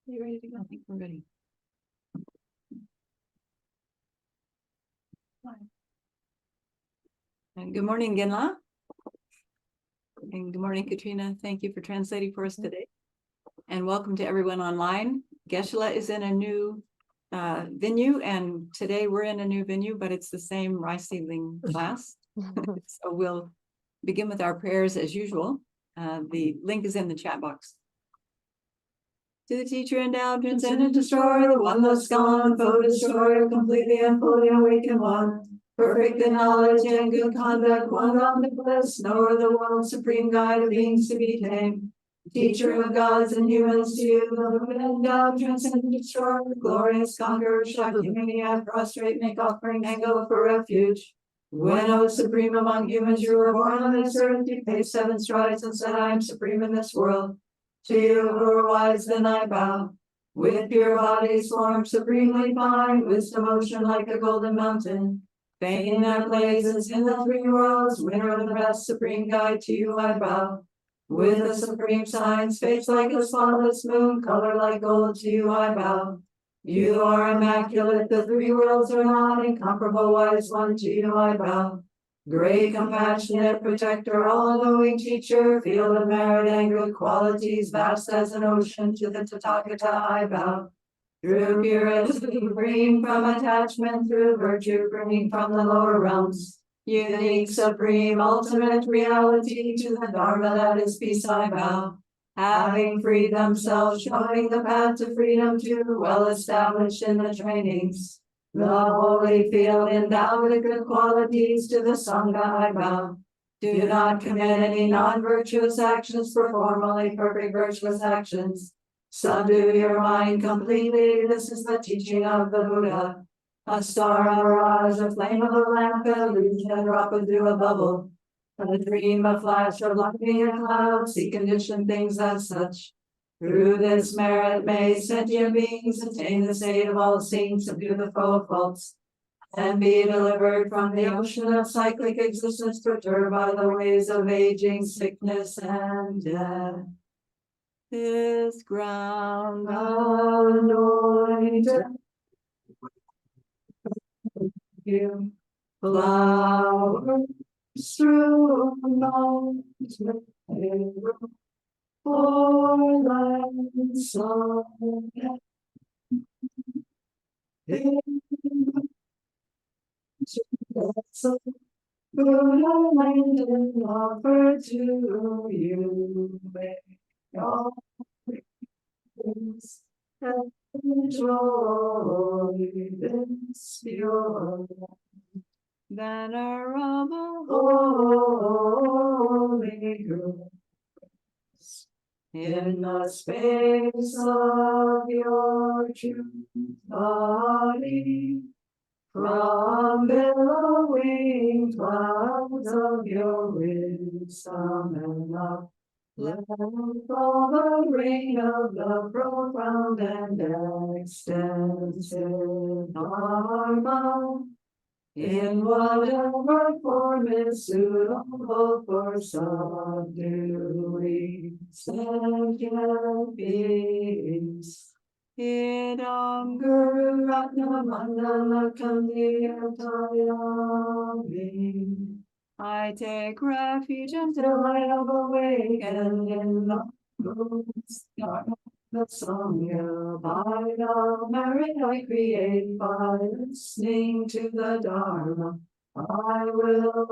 you ready to go? I think we're ready. And good morning, Genla. And good morning, Katrina. Thank you for translating for us today. And welcome to everyone online. Geshe is in a new venue, and today we're in a new venue, but it's the same Rice Seedling class. So we'll begin with our prayers as usual. The link is in the chat box. To the teacher endowed, transcendent destroyer, the one that's gone, foe destroyer, completely and fully awakened one. Perfect in knowledge and good conduct, one omnipotent, knower of the world, supreme guide of beings to be tamed. Teacher of gods and humans to you, the Lord endowed, transcendent destroyer, glorious conqueror, shocking maniac, prostrate, make offering, and go for refuge. When, O supreme among humans, you were born on this earth, you paced 7 strides and said, I am supreme in this world. To you who are wise, then I bow. With pure bodies formed supremely fine, wisdom ocean like a golden mountain. Fame that blazes in the 3 worlds, winner of the best, supreme guide, to you I bow. With a supreme science, face like a spotless moon, color like gold, to you I bow. You are immaculate, the 3 worlds are not, incomparable wise one, to you I bow. Great, compassionate, protector, all-knowing teacher, field of merit and good qualities, vast as an ocean, to the Thabkhe I bow. Through purity, freeing from attachment, through virtue, bringing from the lower realms. Unique, supreme, ultimate reality, to the Dharma that is peace I bow. Having freed themselves, showing the path to freedom too, well established in the trainings. The holy field endowed with good qualities, to the Sangha I bow. Do not commit any non-virtuous actions, perform only perfect virtuous actions. Subdue your mind completely, this is the teaching of the Buddha. A star, a mirage, a flame of a lamp, an illusion, a drop of dew, a bubble. A dream, a flash, a lightning, a cloud, see conditioned things as such. Through this merit may sentient beings attain the state of all seeing, subdue the foe of faults, and be delivered from the ocean of cyclic existence, perturbed by the waves of aging, sickness, and death. This ground anointed you, flowers through mountains, for land song. Good land and offer to you, all things and enjoy this pure venerable holy grace. In the space of your true body, from billowing clouds of your wisdom and love, let fall the rain of the profound and extensive Dharma, in whatever form is suitable for subduing sentient beings. Idam Guru Ratna Mandala Kandiyatayami. I take refuge until I have awakened in the the Sangha. By the merit I create by listening to the Dharma, I will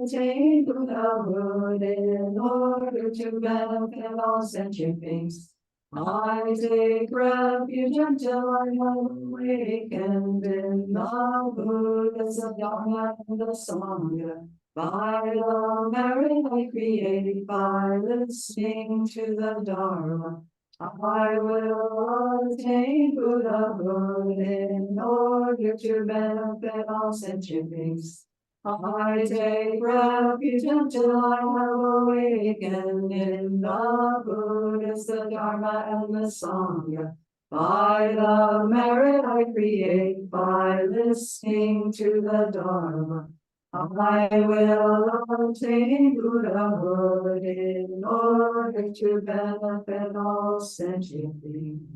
attain Buddhahood in order to benefit all sentient beings. I take refuge until I have awakened in the Buddhas of Dharma and the Sangha. By the merit I create by listening to the Dharma, I will attain Buddhahood in order to benefit all sentient beings. I take refuge until I have awakened in the Buddhas, the Dharma, and the Sangha. By the merit I create by listening to the Dharma, I will attain Buddhahood in order to benefit all sentient beings.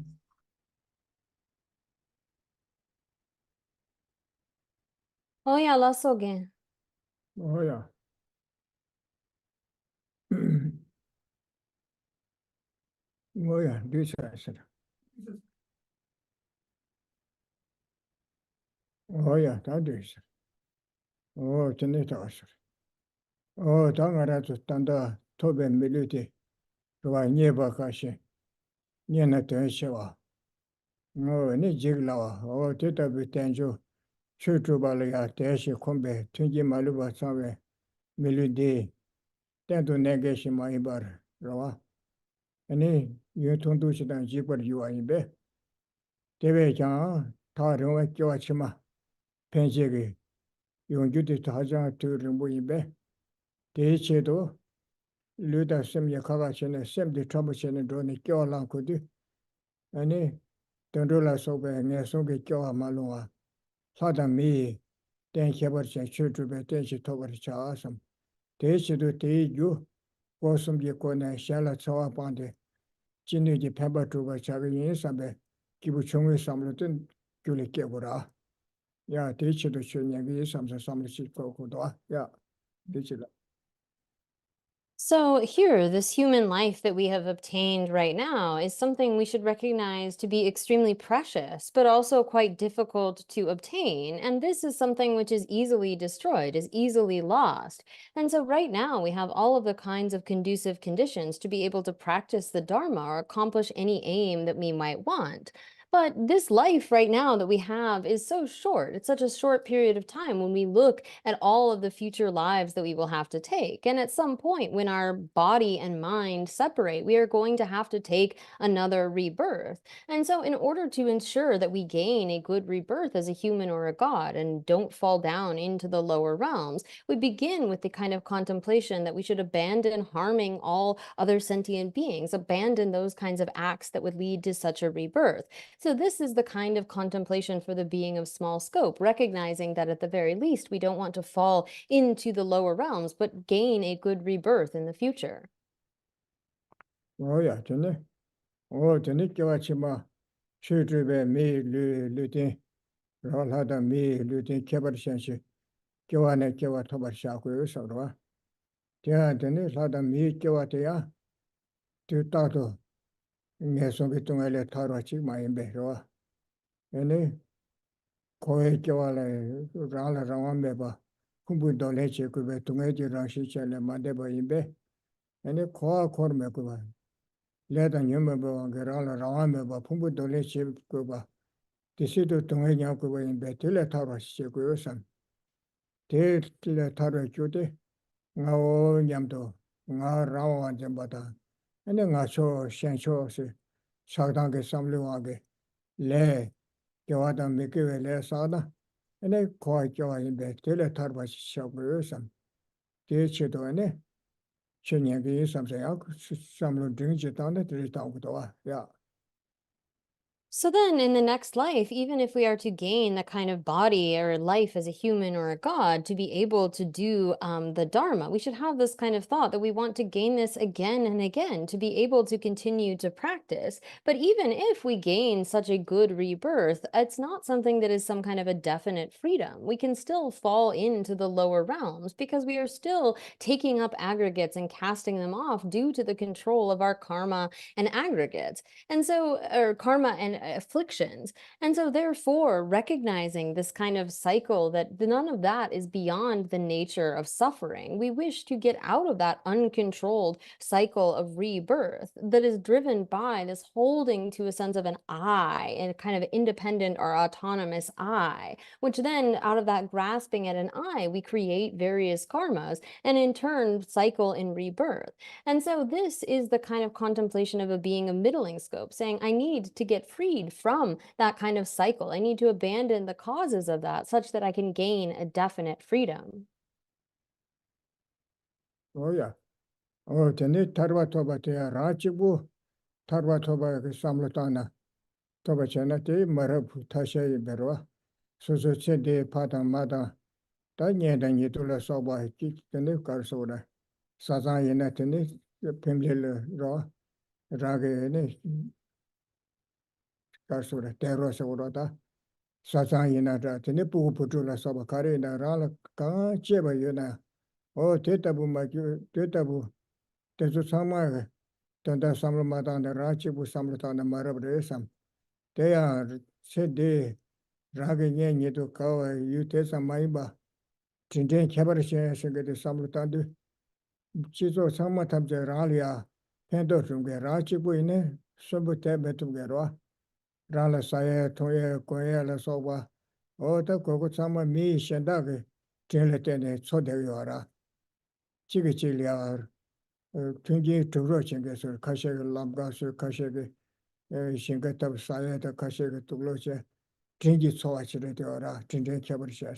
Oh yeah, Loseling. Oh yeah. Oh yeah, this is. Oh yeah, that is. Oh, Tenitas. Oh, Tangara Tanda, Tobe Militi, Rua Nieba Kashi, Niana Tenshawa. No, any jiglaw, oh, Tita Bitanjo, Chutubalia, Teshi Kombe, Tunji Maluba Sawe, Miludi, Tanto Negashi Maibar, Rawa. Any you don't do it and jibber you are in bed. Teve Jan, Tarum, Joachima, Penjigi, you want you to Tajan to remove in bed. Techedo, Luda Sem Yakavachin, Sem the Troubleshin and Doni Kyolan could do. Any Dondula Sobe and Yasogi Kyoa Malua. Sada me, then Haberson should to be attention toward Chasam. Techedo Te you, Bosum Yakona, Shala Sawa Pande, Chini Pemba to Vachavi Sabe, Kibuchungi Samlutin, Julie Kebura. Yeah, Techedo Chunyagi, some Chico, yeah, Techedo. So here, this human life that we have obtained right now is something we should recognize to be extremely precious, but also quite difficult to obtain. And this is something which is easily destroyed, is easily lost. And so right now we have all of the kinds of conducive conditions to be able to practice the Dharma or accomplish any aim that we might want. But this life right now that we have is so short. It's such a short period of time when we look at all of the future lives that we will have to take. And at some point, when our body and mind separate, we are going to have to take another rebirth. And so, in order to ensure that we gain a good rebirth as a human or a god and don't fall down into the lower realms, we begin with the kind of contemplation that we should abandon harming all other sentient beings, abandon those kinds of acts that would lead to such a rebirth. So this is the kind of contemplation for the being of small scope, recognizing that at the very least, we don't want to fall into the lower realms, but gain a good rebirth in the future. Oh yeah, Jenny. Oh, Jenny Kawachima, Shudribe, me, Lutin, Rolada, me, Lutin, Kabarshanshi, Kawana, Kawa Tobashaku, Sodwa. Tia, Jenny, Lada, me, Kawatia, to Tato, Nesongitunga, Tarachi, my embedroa. Any Koe Kawala, Rala Rawambeba, Kumbu Doleche, Kube, Tungaji Rashi, Chale, Madeba imbe, any Koa Kormekuba. Leda Yumaba, Gerala Rawambeba, Kumbu Doleche, Kuba. Tisido Tunga Kuba in Betilla Tara Shekusan. Tila Tara Jude, Ngao Yamdo, Nga Rawan Jambata, and then I saw Shansho, Sadange Samluage, Le, Jawada Mikiwe Le Sada, and then quite joy in Betilla Tarva Shekusan. Tichido and it. Chinyagi something else, some drinks it on it, yeah. So then in the next life, even if we are to gain the kind of body or life as a human or a god to be able to do the Dharma, we should have this kind of thought that we want to gain this again and again to be able to continue to practice. But even if we gain such a good rebirth, it's not something that is some kind of a definite freedom. We can still fall into the lower realms because we are still taking up aggregates and casting them off due to the control of our karma and aggregates. And so, or karma and afflictions. And so therefore, recognizing this kind of cycle that none of that is beyond the nature of suffering, we wish to get out of that uncontrolled cycle of rebirth that is driven by this holding to a sense of an I, and a kind of independent or autonomous I, which then out of that grasping at an I, we create various karmas and in turn cycle in rebirth. And so this is the kind of contemplation of a being of middling scope, saying, I need to get freed from that kind of cycle. I need to abandon the causes of that such that I can gain a definite freedom. Oh, yeah. Oh, Tene Tarva Toba Tea Rachibu, Tarva Toba Samlatana, Toba Chanate, Marabu Tasha Berwa, Suzuche de Pata Mada, Tanya Danitula Soba, Tene Karsoda, Sazan Yenatene, Pimlil Raw, Rage Karsoda, Terra Sorota, 사장이나 전에 보고 보조라 서버 가리나 라라 가 제바 유나 대다부 마주 대다부 대수 상마 단다 삼로마다나 라치부 삼로다나 마라브레삼 대야 세데 라게 녜니도 가와 유테사 마이바 진전 개발시에 생겨도 삼로다도 지소 상마 탐제 라리아 펜도 중에 라치부 있네 서부테 베tum게로 라라 사예 토예 고예라 소바 어다 고고 참마 미 신다게 젤레테네 초대요라 지게질이야 굉장히 두려워진게서 가셔가 람가서 가셔가 신가답 사예다 가셔가 둘러서 굉장히 소화치를 되어라 진짜 개버리셔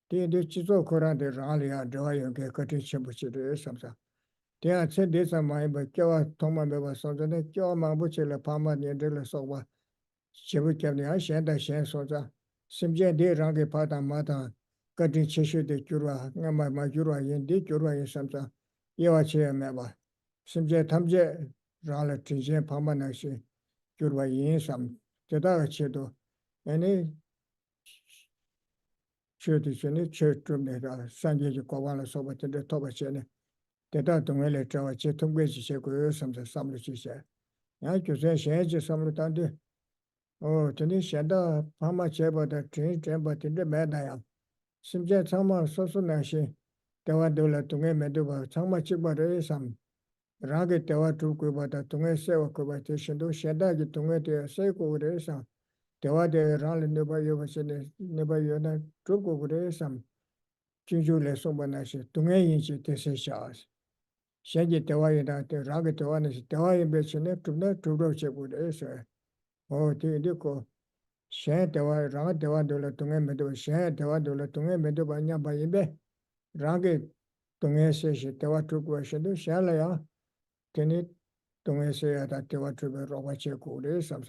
대대 지도 거란데 라리아 저하연게 같은 첨부치를 삼사 대한 세대사 많이 벗겨와 통만배와 선전에 껴만 붙일래 파마니들을 쏘와 제부께는 현대 현소자 심지에 랑게 바다 마다 같은 체시대 주라 나마마 주라 인디 주라 삼사 예와치에 매봐 심지에 탐제 라를 진짜 파마나시 주라 인삼 대다가 체도 아니 최대전에 최좀내가 산계지 고관을 소바는데 토바체네 대다 동엘에 저와 제통괴지 제고 삼사 삼을 지세 야 교세 현재 삼을 단데 전에 현다 파마 제보다 전바인데 매다야 심지어 참마 소소나시 대화들라 동에 매도바 참마 찍바를 삼 라게 대화 두고보다 동에 세워 그바테 신도 현다기 동에 대 세고 그래서 대화대 라를 네바 요바세네 네바 요나 두고 그래서 진주레 소바나시 동에 인지 대세샤스 현재 대화에다 라게 대화는 대화에 배치네 두네 두로체고 그래서 되고 셴 대화 라 대화들라 동에 매도 셴 대화들라 동에 매도 바냐 바이베 라게 동에 세시 대화 두고 하셔도 샬라야 되니 동에 세야다 대화 두고 로바체고 그래서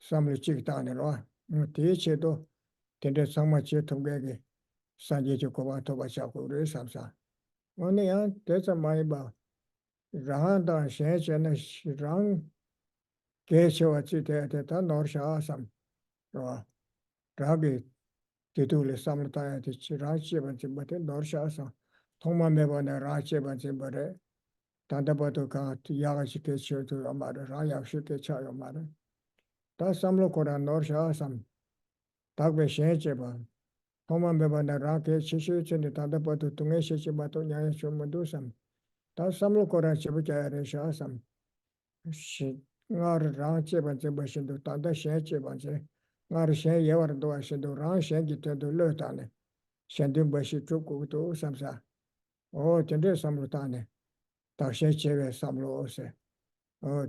삼을 찍다네로 대체도 된데 상마치 통계게 산제지 고바 도바샤고 그래서 오늘야 대자 많이 봐 라한다 셴제는 랑 게셔와 지대다 노르샤삼 라게 제도를 삼을다야 되지 라치반지 뭐데 노르샤삼 통만매번에 라치반지 뭐래 단다바도 가 야가시게 쳐도 아마를 라야시게 쳐요 말은 다 삼로코라 노르샤삼 다베 셴제바 통만매번에 라게 치시치니 단다바도 동에 시치바도 냐에 좀도삼 다 삼로코라 치부자야레샤삼 시 ngaru rang cheba cheba shindu tanda shen cheba che ngaru shen yewar doa shindu rang shen ki tendu lo tane shendu bashi chuku to samsa tende samlu tane tak shen chebe samlu ose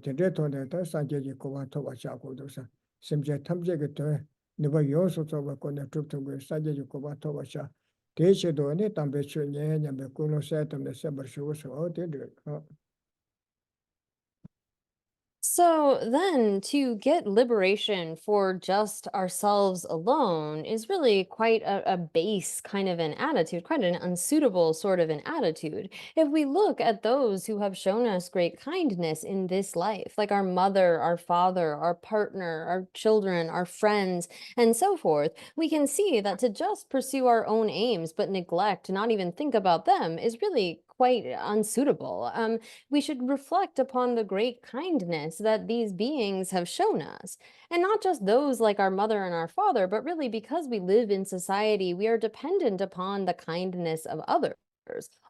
tende tonde ta sanje ki kuwa toba chaku do sa simche tamche ki to nipa yonsu toba kone tup tungu sanje ki kuwa toba cha teche do ne tambe chu nye nyambe kuno se tamde sebar shugu so tende So then to get liberation for just ourselves alone is really quite a base kind of an attitude, quite an unsuitable sort of an attitude. If we look at those who have shown us great kindness in this life, like our mother, our father, our partner, our children, our friends, and so forth, we can see that to just pursue our own aims but neglect, not even think about them, is really quite unsuitable. We should reflect upon the great kindness that these beings have shown us. And not just those like our mother and our father, but really because we live in society, we are dependent upon the kindness of others.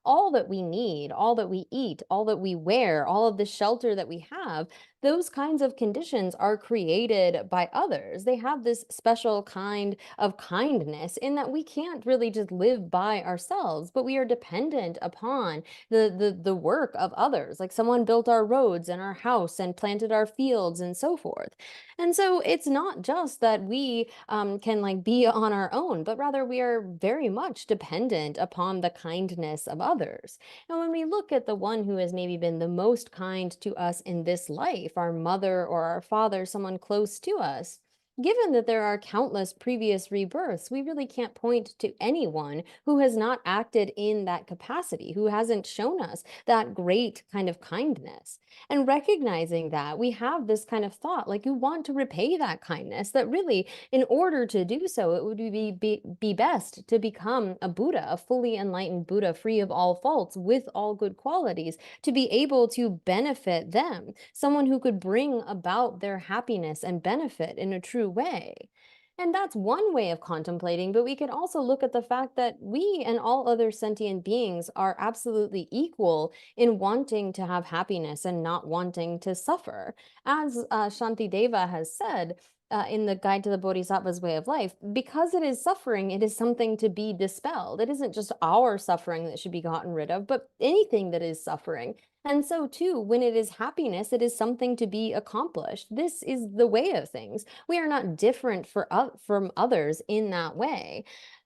All that we need, all that we eat, all that we wear, all of the shelter that we have, those kinds of conditions are created by others. They have this special kind of kindness in that we can't really just live by ourselves, but we are dependent upon the work of others. Like someone built our roads and our house and planted our fields and so forth. And so it's not just that we can like be on our own, but rather we are very much dependent upon the kindness of others. And when we look at the one who has maybe been the most kind to us in this life, our mother or our father, someone close to us, given that there are countless previous rebirths, we really can't point to anyone who has not acted in that capacity, who hasn't shown us that great kind of kindness. And recognizing that, we have this kind of thought, like you want to repay that kindness, that really, in order to do so, it would be best to become a Buddha, a fully enlightened Buddha, free of all faults, with all good qualities, to be able to benefit them, someone who could bring about their happiness and benefit in a true way. And that's one way of contemplating, but we could also look at the fact that we and all other sentient beings are absolutely equal in wanting to have happiness and not wanting to suffer. As Shantideva has said, in the Guide to the Bodhisattva's Way of Life, because it is suffering, it is something to be dispelled. It isn't just our suffering that should be gotten rid of, but anything that is suffering. And so, too, when it is happiness, it is something to be accomplished. This is the way of things. We are not different from others in that way.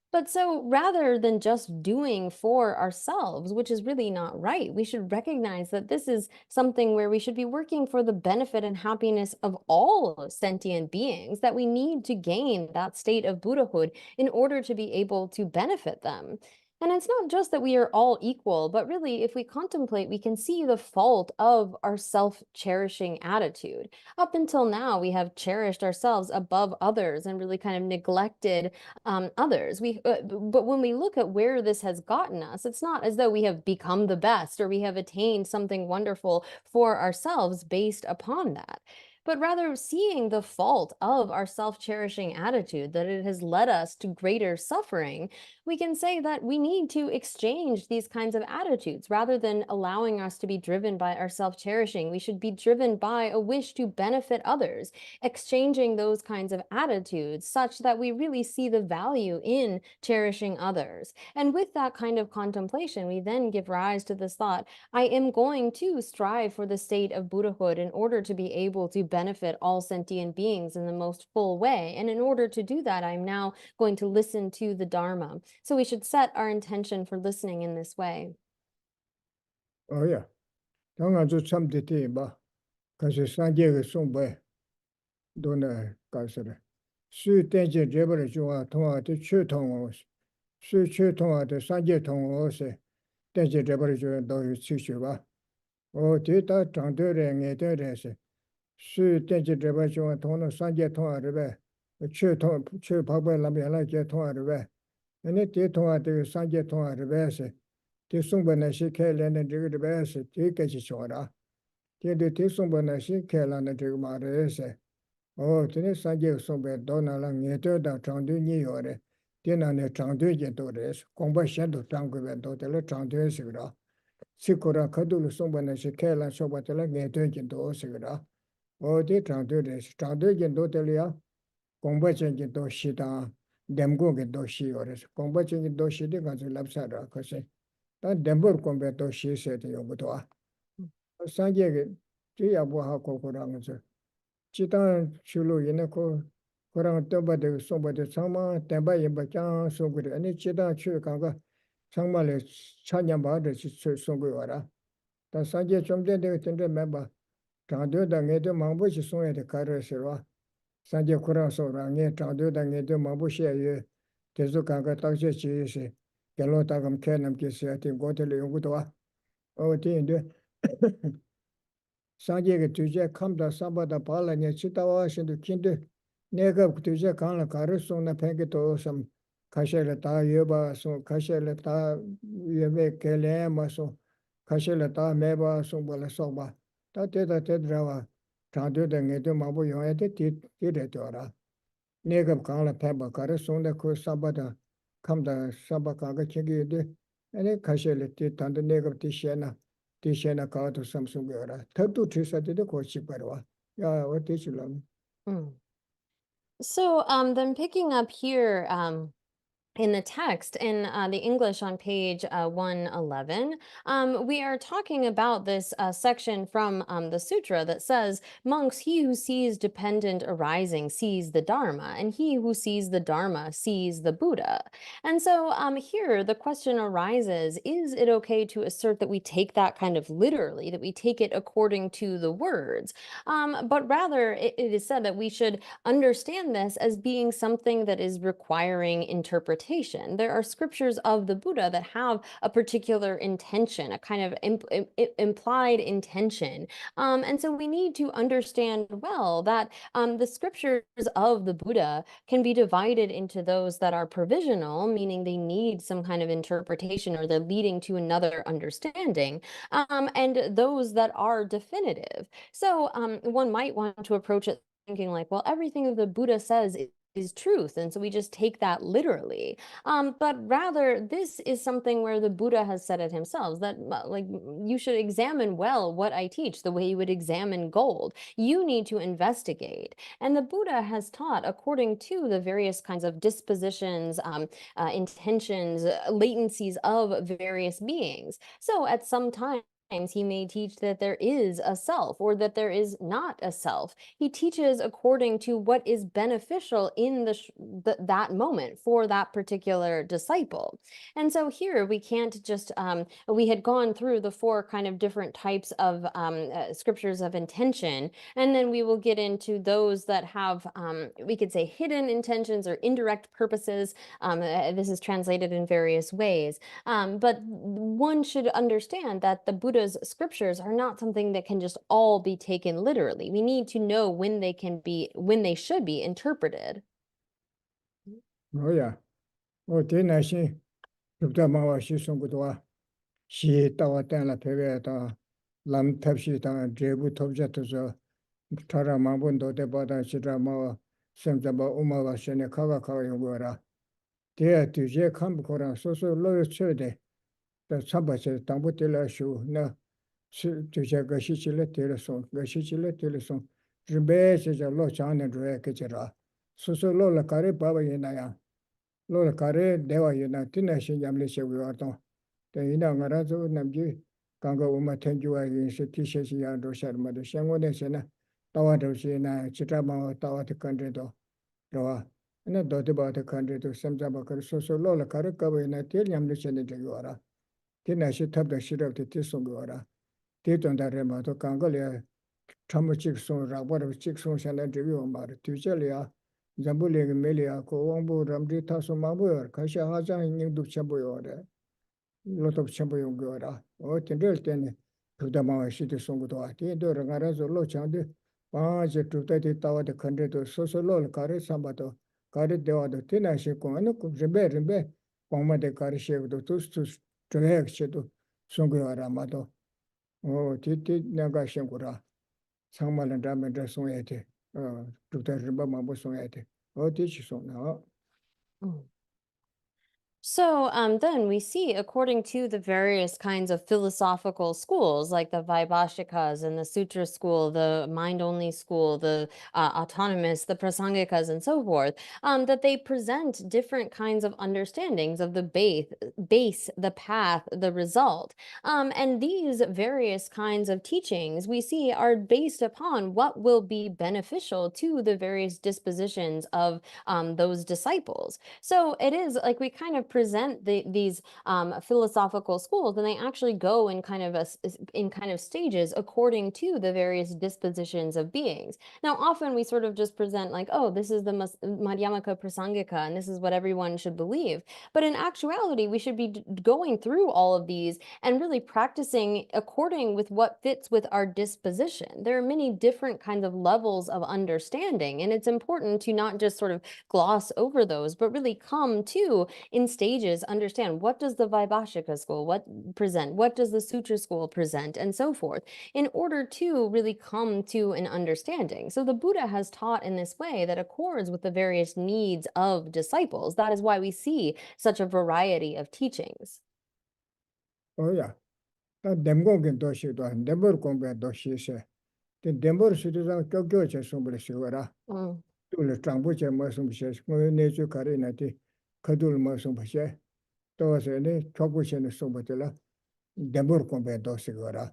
But so rather than just doing for ourselves, which is really not right, we should recognize that this is something where we should be working for the benefit and happiness of all sentient beings, that we need to gain that state of Buddhahood in order to be able to benefit them. And it's not just that we are all equal, but really, if we contemplate, we can see the fault of our self-cherishing attitude. Up until now, we have cherished ourselves above others and really kind of neglected others. But when we look at where this has gotten us, it's not as though we have become the best or we have attained something wonderful for ourselves based upon that, but rather seeing the fault of our self-cherishing attitude, that it has led us to greater suffering. We can say that we need to exchange these kinds of attitudes. Rather than allowing us to be driven by our self-cherishing, we should be driven by a wish to benefit others, exchanging those kinds of attitudes such that we really see the value in cherishing others. And with that kind of contemplation, we then give rise to this thought: I am going to strive for the state of Buddhahood in order to be able to benefit all sentient beings in the most full way. And in order to do that, I'm now going to listen to the Dharma. So we should set our intention for listening in this way. Oh yeah. 당한 저 참되대 봐. 가서 산재가 송배. 돈을 가서래. 수 땡제 제벌 좋아 통화도 최통어. 수 최통화도 산재 통어세. 땡제 제벌 좋아 너 치셔 봐. 대다 장도래 내더래서. 수 땡제 제벌 좋아 통어 산재 통화를 봐. 최통 최박벌 남이라 제 통화를 봐. 아니 대통화도 산재 통화를 봐서. 대송번에 시켜내는 저거를 봐서 뒤까지 줘라. 걔도 대송번에 시켜라는 저거 말해서 저는 산재 송배 도나랑 예도다 장도니 요래. 대나네 장도제 도래서 공부시도 장고에 도들 장도에서라. 시코라 카도를 송번에 시켜라 소바들 예도제 도서라. 어디 장도에서 장도제 도들이야. 공부전제 도시다. 댐고게 도시요래서 공부전제 도시들 가지고 납사라. 그래서 단 덴버 컴베토 시세도 요구도아 산제게 지야부하고 그러면서 지단 출로 이네고 그랑 떠바데 소바데 상마 덴바에 바짱 소그리 아니 지단 출가가 상말에 찬양바데 소그 와라 다 산제 좀 된데 된데 매바 장도당에도 망보시 송에데 가르시와 산제 쿠라소랑에 장도당에도 망보시에 계속가가 딱제 지시 결로다금 캐남께서 된 고텔을 연구도와 어디인데 사제가 두제 감다 사바다 발라냐 치타와 신도 킨데 내가 두제 간을 가르송나 팽게도 좀 가셔를 다 여봐서 가셔를 다 예배 켈레마서 가셔를 다 매봐서 벌 써봐 다 대다 대드라와 장도등에도 마부 용해도 뒤래더라 내가 간을 패봐 가르송나 그 사바다 감다 사바카가 챙기데 아니 가셔를 단도 내가 티시나 가도 삼성거라 더도 트사데도 고치 버와 야 어디실람 So then picking up here, in the text, in the English on page 111, we are talking about this section from the sutra that says, monks, he who sees dependent arising sees the Dharma, and he who sees the Dharma sees the Buddha. And so here the question arises, is it okay to assert that we take that kind of literally, that we take it according to the words? But rather, it is said that we should understand this as being something that is requiring interpretation. There are scriptures of the Buddha that have a particular intention, a kind of implied intention. And so we need to understand well that the scriptures of the Buddha can be divided into those that are provisional, meaning they need some kind of interpretation or they're leading to another understanding, and those that are definitive. So one might want to approach it thinking like, well, everything that the Buddha says is truth, and so we just take that literally. But rather, this is something where the Buddha has said it himself, that like you should examine well what I teach, the way you would examine gold. You need to investigate. And the Buddha has taught according to the various kinds of dispositions, intentions, latencies of various beings. So at some time, he may teach that there is a self or that there is not a self. He teaches according to what is beneficial in that moment for that particular disciple. And so here we can't just, we had gone through the four kind of different types of scriptures of intention, and then we will get into those that have, we could say, hidden intentions or indirect purposes. This is translated in various ways. But one should understand that the Buddha's scriptures are not something that can just all be taken literally. We need to know when they should be interpreted. Oh yeah. Oh, then she Mawa she sungudwa. She tawa la peveta lam tapshi ta jebu tobja to Tara Mabundo de Bada Chitra Mawa Semzaba Umawa Shene Kawa Kawa Yungura. There to Je Kambukora, so low chode, the Sabache Tambutilla shoe, no, to Jagashi Teleson, Gashi Teleson, Rimbe is a low chan and Rekachera. So Lola Kare Baba Yenaya. Lola Kare, Deva Yena, Tinashi Yamlisha Viaton. The Inangarazo Namji, Kanga Uma Tenjua in Tisha Yando Sharma, the Shangon Tawa to see na Chitama Tawa to country to Roa, and a dot about the country to Samzabaka, so Lola Karaka in a Tiliam Lucien to Gora. Tina she tapped the shit of the Tisungora. Titon that Rema to Kangolia, Tramuchik son, Rabba of Chicksons and interview about Tuchelia, Zambuling Melia, Coombo, Ramdi Tasso Mabu, Kasha Haza in Duchabu order. Lot of Chambu Gora, or Tindel Ten, to the Mawa City Songoa, Tindo Rangarazo Lochande. Je tutati tawa de country to social kare sambato kare dewa do tina she ko anu ko rimbe poma de kare she do tus trek she do songo ara mato o titi naga shengura sangmalan ramen da songete tutari rimba mambo songete o tichi songna. So then we see, according to the various kinds of philosophical schools, like the Vaibhashikas and the Sutra school, the mind-only school, the autonomous, the Prasangikas, and so forth, that they present different kinds of understandings of the base, the path, the result. And these various kinds of teachings we see are based upon what will be beneficial to the various dispositions of those disciples. So it is like we kind of present these philosophical schools, and they actually go in kind of stages according to the various dispositions of beings. Now, often we sort of just present like, oh, this is the Madhyamaka Prasangika, and this is what everyone should believe. But in actuality, we should be going through all of these and really practicing according with what fits with our disposition. There are many different kinds of levels of understanding, and it's important to not just sort of gloss over those, but really come to, in stages, understand what does the Vaibhashika school present, what does the Sutra school present, and so forth, in order to really come to an understanding. So the Buddha has taught in this way that accords with the various needs of disciples. That is why we see such a variety of teachings. Oh yeah, Demgong doshi do and Dembor Gombe doshi se. The Dembor citizen Gogocha somebody shivera. To the Trambucha Muslim says, nature Karinati. Kadul Mosumbache, Dosene, Chokushin Subatilla, Demurcombe Dosigora.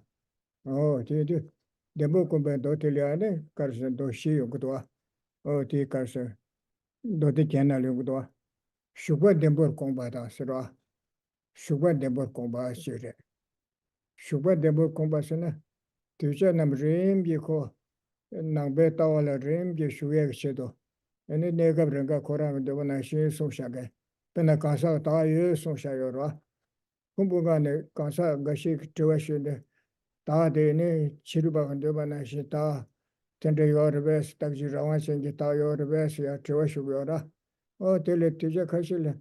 Oh, Titi, Demurcombe Dotiliane, Carson Doshi Ugua, oh, T. Carson, Doti Canal Ugua, Sugar Dembur Combata Sera, Sugar Dembur Comba Sire, Sugar Dembur Combasana, Tuja Nam Rim Yiko, Nambe Tawala Rim Yeshuek Shedo, and the Negabrenga Koran Devanashi Soshage, Penacasa Tayu Soshayora, Kumbugane Kasa Gashik Tuashide, Ta de ne Chiruba and Devanashi Ta, Tende Yorves, Taxi Rawansing Ta Yorves, Ya Tuashura, O Teletija Kashile,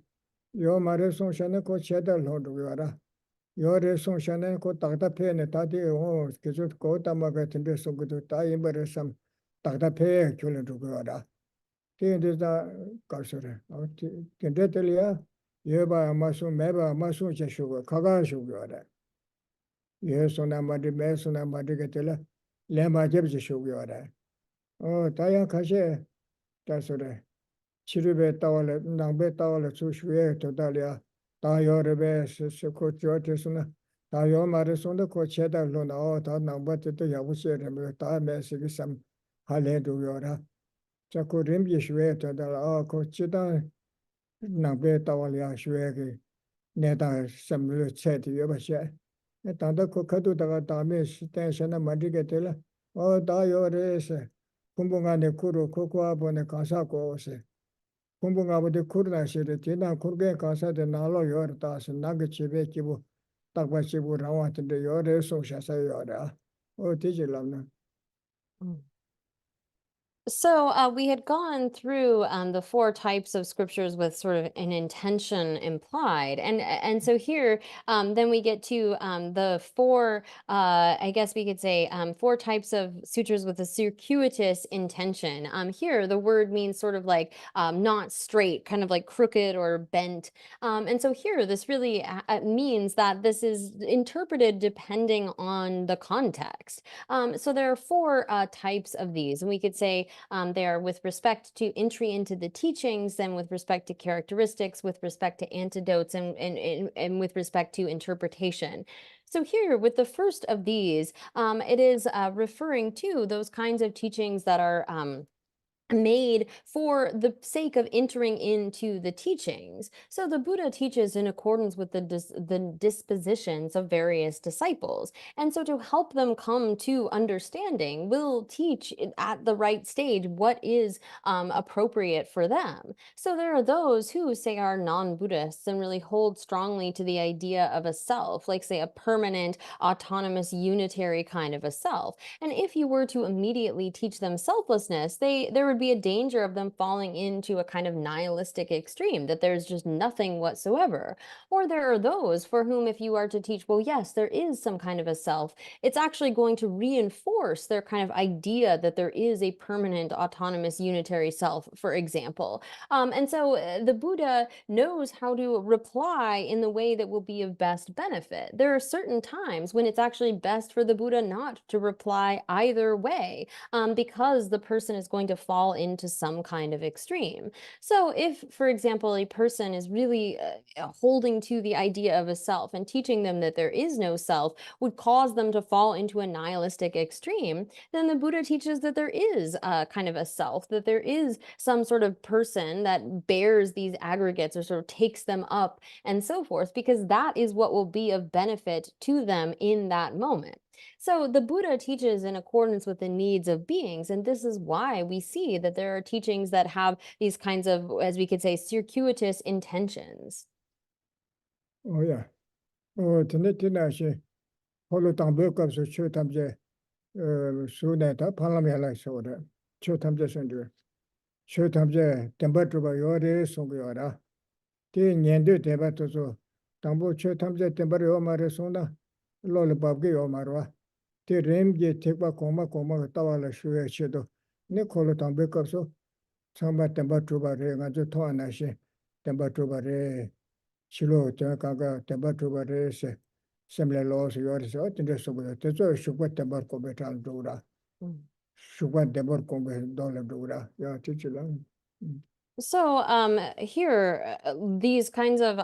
Yo Mareson Shanako Cheddar Lord Yara. Your son Shannon ko Tata Pen, Tati, oh, Kizut Kota Magat and so good to tie in some Tata Pay, children to Gora. Tin is the Karsura. Kendatelia, Yeba Masu Meba Masu Sugar, Kaga Sugar. Yes, on a Madi Mason and Madigatilla, Lema Jebs Sugar. Oh, Taya Kashe, Tasura. Chiribe Tawala, Nambe Tawala, Sushwe, Todalia, Tayo Rebes, Secochotisuna, Tayo Marisona, Cocheta Luna, or Tanamba to Yabusi, and Time some Haledu Yora. Chakurim Yishwe to the Cochita, Nambe Tawalia Shwegi, Neta, some Lucet Yabashe. Tanda Kokatu Tamis, Tension and Madigatilla, or Tayo Res, Kumbungane Kuru, Kokua Bone Kasako. Kumbungabadi Kurna Shiri, Tina Kurge Casa de Nalo Yortas, Nagachibe Kibu, Takbachibu Rawat, the Yore, so Shasa Yora. Oh, Tijilamna. So we had gone through the 4 types of scriptures with sort of an intention implied, and so here then we get to the 4, I guess we could say 4 types of sutras with a circuitous intention. Here the word means sort of like not straight, kind of like crooked or bent, and so here this really means that this is interpreted depending on the context. So there are 4 types of these, and we could say they are with respect to entry into the teachings, then with respect to characteristics, with respect to antidotes, and with respect to interpretation. So here, with the first of these, it is referring to those kinds of teachings that are made for the sake of entering into the teachings. So the Buddha teaches in accordance with the dispositions of various disciples. And so to help them come to understanding, will teach at the right stage what is appropriate for them. So there are those who say are non-Buddhists and really hold strongly to the idea of a self, like say a permanent, autonomous, unitary kind of a self. And if you were to immediately teach them selflessness, there would be a danger of them falling into a kind of nihilistic extreme, that there's just nothing whatsoever. Or there are those for whom if you are to teach, well, yes, there is some kind of a self, it's actually going to reinforce their kind of idea that there is a permanent, autonomous, unitary self, for example. And so the Buddha knows how to reply in the way that will be of best benefit. There are certain times when it's actually best for the Buddha not to reply either way, because the person is going to fall into some kind of extreme. So if, for example, a person is really holding to the idea of a self and teaching them that there is no self would cause them to fall into a nihilistic extreme, then the Buddha teaches that there is kind of a self, that there is some sort of person that bears these aggregates or sort of takes them up and so forth, because that is what will be of benefit to them in that moment. So the Buddha teaches in accordance with the needs of beings, and this is why we see that there are teachings that have these kinds of, as we could say, circuitous intentions. Oh, yeah. Oh, Tinitinashi, Holotambuka, so Chutamje, Suneta, Palamela soda, Chutamje Sandra, Chutamje, Tembatuba Yore, Songiora, Tin Yendu Tebatozo, Tambu Chutamje, Tembario Marisona, Lollipop Omarwa. The Rimge Tekba Koma Tawala Shue Shedo, Nicolo Tambecoso, Samba Tembatuba Regajo Toanashi, Tembatuba Re, Chilo, Takaga, Tembatuba Re, similar laws, yours, or the rest of the Tezo, Shuba Tembarco Betal Dura, Shuba Deborco Dollar Dura, your teacher. So here, these kinds of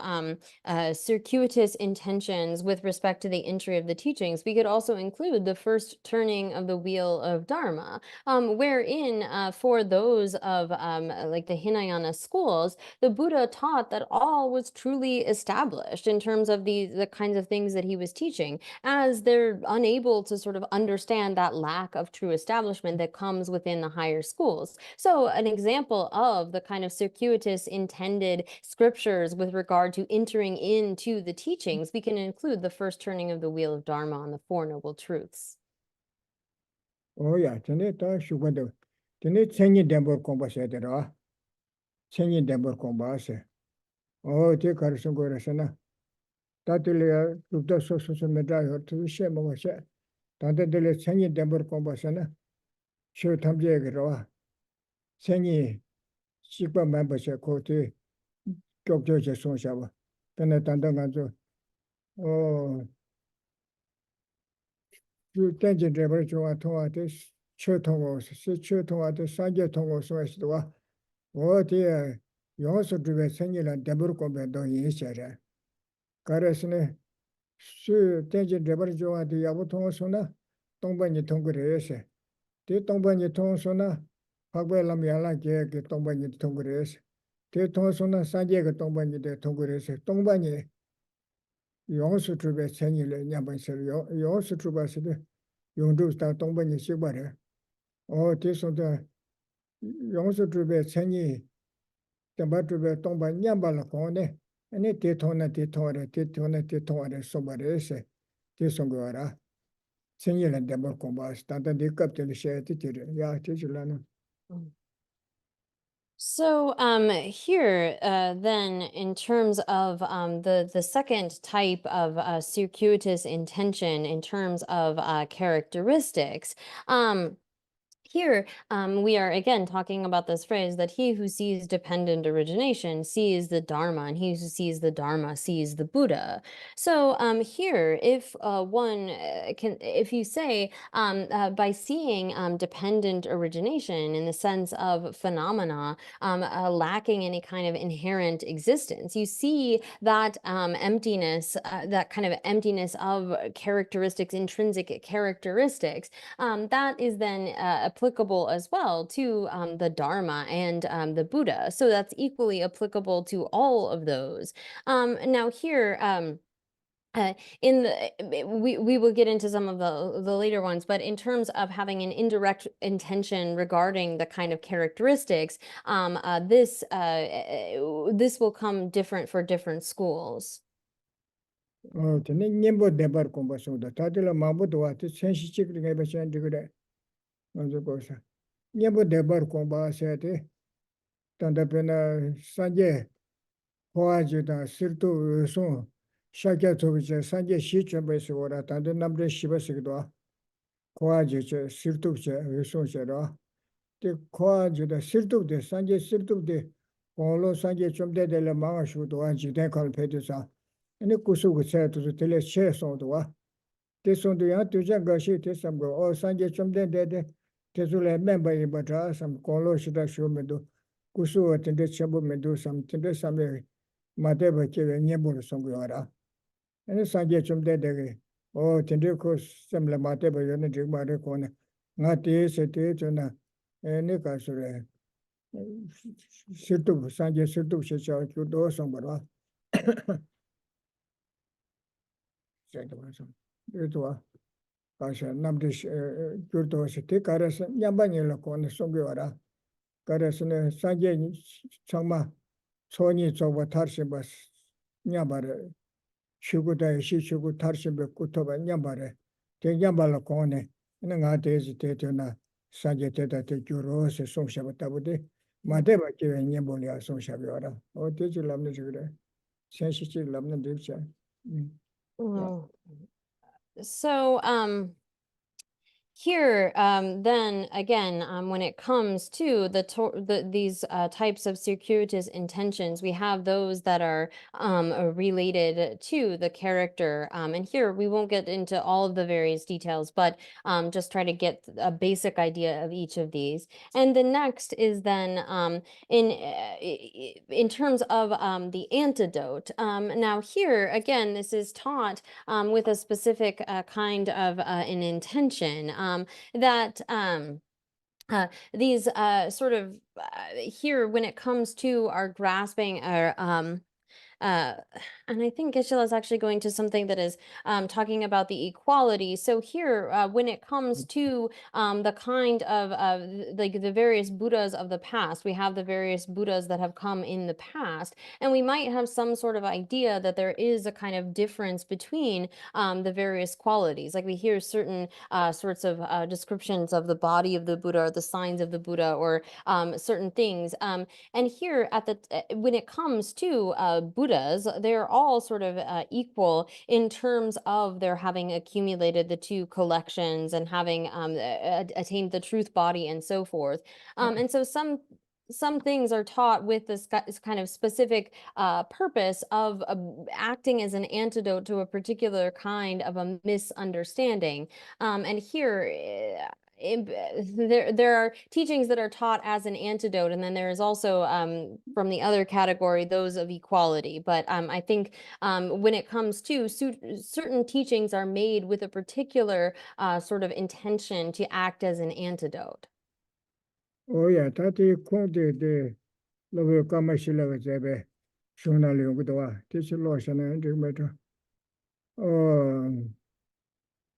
circuitous intentions with respect to the entry of the teachings, we could also include the first turning of the wheel of Dharma, wherein for those of like the Hinayana schools, the Buddha taught that all was truly established in terms of the kinds of things that he was teaching, as they're unable to sort of understand that lack of true establishment that comes within the higher schools. So an example of the kind of circuitous intended scriptures with regard to entering into the teachings, we can include the first turning of the wheel of Dharma on the Four Noble Truths. Oh yeah, tene ta shubado. Tene chenyi dembor komba se dera. Chenyi dembor komba se. Oh, te karson go resana. Tatile rupta so meda yo tu she mo she. Tante dele chenyi dembor komba sana. Sho tamje ge ro. Chenyi shikpa member she ko te kyokjo je son sha ba. Tene tanda ganzo. Oh, 그 땡진 레벨 좋아 통화데 최통고 최통화데 산제 통고 소에서도 어디에 영어서 주베 생일은 데브르 공부도 인시래 그래서네 수 땡진 레벨 좋아데 야부 통고서나 동반이 통그래서 대 동반이 통고서나 학벌람 야라게 그 동반이 통그래서 대 통고서나 산제가 동반이 대 통그래서 동반이 영어서 주베 생일에 냐번서 영어서 주바서도 용도 다 동반이 시바래 대선도 영수 주베 생이 담바 주베 동반 냠발로 거네 아니 대통에 소바레세 대선거라 생일은 담바 공부하시 단단히 갑자기 시에티 야 지질라는 So here, then, in terms of the second type of circuitous intention, in terms of characteristics, here, we are again talking about this phrase that he who sees dependent origination sees the Dharma, and he who sees the Dharma sees the Buddha. So here, if if you say by seeing dependent origination in the sense of phenomena lacking any kind of inherent existence, you see that emptiness, that kind of emptiness of characteristics, intrinsic characteristics, that is then applicable as well to the Dharma and the Buddha. So that's equally applicable to all of those. Now here, in the we will get into some of the later ones, but in terms of having an indirect intention regarding the kind of characteristics, this will come different for different schools. 저는 님보 대발 공부하고도 다들 마음도 와서 sensitive 게 배션 되거든 먼저 거기서 님보 대발 공부하셔야 돼 단답변아 산제 호아지다 실도 손 샤게 저기서 산제 시점에서 오라 단도 남들 시버시기도 호아지저 실도저 손셔라 그 호아지다 실도데 산제 실도데 공로 산제 좀 되들 망하시고도 안지대 걸 배도사 아니 구수고 세도서 들려 셰송도와 대송도야 두자 가시 대삼고 산제 좀 되데 대술에 멤버이 버자 삼 콜로시다 쇼메도 구수 어떤데 첨부메도 삼 텐데 삼에 마데버케 녀보로 송고라 아니 산제 좀 되데 텐데 코 셈라 마데버 요네 지마레 코네 나티 세테 저나 애니 가수레 실도 산제 실도 셰샤 주도 송고라 itu kasih namde jurdo sete karas nyambanya la kone songe wara karas ne sanje changma soni zoba tarse bas nyambare shuguda shi shugu tarse be kutoba nyambare te nyambala kone ne nga tezi te na sanje te te juro se songsha batabude madeba ke nyambolia songsha wara o te lamne jure sensi lamne debcha So here, then again, when it comes to these types of circuitous intentions, we have those that are related to the character. And here we won't get into all of the various details, but just try to get a basic idea of each of these. And the next is then in terms of the antidote. Now here, again, this is taught with a specific kind of an intention that these sort of here when it comes to our grasping or uh, and I think Geshe is actually going to something that is talking about the equality. So here, when it comes to the kind of like the various Buddhas of the past, we have the various Buddhas that have come in the past, and we might have some sort of idea that there is a kind of difference between the various qualities. Like we hear certain sorts of descriptions of the body of the Buddha or the signs of the Buddha or certain things. And here at the when it comes to Buddhas, they're all sort of equal in terms of their having accumulated the two collections and having attained the truth body and so forth. And so some things are taught with this kind of specific purpose of acting as an antidote to a particular kind of a misunderstanding. And here, there are teachings that are taught as an antidote, and then there is also from the other category those of equality. But I think when it comes to certain teachings are made with a particular sort of intention to act as an antidote. Oh yeah, tati konde de lobe kamashila zebe shona lyongudwa tichi loshana ndimeta. Oh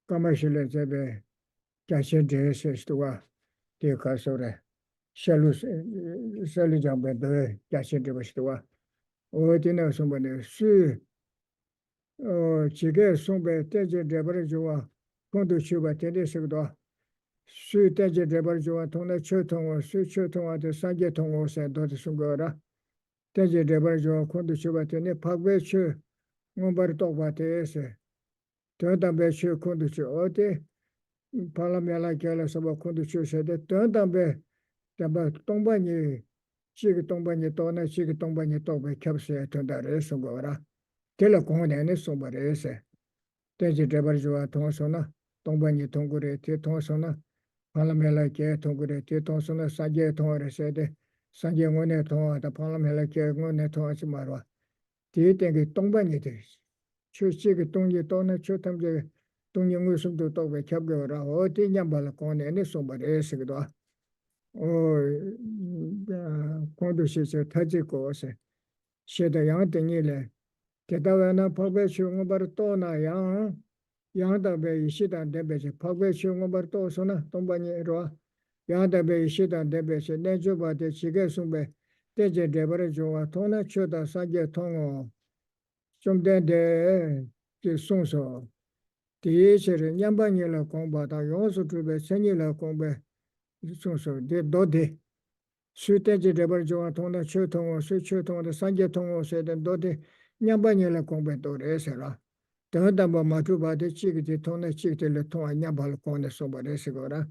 kamashila zebe Geshe shestwa de kasore. Shalus shalijambe de Geshe shestwa. Oh dina sombane su oh chige sombe teje debre jowa kondo chuba tede segdo. Su teje debre jowa tona chotongo su chotongo de sangye tongo se do de sungora. Teje debre jowa kondo chuba tene pagbe chu ngombar tokba te se. Tanda chu kondo chu ote Palamela Gala Saba Kondo Chu said that Tandambe Tamba Tombani Chig Tombani Tona Chig Tombani Toba Capsa Tandare Songora Telecon and Sombarese Teji Debarjua Tonsona Tombani Tongure Tonsona Palamela Ke Tongure Tonsona Sanje Tonre said Sanje One Ton the Palamela Ke One Tonsimarwa Titangi Tombani Chu Chig Tongi Tona Chutamje 동영을 숨도 또 외켜거라 어디 냠발 거네네 somebody 에스기도 콘도시세 타지고세 셰다 양땡이래 대다와나 법배시용 바로 또나 양다베 시단 데베제 법배시용 바로 또서나 동반이로 양다베 시단 데베세 내줘바데 지게 숨베 대제 데버려 줘와 돈을 쳐다 사게 통어 좀 된데 그 송소 Tiesere nyambanyela kombata yonso tube senyela kombe sonso de dode suteje debar joa tona chotongo su chotongo de sanje tongo se de dode nyambanyela kombe dore sera tanda matuba de chigite tona chigite le tona nyambal konde soba de segora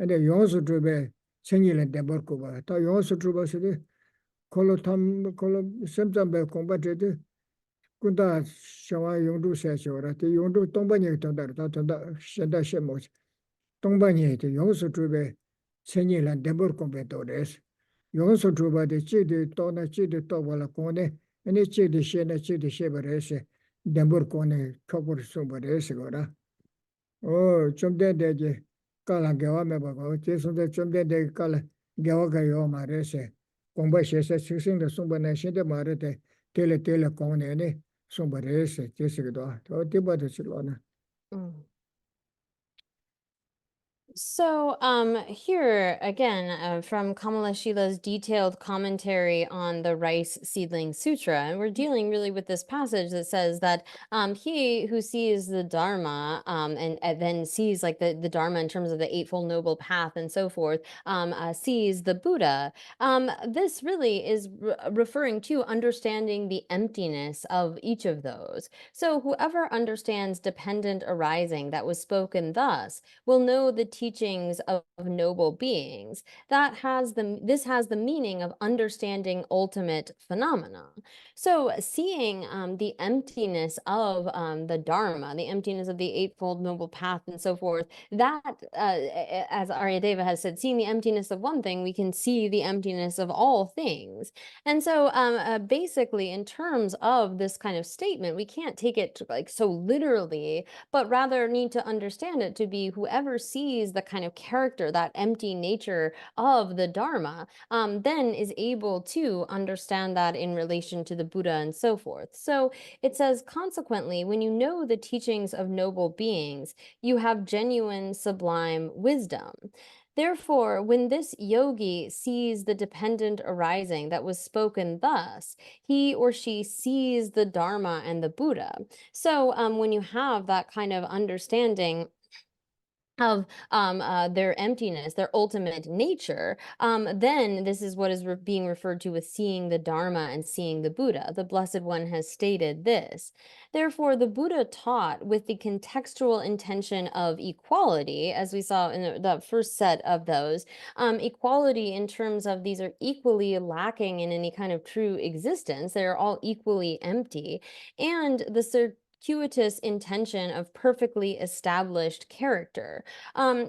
ande yonso tube senyela debar ko ba ta yonso tube se de kolo semtambe kombate de Kunda shawa yongdu shashora, the yongdu tombany tondar, shenda shemos. Tombany, the yonso trube, senyilan debur competores. Yonso truba de chidi tona chidi tovala cone, and a chidi shena chidi shebarese, debur cone, copper sombarese gora. Oh, chumde de Kala Gawamabago, Jason de Chumde de Kala Gawagayo Marese, Combashesa, Sing the Sumbanation de Marete, Tele Cone. Sombarese, Jessica, or Tibata Chilona. So here again from Kamala Shila's detailed commentary on the Rice Seedling Sutra, and we're dealing really with this passage that says that he who sees the Dharma and then sees like the Dharma in terms of the Eightfold Noble Path and so forth, sees the Buddha. This really is referring to understanding the emptiness of each of those. So whoever understands dependent arising that was spoken thus will know the teachings of noble beings. This has the meaning of understanding ultimate phenomena. So seeing the emptiness of the Dharma, the emptiness of the Eightfold Noble Path and so forth, that, as Aryadeva has said, seeing the emptiness of one thing, we can see the emptiness of all things. And so basically, in terms of this kind of statement, we can't take it like so literally, but rather need to understand it to be whoever sees the kind of character, that empty nature of the Dharma, then is able to understand that in relation to the Buddha and so forth. So it says, consequently, when you know the teachings of noble beings, you have genuine sublime wisdom. Therefore, when this yogi sees the dependent arising that was spoken thus, he or she sees the Dharma and the Buddha. So when you have that kind of understanding of their emptiness, their ultimate nature, then this is what is being referred to with seeing the Dharma and seeing the Buddha. The Blessed One has stated this. Therefore, the Buddha taught with the contextual intention of equality, as we saw in the first set of those, equality in terms of these are equally lacking in any kind of true existence. They're all equally empty. And the circuitous intention of perfectly established character.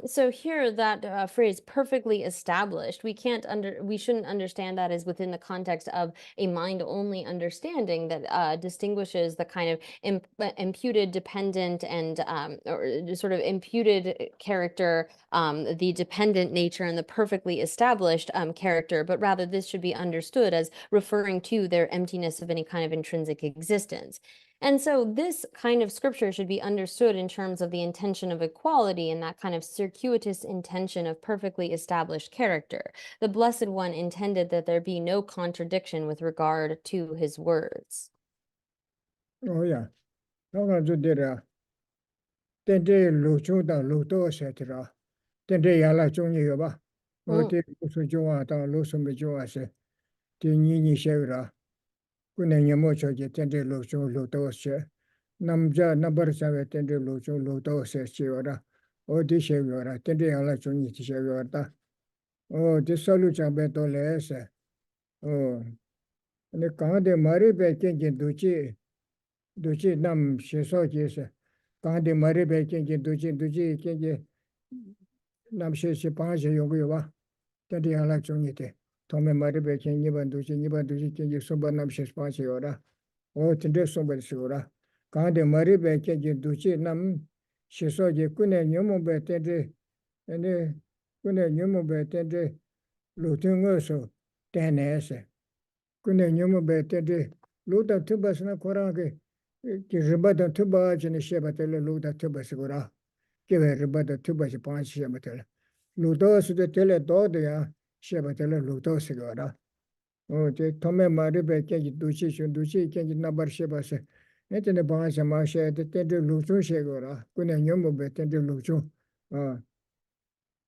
So here that phrase perfectly established, we shouldn't understand that as within the context of a mind-only understanding that distinguishes the kind of imputed dependent and or sort of imputed character, the dependent nature and the perfectly established character, but rather this should be understood as referring to their emptiness of any kind of intrinsic existence. And so this kind of scripture should be understood in terms of the intention of equality and that kind of circuitous intention of perfectly established character. The Blessed One intended that there be no contradiction with regard to his words. Oh yeah. No ga ju de ra. Ten de lu chu da lu do se de ra. Ten de ya la chung ni yo ba. O de su ju wa da lu su me ju wa se. De ni she ra. Ku ne ni mo cho je ten de lu chu lu do se. Nam ja number 7 ten de lu chu lu do se che yo ra. O de she yo ra. Ten de ya la chung ni she yo da. O de so lu cha be to le se. O ne ka de mari be ken je du chi nam she so je se. Ka de mari be ken je du chi ken je nam she she pa je yo go ba. Ten de ya la chung ni de. To me mari be ken ni ban du chi ken je so ba nam she pa che yo ra. O ten de so ba se yo ra. Ka de mari be ken je du chi nam she so je ku ne nyomo be ten de ene ku ne nyomo be ten de lu tu ngo so ten ne se. Ku ne nyomo be ten de lu da tu ba na ko ra ke ki riba da tu ba je ne she ba te lu da tu ba se ko ra. Ke ve riba da tu ba je pa she ba te lu do su de te le do de ya she ba te lu do se ko ra. O je to me ma ri be ke ji du chi ke ji na bar she ba se. Ne te ne ba se ma she de te de lu chu she ko ra. Ku ne nyomo be ten de lu chu.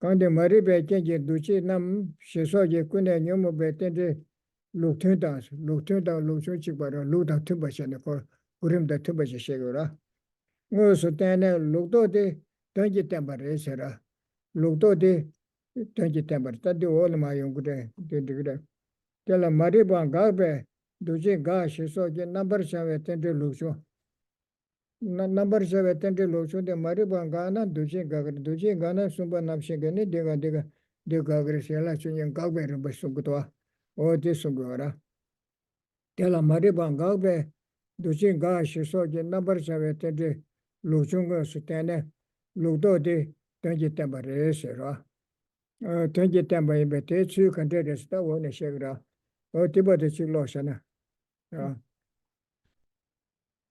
Kande mari be kenje duchi nam sheso je kune nyomo be tende lukten da lukten chikbara lukta tuba shene ko urim da tuba she shegora. Ngo so tene lukto de tenji tembar esera. Lukto de tenji tembar tadi ola ma yungure de. Tela mari ba gabe duchi ga sheso je nambar shawe tende lukcho. Number 7 tende locho de mariba gana duji gana sumba napshe gane de gagre sela chunyen gagbe rumba sugutwa o de sugora tela mariba gagbe duji ga shiso ge number 7 tende lochunga sutene ludo de tenje tembare sera tenje tembaye bete chu kante resta o ne shegra o tiba de chilo shana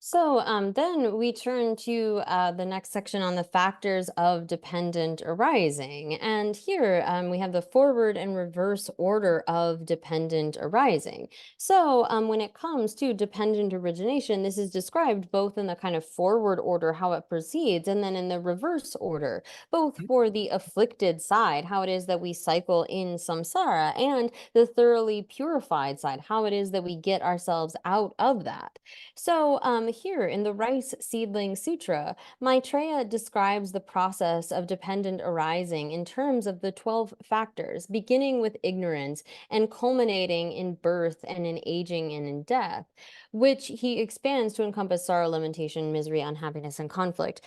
So then we turn to the next section on the factors of dependent arising. And here we have the forward and reverse order of dependent arising. So when it comes to dependent origination, this is described both in the kind of forward order, how it proceeds, and then in the reverse order, both for the afflicted side, how it is that we cycle in samsara, and the thoroughly purified side, how it is that we get ourselves out of that. So here in the Rice Seedling Sutra, Maitreya describes the process of dependent arising in terms of the 12 factors, beginning with ignorance and culminating in birth and in aging and in death, which he expands to encompass sorrow, lamentation, misery, unhappiness, and conflict.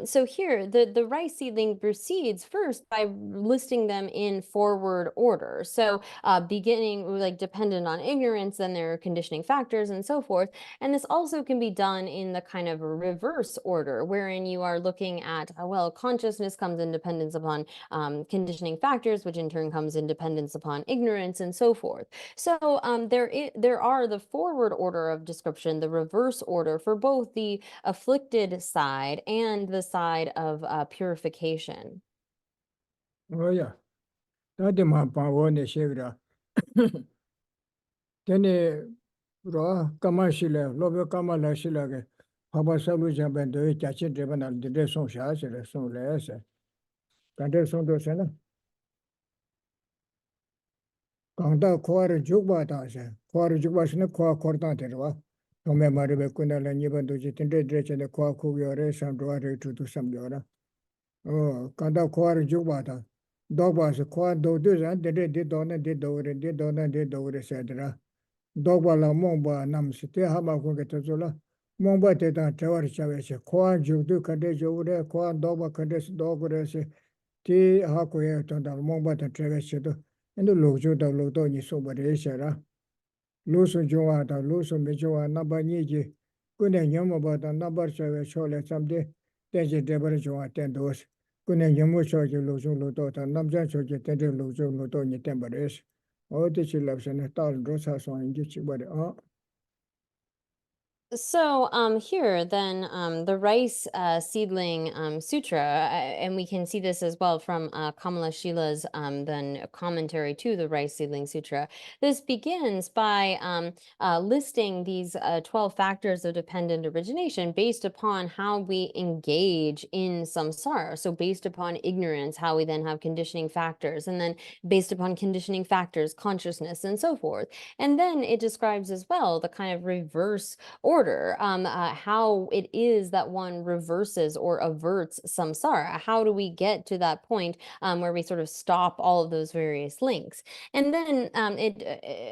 So here, the rice seedling proceeds first by listing them in forward order. So beginning like dependent on ignorance, then there are conditioning factors and so forth. And this also can be done in the kind of reverse order, wherein you are looking at, well, consciousness comes in dependence upon conditioning factors, which in turn comes in dependence upon ignorance and so forth. So there are the forward order of description, the reverse order for both the afflicted side and the side of purification. Oh, yeah. That's my power. Then, raw, Kamashila, Lobo Kamala Shilage, Papa Saluja Bendo, Chachi Driven and the Deson Shas, so less. Canderson Dosana. Kanda Quara Juba Dasa, Quara Jubasna Qua Cordanterva, no memory Becuna and even to Jitin Dredge and the Qua Kugiore, some daughter to do some Yora. Oh, Kanda Quara Jubata. Dog was a quad do this and did donna did over and did donna did over, etc. Dogba la Momba Nams, te Hama Kungetazola, Momba Teta Tower Chavese, Qua Judu Kade Jovre, Qua Doba Kades Dogres, T Hakoe to the Momba Travesedo, and the Lojo da Lodoni Soberesera, Luso Joata, Luso Mejoa, Nabaniji, Gune Yamaba, the number Chave Chole someday, there's a Deborah Joa Tendos, Gune Yamu Shoji Luso Lodota, Namja Shoji Tende Luso Lodoni Temperes. Oh, this loves and a thousand rosas on you, but So here then the Rice Seedling Sutra, and we can see this as well from Kamala Shila's then commentary to the Rice Seedling Sutra. This begins by listing these 12 factors of dependent origination based upon how we engage in samsara. So based upon ignorance, how we then have conditioning factors, and then based upon conditioning factors, consciousness, and so forth. And then it describes as well the kind of reverse order, how it is that one reverses or averts samsara. How do we get to that point where we sort of stop all of those various links? And then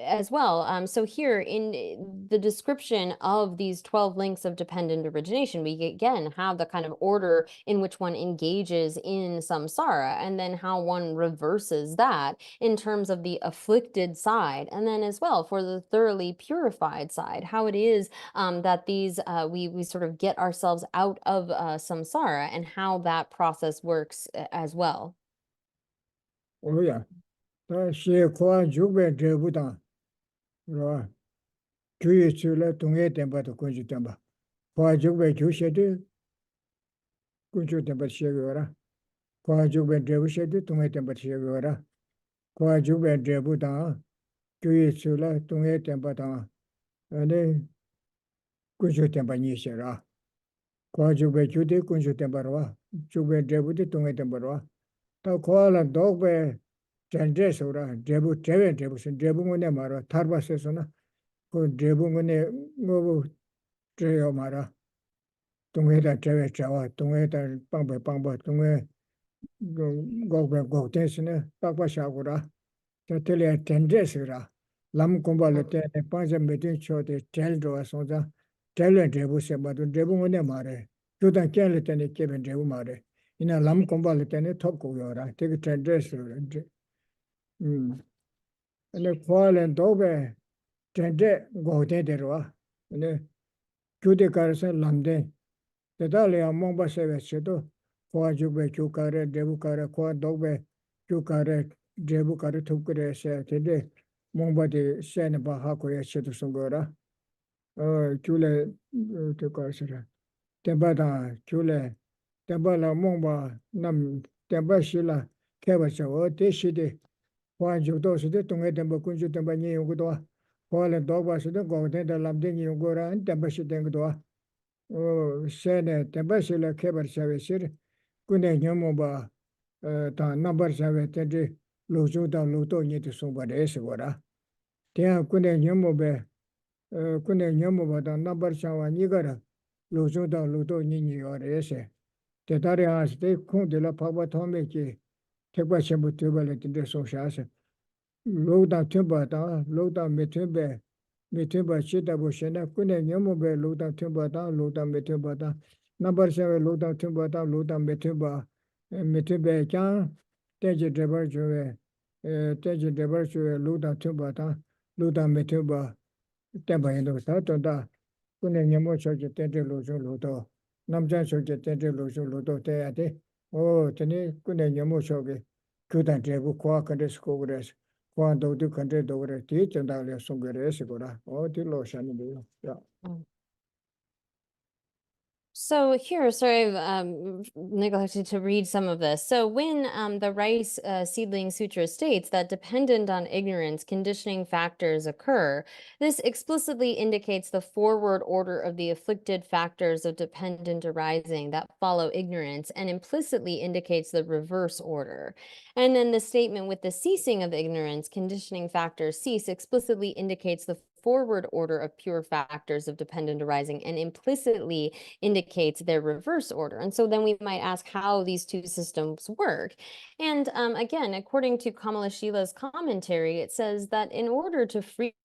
as well, so here in the description of these 12 links of dependent origination, we again have the kind of order in which one engages in samsara, and then how one reverses that in terms of the afflicted side, and then as well for the thoroughly purified side, how it is that these we sort of get ourselves out of samsara, and how that process works as well. oh, yeah. She qua Juba Debutan, Ra, Juy Chula Tunga Tempa to Kunju Tempa. Qua Juba Jushedi, Kunju Tempa Shevora. Qua Juba Debushedi, Tunga Tempa Shevora. Qua Juba Debutan, Juy Chula Tunga Tempa, and then Kunju Tempa Nishera. Qua Juba Judi, Kunju Tempa, Juba Debuti, Tunga Tempa. The Kuala Dogbe. Chandresura, Debu, Debuson, Debungone Mara, Tarbasesona, who Debungone Mobu Treo Mara, Tungeta Treve Chawa, Tungeta Pamba Pamba, Tunge Go Tensina, Papa Shagura, Tatelia Tendresura, Lam Combalete, Panza Metin Chote, Teldro Asonza, Tele Debuse, but Debungone Mare, Judan Kelly Kevin Debu Mare, in a Lam Combalete, Toko Yora, take a Tendresura. And the Kuala and Dobe, Tende, go Tederwa, and the Judicarson Lande, the Dalia Momba Seveseto, Qua Jube Chukare, Debucara, Qua Dobe, Chukare, Debucara Tukure, said today, Momba de Senaba Hakoya Setusungora. chule to kasra tembada chule tembala momba nam temba shila keba chawo te shide kwa judo side tunge temba kunju temba ni yugo kwa le doba side go de lamde ni yugo ra temba shide ngo shene temba shila keba chawe shir kune nyomo ba ta number chawe te lo ju da lo to ni de so ba de se gora te kune nyomo be kune nyamu bada nabar shawa nigara lozo da lodo nini yore ese te tari as te kong de la paba tome ki tekwa shenpu tuba le tinte so shase loda tumba da loda me tumba chita bo shena kune nyamu be loda tumba da loda me tumba da nabar shawa loda tumba da loda me tumba kya tenji debar juwe loda tumba da loda me tumba tempa yendo sa tonda kune nyamo choke tente lojo lodo namjan choke tente lojo lodo te ate tene kune nyamo choke kudan trebu kwa kante skogres kwa dodu kante dogre ti tenda le songere sigora ti lo shani de ya So here, sorry, I've neglected to read some of this. So when the Rice Seedling Sutra states that dependent on ignorance, conditioning factors occur, this explicitly indicates the forward order of the afflicted factors of dependent arising that follow ignorance and implicitly indicates the reverse order. And then the statement with the ceasing of ignorance, conditioning factors cease explicitly indicates the forward order of pure factors of dependent arising and implicitly indicates their reverse order. And so then we might ask how these two systems work. And again, according to Kamalashila's commentary, it says that in order to free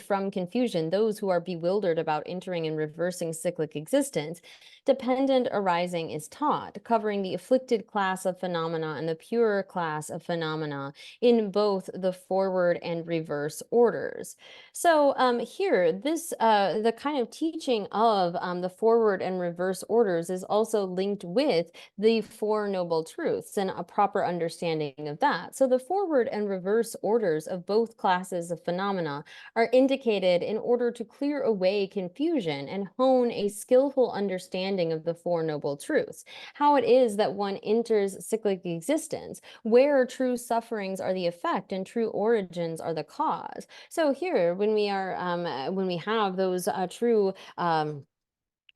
from confusion those who are bewildered about entering and reversing cyclic existence, dependent arising is taught, covering the afflicted class of phenomena and the pure class of phenomena in both the forward and reverse orders. So here, this the kind of teaching of the forward and reverse orders is also linked with the Four Noble Truths and a proper understanding of that. So the forward and reverse orders of both classes of phenomena are indicated in order to clear away confusion and hone a skillful understanding of the Four Noble Truths, how it is that one enters cyclic existence, where true sufferings are the effect and true origins are the cause. So here, when we have those true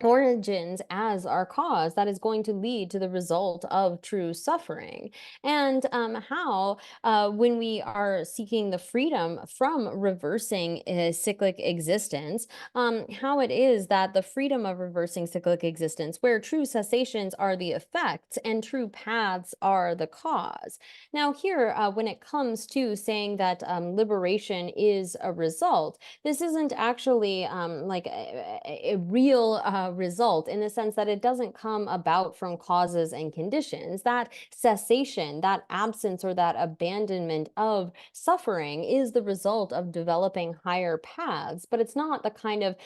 origins as our cause, that is going to lead to the result of true suffering. And how when we are seeking the freedom from reversing cyclic existence, how it is that the freedom of reversing cyclic existence, where true cessations are the effects and true paths are the cause. Now here, when it comes to saying that liberation is a result, this isn't actually like a real result, in the sense that it doesn't come about from causes and conditions. That cessation, that absence, or that abandonment of suffering is the result of developing higher paths, but it's not the kind of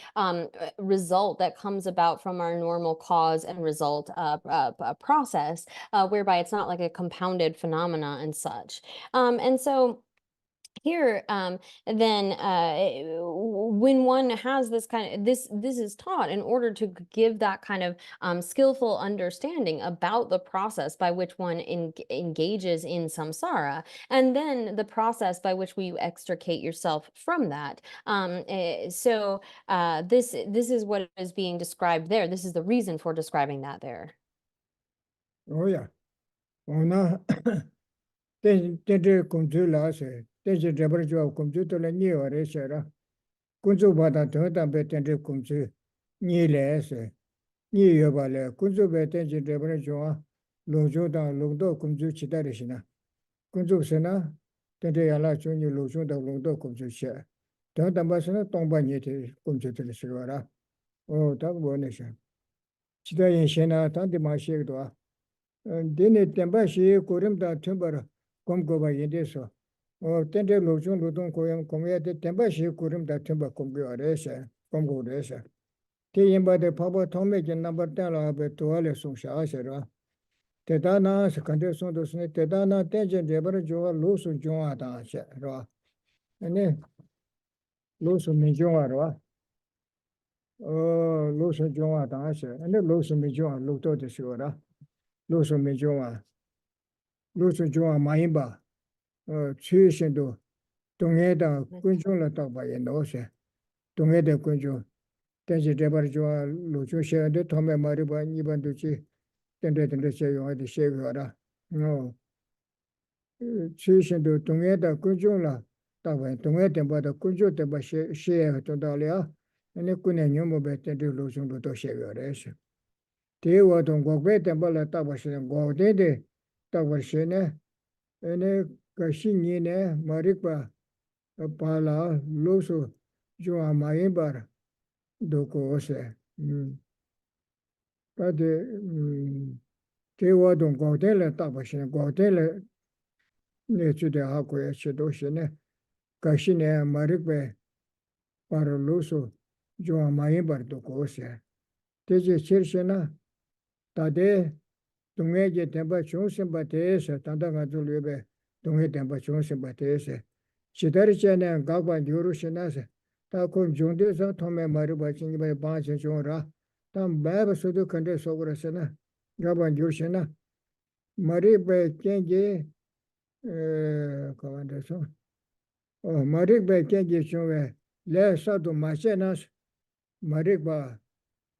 result that comes about from our normal cause and result process, whereby it's not like a compounded phenomena and such. And so here, then when one has this kind of this is taught in order to give that kind of skillful understanding about the process by which one engages in samsara, and then the process by which we extricate yourself from that. So this is what is being described there. This is the reason for describing that there. oh yeah ona tente kunju la se tente debar jo kunju to le ni ore shera kunju bada to da be tente kunju ni le se ni yo ba le kunju be tente debar jo lo jo da lo do kunju chi da re shina kunju se na tente ya la chu ni lo jo da lo do kunju she da da ba se na tong ba ni te kunju te se ra da bo ne sha chi da yin she na ta de ma she do dine temba shi kurim da tumbar kom go ba yende so tende lojun lodon koyam komya de temba shi kurim da tumba kom go are sha kom go re sha te yimba de pabo tome gen number ta la be to ale so sha sha ra te da na se kande so do sne te da na te je de bar jo lo so jo a da sha ra ne lo so mi jo a ra Loseling Jungwa Dangshi, and the Loseling Jungwa Luto de Shura, Loseling Jungwa, Loseling Jungwa Maimba, Chishindo, Tungeda, Kunjula Taba in Ose, Tungeda Kunju, Tenji Debar Jua, Luchu Share, the Tome Mariba, Niban Duchi, Tende Share, the Share, no. Chishindo, Tungeda Kunjula, Taba, Tungeda, but the Kunju Taba Share to Dalia. And the Kunan better do losing to share race. They were don't go great and ball at Tabashin, go de Tabashine, and a Kashine, Maripa, a Pala, Luso, Joa Maimbar, Doko Ose. But they were don't go there at Tabashin, go there near to the Hakwe Shadoshine, Kashine, Maripa, Paraluso. Joa Maimbar Dokose. Teji Chirshina, Tade, Tungeji Temba Chunsin Batese, Tandanga Zulube, Tunge Temba Chunsin Batese. Chidarichana and Gagwa Jurushinas, Takun Jundisa, Tome Maribachin by Banchin Jura, Tam Baba Sudu Kande Sograsana, Gaban Jushina, Maribe Kenji, Kavandason. Oh, Maribe Kenji Chunwe, Le Sadu Machenas. Mariba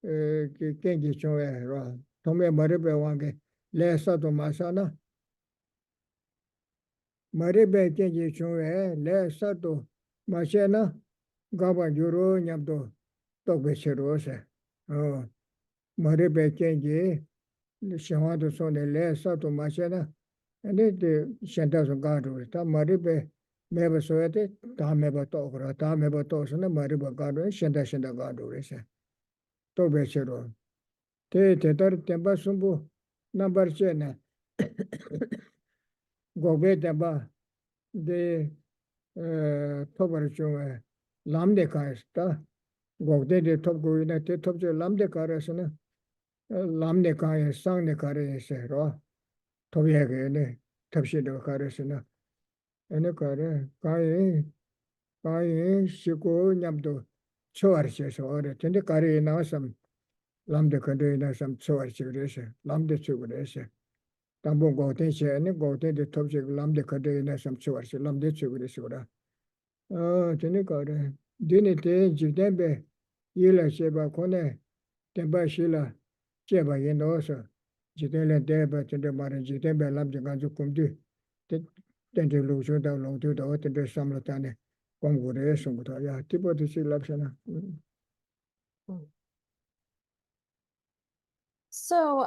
Kenji Chonwe, Tome Maribe Wange, Le Sato Masana. Maribe Kenji Chonwe, Le Sato Masena, Gaba Juro Nyamdo, Tokbe Chirose. Oh, Maribe Kenji, Shawado Sone, Le Sato Masena, and it Shantas of Gadu, Tam Maribe. Meba Soete, Tameba Tokra, Tameba Tosana, Mariba Gadu, Shanda Shanda Gadu, Tobechero. Te Tetar Temba Sumbu, number Chena. Gobe Temba, de Tobarcho, Lamde Kaista, Gogde de Topguina, Topjo Lamde Karasana, Lamde Kaya, Sang de Kare, Tobiagene, Topshido Karasana. And a car, Kai, Shiko, Yamdo, Choarches or the Kari now some Lamde Kadena, some Choarches, Lamde Chugresha. Tambo go tension and go to the top of Lamde Kadena, some Choarches, Lamde Chugresura. Oh, Tenicare, Dinite, Jidembe, Yila Sheba Kone, Temba Shila, Sheba Yenosa, Jidela Deba to the Maran Jidembe Lamde Ganzu Kumdu. Tende Lucio da long to the water de Samlatane, Congore, Sumbuta, Tipo to see Lapsana. So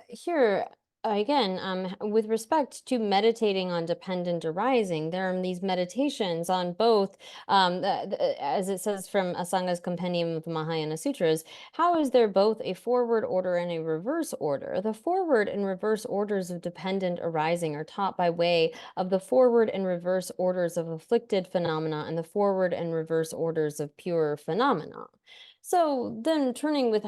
here again, with respect to meditating on dependent arising, there are these meditations on both, as it says from Asanga's Compendium of the Mahayana Sutras, how is there both a forward order and a reverse order? The forward and reverse orders of dependent arising are taught by way of the forward and reverse orders of afflicted phenomena and the forward and reverse orders of pure phenomena. So then turning with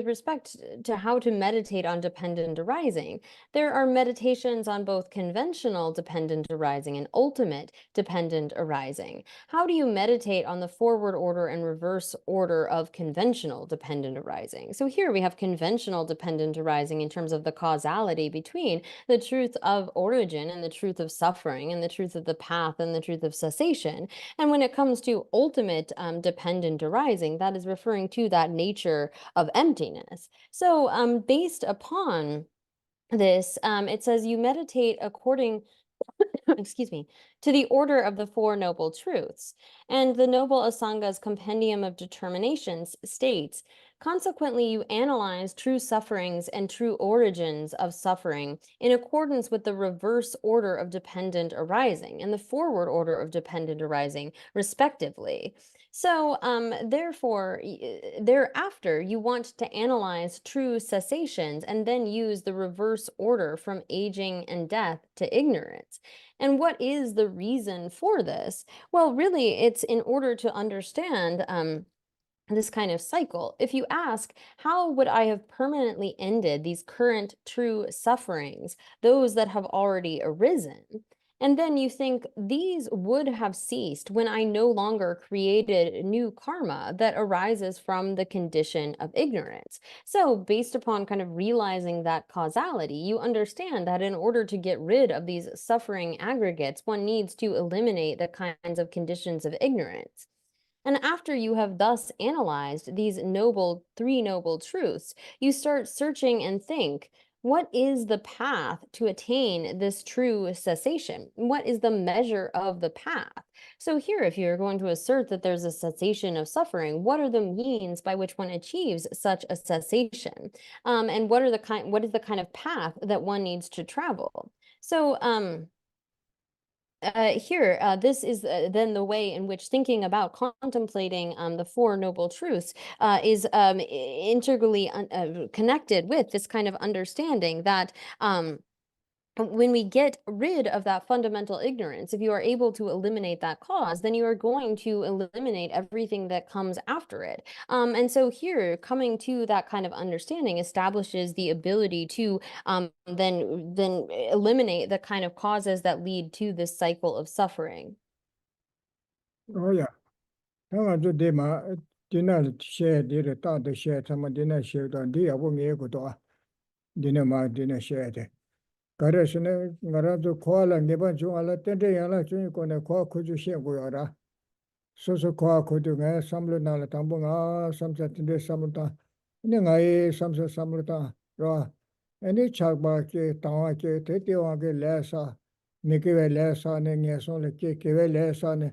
respect to how to meditate on dependent arising, there are meditations on both conventional dependent arising and ultimate dependent arising. How do you meditate on the forward order and reverse order of conventional dependent arising? So here we have conventional dependent arising in terms of the causality between the truth of origin and the truth of suffering and the truth of the path and the truth of cessation. And when it comes to ultimate dependent arising, that is referring to that nature of emptiness. So based upon this, it says you meditate according excuse me, to the order of the Four Noble Truths. And the Noble Asanga's Compendium of Determinations states, consequently, you analyze true sufferings and true origins of suffering in accordance with the reverse order of dependent arising and the forward order of dependent arising, respectively. So therefore, thereafter, you want to analyze true cessations and then use the reverse order from aging and death to ignorance. And what is the reason for this? Well, really, it's in order to understand this kind of cycle. If you ask, how would I have permanently ended these current true sufferings, those that have already arisen? And then you think these would have ceased when I no longer created new karma that arises from the condition of ignorance. So based upon kind of realizing that causality, you understand that in order to get rid of these suffering aggregates, one needs to eliminate the kinds of conditions of ignorance. And after you have thus analyzed these three noble truths, you start searching and think, what is the path to attain this true cessation? What is the measure of the path? So here, if you're going to assert that there's a cessation of suffering, what are the means by which one achieves such a cessation? And what is the kind of path that one needs to travel? So, this is then the way in which thinking about contemplating the Four Noble Truths is integrally connected with this kind of understanding that when we get rid of that fundamental ignorance, if you are able to eliminate that cause, then you are going to eliminate everything that comes after it. And so here, coming to that kind of understanding establishes the ability to then eliminate the kind of causes that lead to this cycle of suffering. Oh yeah. Tanga zo de ma dina share de ta de share tama dina share da di abu nge ko to dina ma dina share de. Kare shine ngara zo koala neba jo ala tende yala chu ko ne ko khu ju she go yara. So ko khu du nga samlu na la tambo nga samsa tende samlu ta. Ne nga e samsa samlu ta ro. Ani chak ba ke ta ke te te wa ke le sa ne ke we le sa ne nge so le ke we le sa ne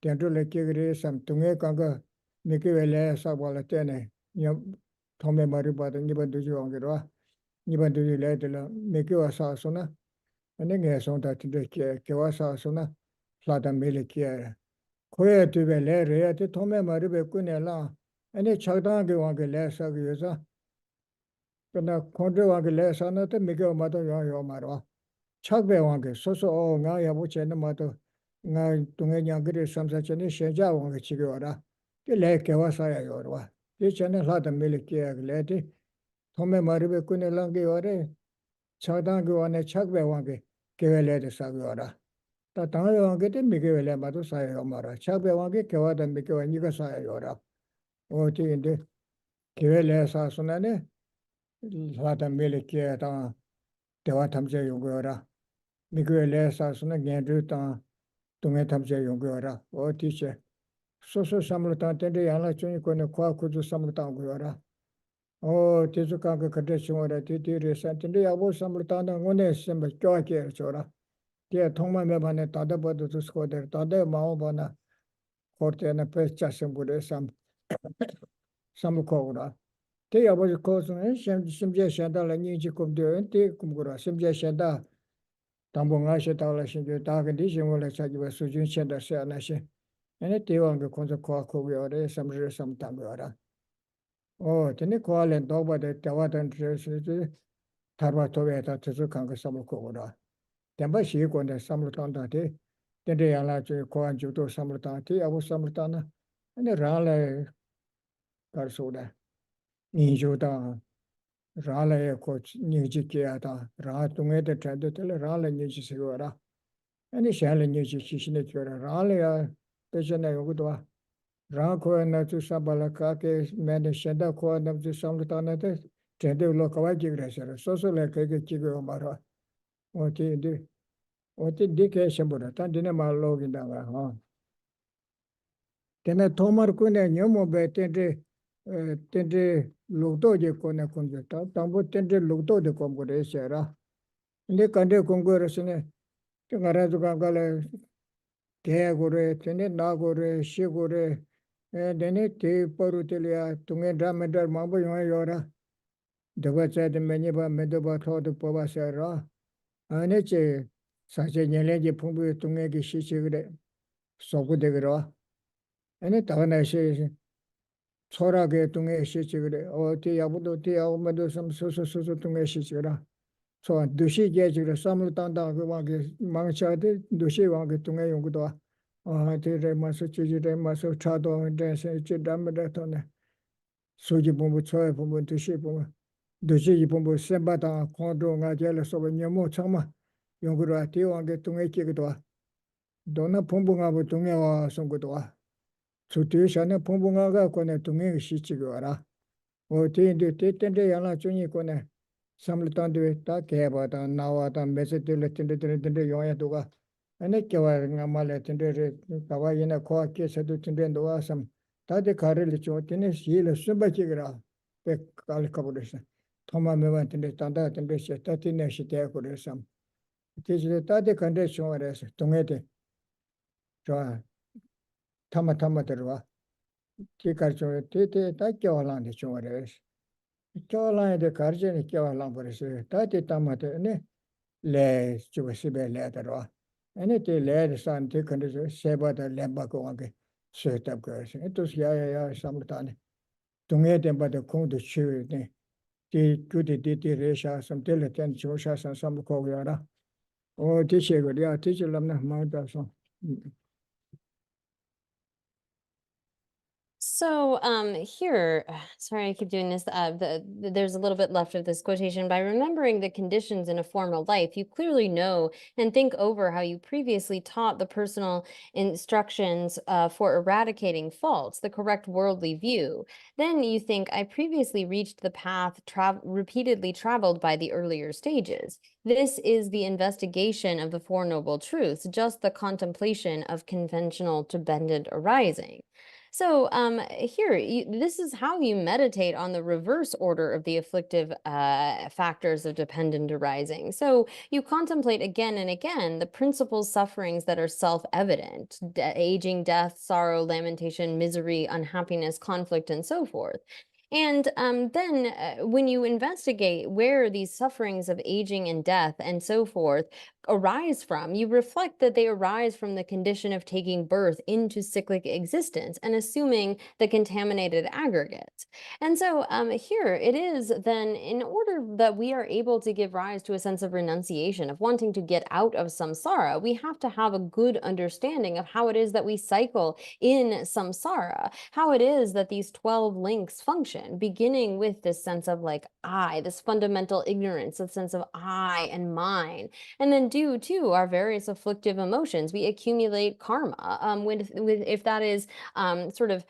Tentu le kigri sam tunge kanga niki wele sa wala tene nyam thome mari bada niban duju angirwa niban duju le de la niki wa sa sona ane nge son ta tinde ke wa sa sona flada mele kia koye tu be le re te thome mari be kune la ane chagdang ge wa ge le sa ge yosa kana khondre wa ge le sa na te mike wa ma to yo marwa chagbe wa ge so o nga ya bu chen ma to nga tunge nyangre samsa chene shenja wang chige wara ke le ke wa sa ya yorwa ye chene la da mele ke le de thome maribe kune lang ge ware chadang ge wane chagbe wang ke le de sa ge wara ta ta wang ge de mi ge le ma do sa ya mara chagbe wang ke wa da mi ke wa ni ga sa ya yora o ti inde ke le sa sunane la da mele ke ta de wa tham je yo ge wara mi ge le sa sunane gen du ta 동해 탐지에 연구하라. 어디체 소소 삼르탄 텐데 양라 중에 거는 과학 구조 삼르탄 거라. 대주가 그 그때 중어라 디디리 산텐데 야보 삼르탄은 오늘 sembe 교학에 줘라. 대 통마매 반에 다다버도 주스코데 다다 마오바나 코르테나 페차심부레 삼무코라. 대 야보지 코스는 심지에 샹달라 니지 콤데 대 kumgura 심지에 샹다 당봉아 셔다라 신주 다근디 신고를 찾기와 수준 챤다세 하나시 에네 대왕의 콘서트와 코비어레 삼르 삼탄거라 테네 코알렌 도바데 대와던 드레스지 타바토베다 트즈칸 그 삼고라 템바 시고데 삼르탄다데 텐데야라 저 코안 주도 삼르탄티 아부 삼르탄나 에네 라레 가르소다 니조다 라레 코 니지케야다 라 동에데 트레데텔 라레 니지세고라 아니 샬레 니지 시시네 줘라 라레야 베제네 요구도 라 코에나 주사발라카케 메네 셴다 코나 주 삼르타나데 제데로 카와지그레셔 소소레 케게 지고 마라 어디 디케 셴보다 단디네 말로긴다가 테네 토마르코네 녀모베 텐데 lokdoje kone konje ta tambo tende lokdoje komgore shera inde kande kongore sene ngara duga gale ke gore tene na gore she gore dene te parutelia tunge dramedar mambo yora deba chade menye ba medoba thod poba shera ane che sache nyele je phumbu tunge gi shiche gre sogu de gro ane tawna she 소라게 동에 시치그래 어디 야부도 디아오마도 좀 소소소소 동에 시치그라 소 두시 게지그래 삼을 단다 그 와게 망차데 두시 와게 동에 용구도 데레 마서 치지레 마서 차도 데세 치담베다토네 소지 본부 초에 본부 두시 본부 두시 본부 셈바다 콘도 가젤 소베 녀모 참마 용구로 티오한게 동해 끼기도 도나 봉봉하고 동해와 송고도 주티샤네 봉봉하가 거네 동해 시치고 알아 어디인데 때때데 야나 중이 거네 삼르탄데 다 개바다 나와다 메시들레 텐데 용야도가 아니 겨와가 말레 텐데 가와이나 코아케서도 텐데 노아삼 다데 가르리 좀 시일 숨바지그라 백 갈카보르스 토마메만 텐데 단다 텐데 시타티네 시테 고르삼 제시데 다데 간데 쇼레스 동해데 좋아 타마 들어와 기가르죠 테테 다 겨와란데 쇼레스 겨와란데 가르제니 겨와란 버스 다데 타마데 le chuba sibe le darwa ene te le san te kan de seba da lemba ko age se tab ko se to ya samtane tungye den ba de kong de chu ne ti ku de re sha sam te le ten chu sha sam ko ya ra o ti che go ya ti che lam na ma da so So here, sorry, I keep doing this. There's a little bit left of this quotation. By remembering the conditions in a formal life, you clearly know and think over how you previously taught the personal instructions for eradicating faults, the correct worldly view. Then you think, I previously reached the path repeatedly traveled by the earlier stages. This is the investigation of the Four Noble Truths, just the contemplation of conventional dependent arising. So here, this is how you meditate on the reverse order of the afflictive factors of dependent arising. So you contemplate again and again the principal sufferings that are self-evident, aging, death, sorrow, lamentation, misery, unhappiness, conflict, and so forth. And then when you investigate where these sufferings of aging and death and so forth arise from, you reflect that they arise from the condition of taking birth into cyclic existence and assuming the contaminated aggregates. And so here it is then, in order that we are able to give rise to a sense of renunciation, of wanting to get out of samsara, we have to have a good understanding of how it is that we cycle in samsara, how it is that these 12 links function, beginning with this sense of like I, this fundamental ignorance, this sense of I and mine. And then due to our various afflictive emotions, we accumulate karma. If that is sort of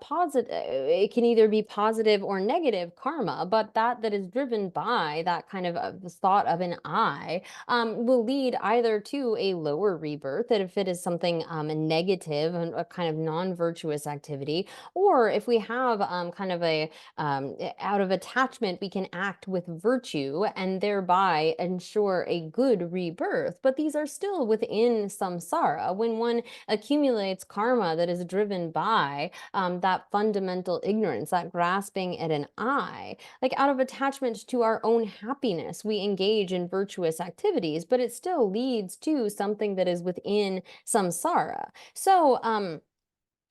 positive, it can either be positive or negative karma, but that is driven by that kind of thought of an I will lead either to a lower rebirth, that if it is something negative and a kind of non-virtuous activity, or if we have kind of a out of attachment, we can act with virtue and thereby ensure a good rebirth. But these are still within samsara. When one accumulates karma that is driven by that fundamental ignorance, that grasping at an I, like out of attachment to our own happiness, we engage in virtuous activities, but it still leads to something that is within samsara. So,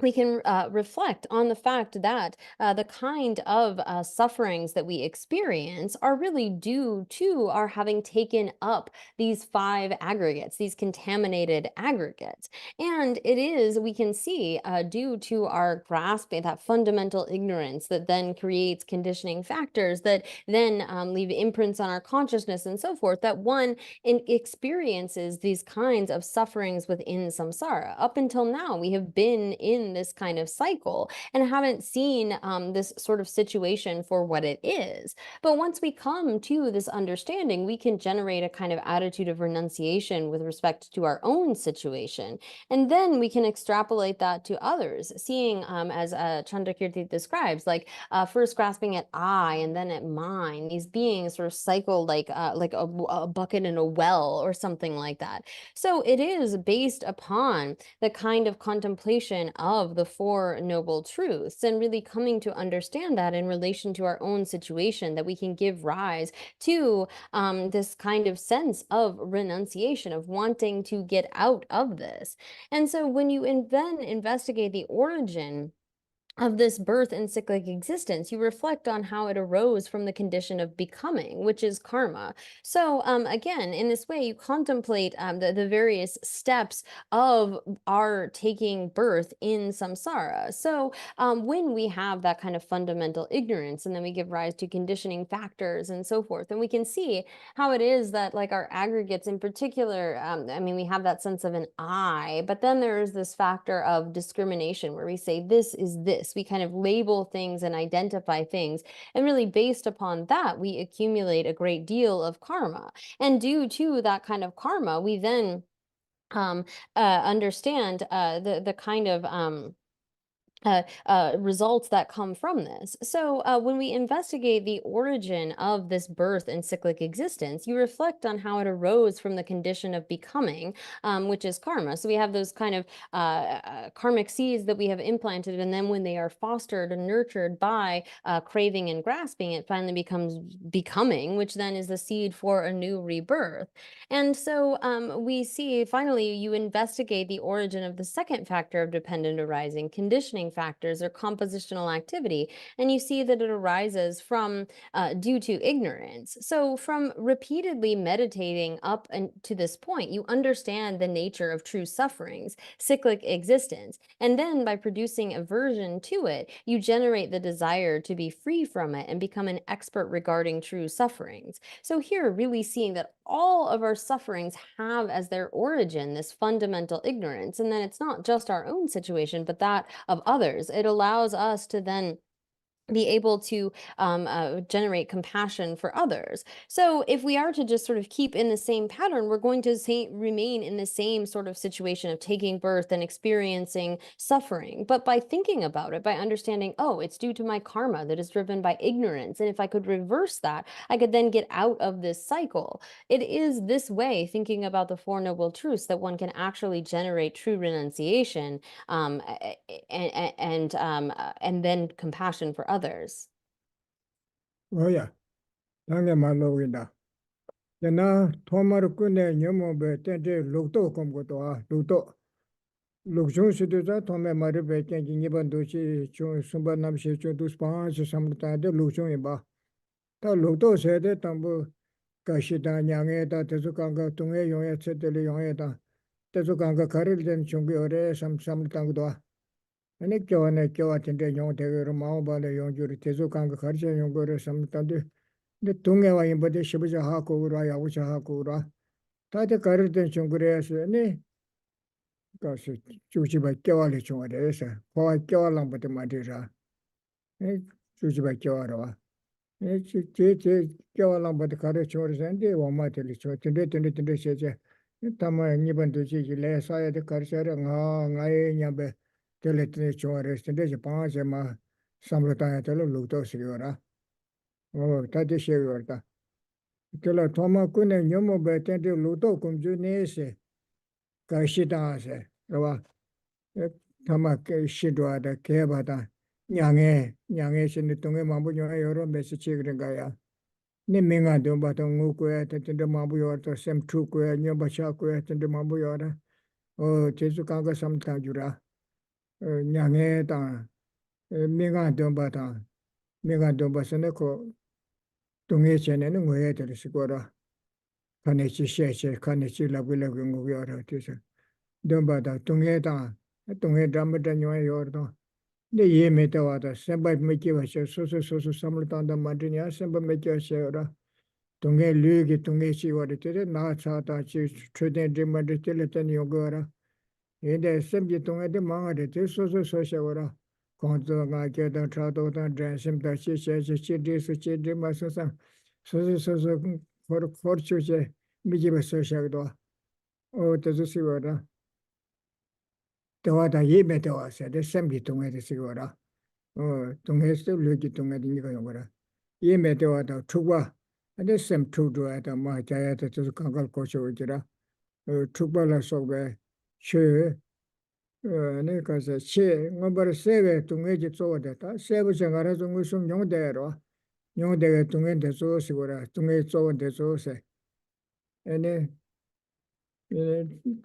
we can reflect on the fact that the kind of sufferings that we experience are really due to our having taken up these 5 aggregates, these contaminated aggregates. And it is, we can see, due to our grasping, that fundamental ignorance that then creates conditioning factors that then leave imprints on our consciousness and so forth, that one experiences these kinds of sufferings within samsara. Up until now, we have been in this kind of cycle and haven't seen this sort of situation for what it is. But once we come to this understanding, we can generate a kind of attitude of renunciation with respect to our own situation. And then we can extrapolate that to others, seeing as Chandrakirti describes, like first grasping at I and then at mine, these beings sort of cycle like a bucket in a well or something like that. So it is based upon the kind of contemplation of the Four Noble Truths and really coming to understand that in relation to our own situation, that we can give rise to this kind of sense of renunciation, of wanting to get out of this. And so when you then investigate the origin of this birth and cyclic existence, you reflect on how it arose from the condition of becoming, which is karma. So again, in this way, you contemplate the various steps of our taking birth in samsara. So when we have that kind of fundamental ignorance, and then we give rise to conditioning factors and so forth, and we can see how it is that, like, our aggregates in particular, I mean, we have that sense of an I, but then there is this factor of discrimination where we say this is this. We kind of label things and identify things, and really based upon that, we accumulate a great deal of karma. And due to that kind of karma, we then understand the kind of results that come from this. So when we investigate the origin of this birth and cyclic existence, you reflect on how it arose from the condition of becoming, which is karma. So we have those kind of karmic seeds that we have implanted, and then when they are fostered and nurtured by craving and grasping, it finally becomes becoming, which then is the seed for a new rebirth. And so we see, finally, you investigate the origin of the second factor of dependent arising, conditioning factors or compositional activity, and you see that it arises from due to ignorance. So from repeatedly meditating up and to this point, you understand the nature of true sufferings, cyclic existence, and then by producing aversion to it, you generate the desire to be free from it and become an expert regarding true sufferings. So here, really seeing that all of our sufferings have as their origin this fundamental ignorance, and then it's not just our own situation, but that of others. It allows us to then be able to generate compassion for others. So if we are to just sort of keep in the same pattern, we're going to remain in the same sort of situation of taking birth and experiencing suffering. But by thinking about it, by understanding, oh, it's due to my karma that is driven by ignorance, and if I could reverse that, I could then get out of this cycle. It is this way, thinking about the Four Noble Truths, that one can actually generate true renunciation and then compassion for others. Oh yeah, 당에 말로긴다. 나 토마르 군에 녀모베 텐데 록도 검고도 아 록도 록종시도자 토메 마르베 kengi 니반 도시 좀 숨바남시 좀 두스파스 삼르타데 록종이 봐. 다 록도 세데 담부 가시다 냥에다 대수강가 동해 용해 체들이 용해다. 대수강가 가르된 중기 어레 삼삼르당도 아니 교환에 교환인데 용대로 마음발에 용주를 대수강가 가르쳐 용거를 삼르다데 근데 동해와 인버데 시부자 하고 그라 야우자 하고 그라 다들 가르된 중그래서 네 가서 주지바 교환이 중어래서 거와 교환랑부터 말이라 에 주지바 교환아 에 제제 교환랑부터 가르쳐서는데 원마들이 저 근데 세제 담아 니번도 지기래 사야데 가르쳐라 나의 냐베 텔레트네 중어래서 근데 방아제마 삼로타야들 루도시거라 다들 시거다 그라 토마군에 녀모베 텐데 루도 공주네세 가시다세 그와 타마케 시도하다 개바다 냥에 신의 동에 마부녀 여러 메시지 그런가야 네 명아도 바도 ngu고야 텐데 마부여도 셈투고야 녀바샤고야 텐데 마부여라 제수 강가 삼타주라 냥에 다 명아도 바다 명아도 바서네 고 동해 전에는 뭐야 될 거라 가네치 셰셰 가네치 라불라고 ngu고야 돼서 domba tungeda 동해 담다녀 요르도 네 예메다 와다 semba 메키와셔 소소 삼르단다 마드냐 semba 메키와셔라 동해 류기 동해 시와르 때에 나차다 지 최대 데마드 텔레탄 요거라 인데 sem비 동해데 망아데 소소 소셔라 건조가 게다 차도다 댄심다 시셰시 치디스 치디마서상 소소 포르추제 미지버서셔도 테즈시와라 대화다 예매대 와서 셈비 동해에 쓰거라 동해에서 르기 동해에 니가 용거라 예매대 와다 추과 근데 셈 투도에다 마자야다 저 강갈 고쳐오지라 추발라 속에 쉐 내가서 쉐 뭐버 세베 동해지 쪼어다다 세부 생활에 좀 무슨 용대로 용대가 동해에 쪼시거라 동해 쪼어데 쪼세 에네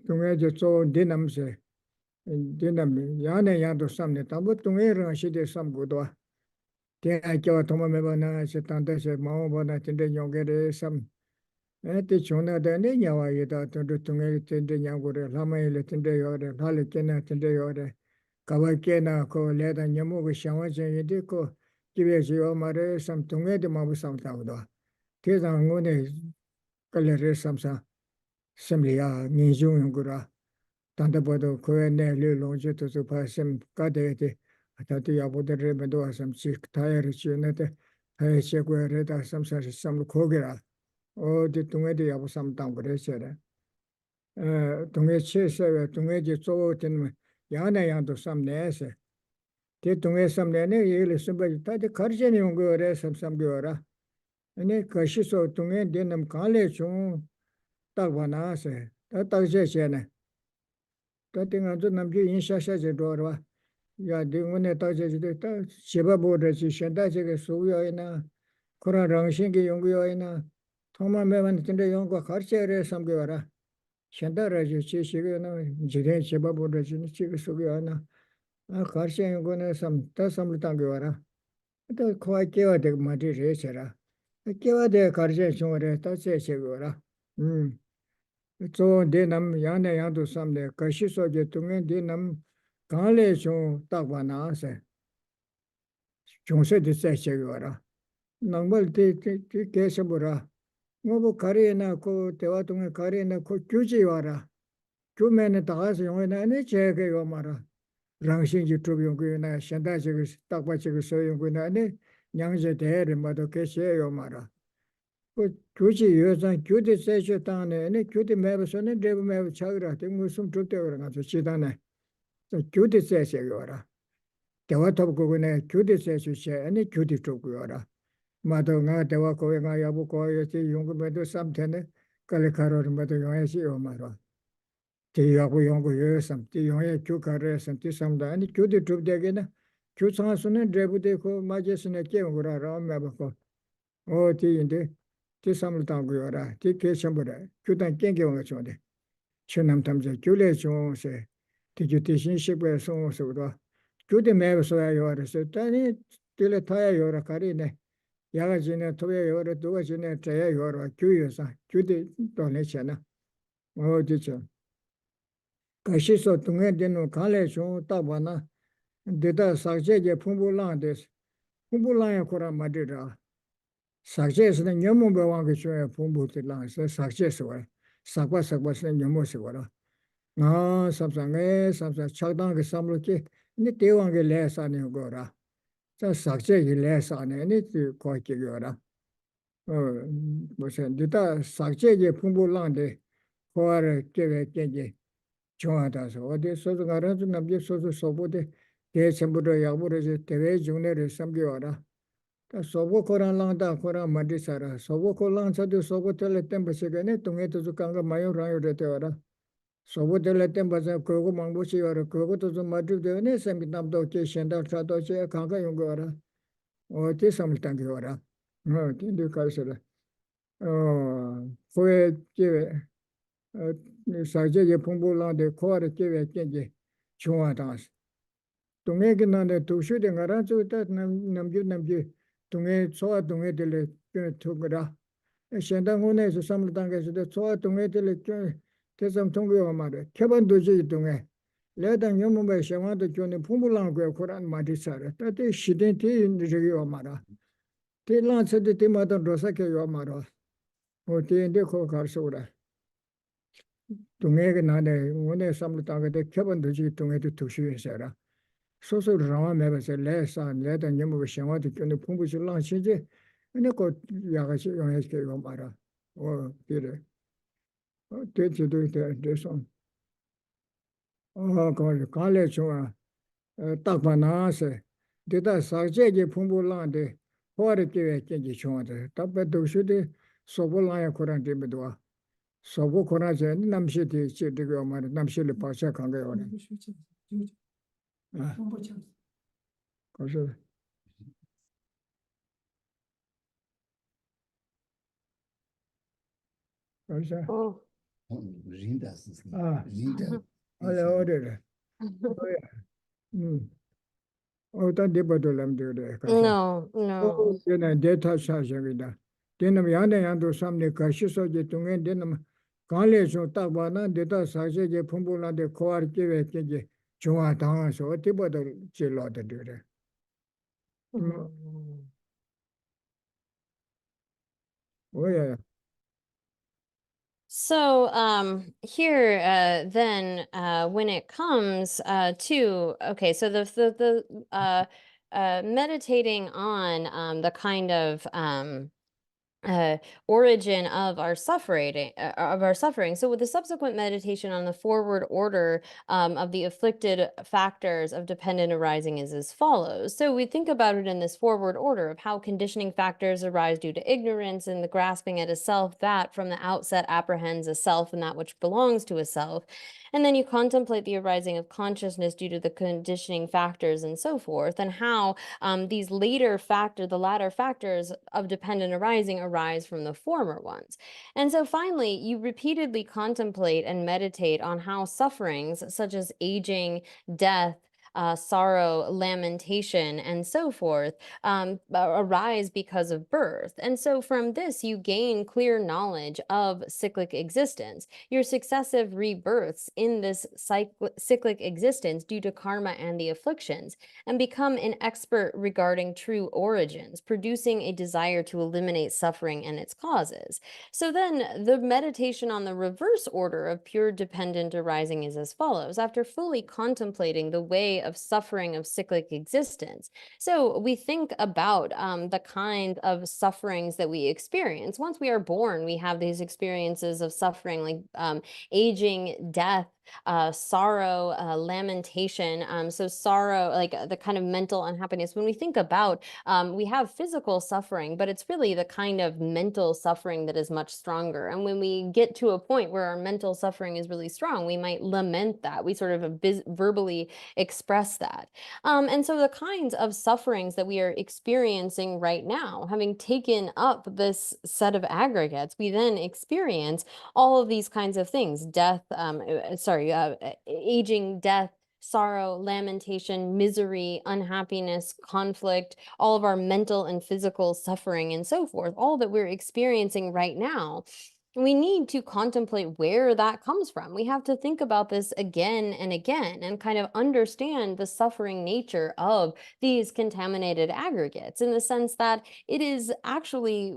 동해에 쪼 디남세 dinam yane yando samne tabu tunge rang shide sam gudwa te akwa thoma meba na se tanda se mao bona tinde nyongere sam te chona da ne nyawa yeda tunge tinde nyangore lama ile tinde yore lale kena tinde yore kawa kena ko leda nyamu go shawa je yede ko kibe jiwa mare sam tunge de mabu sam tawdo te zang ngone kalere samsa semliya ninjung yungura tanda bodo koe ne li longje to so pa sem kade de atati yabode re bedo asam chik tayar chune te hay che ko re da sam sa sam khogera o de tunge de yabo sam tang re chere tunge che se tunge je zo tin ya na yang do sam ne se te tunge sam ne ne ye le sam ba ta de kharje ne yong go re sam sam go ra ane kashi so tunge de nam ka le chung tak ba na se ta tak je che ne ta tinga zo nam ji yin sha sha je do ra ya de ngone ta je de ta sheba bo de chi shen da je ge su yo ina kora rang shin ge yong yo ina thoma me ban tin de yong ko khar che re sam ge ra shen da ra je chi shi ge na ji de sheba bo de chi ni chi ge su yo na a khar che yong ko ne sam ta sam lu tang ge ra ta ko ke wa de ma de re che ra ke wa de khar che chung re ta che che ge ra zo de nam yang ne yang du sam de ka shi so je tu ngen de nam ga le chung ta ba na se chung se de se che yo ra nang bal de ke se bo ra ngo bo ka re na ko te wa tu nge ka re na ko kyu ji wa ra kyu me ne ta se yo na ne che ge yo ma ra rang xin ji tu yong ge na shen da che ge ta ba che ge so yong ge na ne nyang je de re ma do ke she yo ma ra 교지 여자 교대 세셔 땅에 네 교대 매버서는 대부 매버 차그라 때 무슨 좁대거라 가서 지단에 교대 세셔요라 대화 톱고네 교대 세셔 아니 교대 쪽고요라 마도가 대화 고가 야부 고여지 용금에도 삼태네 깔레카로를 마도 용해시 요마로 대야고 용고 여삼 대 용해 교가를 삼티 삼다 아니 교대 좁대게나 교상수는 대부대고 마제스네 깨고라라 매버고 어디인데 ti samlu tangu yora, ti ke shambura, kyudan kengi wanga chonde. Chunam tamze, gyule chong se, ti gyu ti shin shikwe song se wado, gyude mewa soya yora se, tani tila taya yora kari ne, yaga jine toya yora, duwa jine chaya yora, gyu yosa, gyude dole chena. O di cho. Kashi so tungen dinu kale chong tabwa na, dida sakche je pumbu lang des, pumbu lang ya kora madira. Success ne nyamu be wang ge chue pumbu ti lang se success wa sakwa sakwa se nyamu se wa nga samsa chagdang ge samlo ki ni te wang ge le sa ne go ra sa success ge le sa ne ni ti ko ki go ra mo se dita success ge pumbu lang de ko ar ke ge ge chwa da so de so ga ra tu nam ge so bo de sembu de ya bo de te ve jung ne re sam ge wa ra sobo koran lang da koran mandi sara sobo koran sa de sobo tele temba se gane tunge to zu kanga mayo rayo de te ora sobo tele temba sa ko mangbo si ora ko to zu madu de ne sem nam do ke shenda tra do che kanga yung ora o te sam tang ge ora no tin de ka se o fue que sa je ye pumbu lang de ko ara ke ve ke ge chwa da tunge ge na de tu shu de ngara zu ta nam ju 동해 소아 동해들의 투그라 현당원에서 삼당에서 소아 동해들의 대상 통교가 말해 개반도지 동해 레당 연문배 샤마도 교내 풍불랑고 코란 마디사라 따데 시덴티 저기요 말아 대란서데 때마다 로사케요 말아 어디인데 거 가르쳐오라 동해가 나네 원에 삼당에 개반도지 동해도 투시에서라 소소 라마 매버서 레사 레다 녀무 샤와도 근데 풍부실랑 시제 근데 그 야가시 용해ske 요 말아 그래 대체도 대선 그 갈래 좋아 딱 봐나세 대다 사제게 풍부랑데 호르게 깨지 좋아데 답도 수데 소불랑에 코란 데도 소보 코라제 남시디 지디고 말 남시를 파샤 간거요 그래서 Oh. 알아 어디래 Oh, that debatum do the No, Oh, no. then I data sashavida. Then I'm Yandu something Kashiso Jitung, then I'm Kale so Tabana, data Sashi, Pumbula, the Koar Kive, Chua Tang, so Tibodo Chilo to do that. Mm. Oh, yeah. So here then when it comes to okay, so the meditating on the kind of origin of our suffering. So with the subsequent meditation on the forward order of the afflicted factors of dependent arising is as follows. So we think about it in this forward order of how conditioning factors arise due to ignorance and the grasping at a self that from the outset apprehends a self and that which belongs to a self. And then you contemplate the arising of consciousness due to the conditioning factors and so forth, and how the latter factors of dependent arising arise from the former ones. And so finally, you repeatedly contemplate and meditate on how sufferings such as aging, death, sorrow, lamentation, and so forth arise because of birth. And so from this, you gain clear knowledge of cyclic existence, your successive rebirths in this cyclic existence due to karma and the afflictions, and become an expert regarding true origins, producing a desire to eliminate suffering and its causes. So then the meditation on the reverse order of pure dependent arising is as follows. After fully contemplating the way of suffering of cyclic existence, so we think about the kind of sufferings that we experience. Once we are born, we have these experiences of suffering like aging, death, sorrow, lamentation. So sorrow, like the kind of mental unhappiness. When we think about, we have physical suffering, but it's really the kind of mental suffering that is much stronger. And when we get to a point where our mental suffering is really strong, we might lament that. We sort of verbally express that. And so the kinds of sufferings that we are experiencing right now, having taken up this set of aggregates, we then experience all of these kinds of things: death, aging, death, sorrow, lamentation, misery, unhappiness, conflict, all of our mental and physical suffering and so forth, all that we're experiencing right now. We need to contemplate where that comes from. We have to think about this again and again and kind of understand the suffering nature of these contaminated aggregates, in the sense that it is actually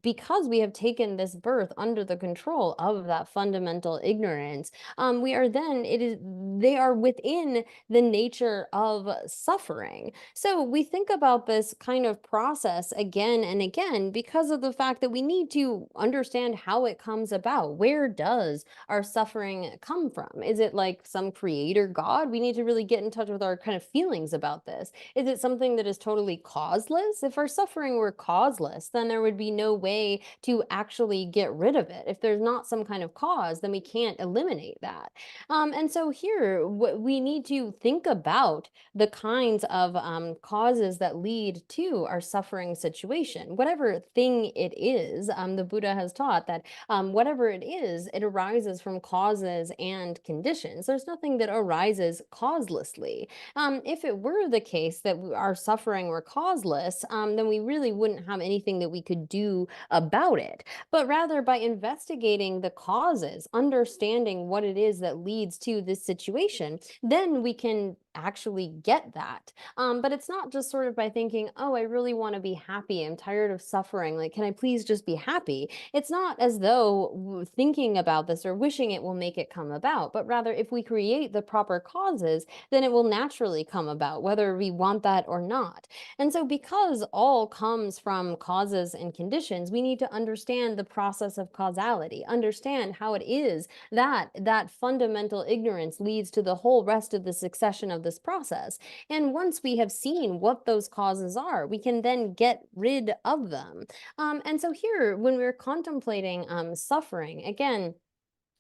because we have taken this birth under the control of that fundamental ignorance. They are within the nature of suffering. So we think about this kind of process again and again because of the fact that we need to understand how it comes about. Where does our suffering come from? Is it like some creator God? We need to really get in touch with our kind of feelings about this. Is it something that is totally causeless? If our suffering were causeless, then there would be no way to actually get rid of it. If there's not some kind of cause, then we can't eliminate that. And so here, we need to think about the kinds of causes that lead to our suffering situation. Whatever thing it is, the Buddha has taught that whatever it is, it arises from causes and conditions. There's nothing that arises causelessly. If it were the case that our suffering were causeless, then we really wouldn't have anything that we could do about it. But rather, by investigating the causes, understanding what it is that leads to this situation, then we can actually get that. But it's not just sort of by thinking, oh, I really want to be happy, I'm tired of suffering, like, can I please just be happy? It's not as though thinking about this or wishing it will make it come about, but rather if we create the proper causes, then it will naturally come about, whether we want that or not. And so because all comes from causes and conditions, we need to understand the process of causality, understand how it is that that fundamental ignorance leads to the whole rest of the succession of this process. And once we have seen what those causes are, we can then get rid of them. And so here, when we're contemplating suffering, again,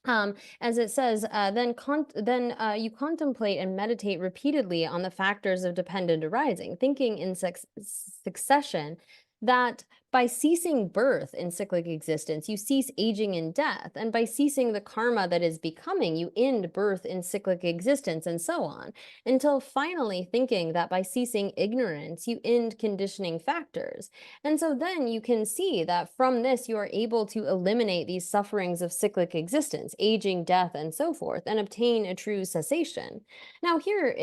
as it says, then you contemplate and meditate repeatedly on the factors of dependent arising, thinking in succession that by ceasing birth in cyclic existence, you cease aging and death. And by ceasing the karma that is becoming, you end birth in cyclic existence, and so on, until finally thinking that by ceasing ignorance, you end conditioning factors. And so then you can see that from this, you are able to eliminate these sufferings of cyclic existence, aging, death, and so forth, and obtain a true cessation. Now here,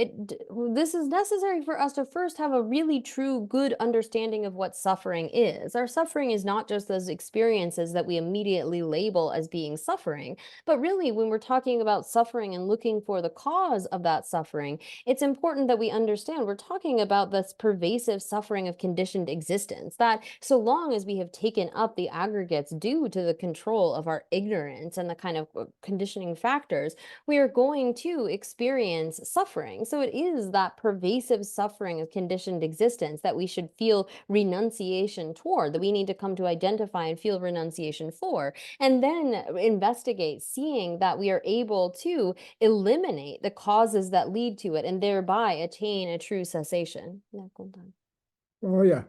this is necessary for us to first have a really true, good understanding of what suffering is. Our suffering is not just those experiences that we immediately label as being suffering, but really when we're talking about suffering and looking for the cause of that suffering, it's important that we understand we're talking about this pervasive suffering of conditioned existence, that so long as we have taken up the aggregates due to the control of our ignorance and the kind of conditioning factors, we are going to experience suffering. So it is that pervasive suffering of conditioned existence that we should feel renunciation toward, that we need to come to identify and feel renunciation for, and then investigate, seeing that we are able to eliminate the causes that lead to it and thereby attain a true cessation. Oh, yeah.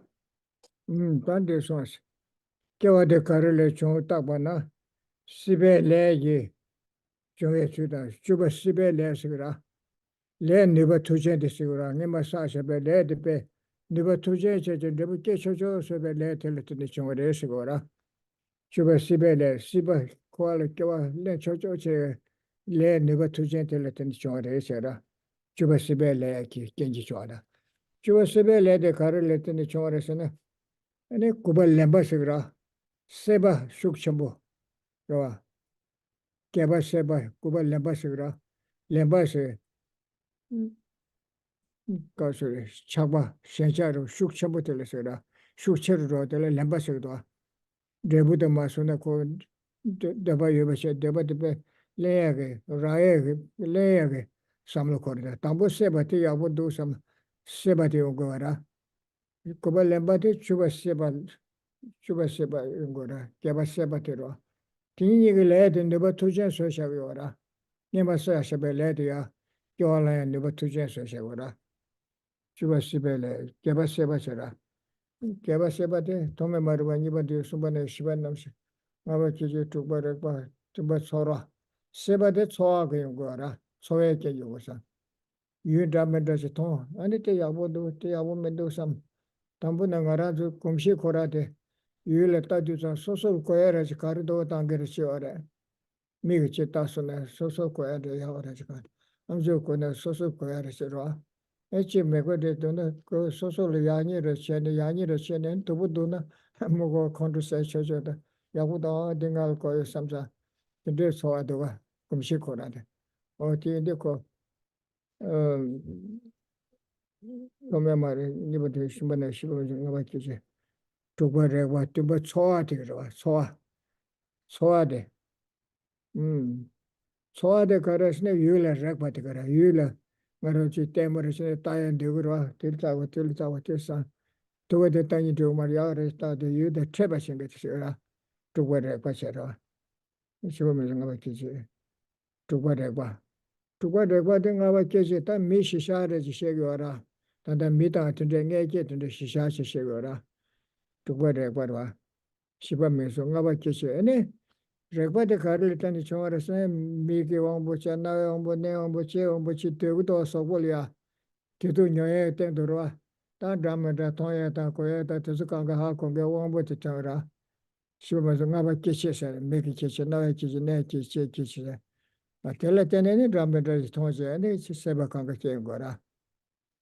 Tante source. Kewa de Karele Chong Tabana, Sibe Legi, Jonge Sudan, Juba Sibe Lesigura, Le Niba Tujen de Sigura, Nima Sasha Be Le de Be, Niba Tujen, Niba Kesho, Sebe Le Teleton Chong Sigura, Juba Sibe Le, Siba Kuala Kewa, Le Chocho, Le Niba Tujen Teleton Chong Sera, Juba Sibe Le Kenji Chwada. Juba Sibe Le de Karele Chong Resena, and a Kuba Lemba Sigra. Seba Shukshambo, Gawa, Keba Seba, Kuba Lembasigra, Lembase, Gasuri, Chaba, Shenjaro, Shukshambo Telesera, Shukchero, the Lembasigra, Debuta Masuna, Deba Yubashe, Deba de Leage, Raege, Leage, Samlo Corda, Tambo Sebati, I would do some Sebati Ugora, Kuba Lembati, Chuba Seba. Chuba Seba Ungora, Keba Sebatero. Tini led in the Batujan Soshavora. Nema Sashabeledia, Yola and the Batujan Soshavora. Chuba Sibele, Keba Sebasera. Keba Sebate, Tome Marwaniba de Subane Shivanams, Mavaki to Baraba, to Batsora. Sebade Soga Ungora, Soeke Yosa. You damage a ton, and it Yabodo, Tiawo Medosam, Tambunangarazu, Kumshi Korate. You let that do some social coherence corridor tangericiore. Michi tasone, social coherence. I'm joking, social coherence. Echi mego de dona go social yani rechen and to buduna, Mogo conversation. Yahuda dingal ko samsa. The dress for Adova, Kumshikorade. Or Tidico. Remember, liberty, Shumana, Shiva, to whatever to but soade. Soade caressne, Yula Rakbatigara, Yula, Marochi Temoris, Tayan Dugura, Tilta, to the tiny to Maria, started you the Trebashing it, to whatever Pachera. It's women of a kitchen. To whatever. To whatever thing our kitchen, that Misha Shagora, and then meet out to the naked and the Shisha Shagora. To whatever. Shiba Miso, Nava Kitchen, any. Regbate Carleton is on the same Miki Ombucha, now Ombuche, Ombuchi, Tegudo, Sobolia, Titu Noe, Tendura, Tandamada, Toya, Takoya, Tazukanga, Hakon, Ombucha Tara. She was another kitchen, making kitchen, no kitchen. But tell it any drummer is Tonja, and it's Sebakanga Gora.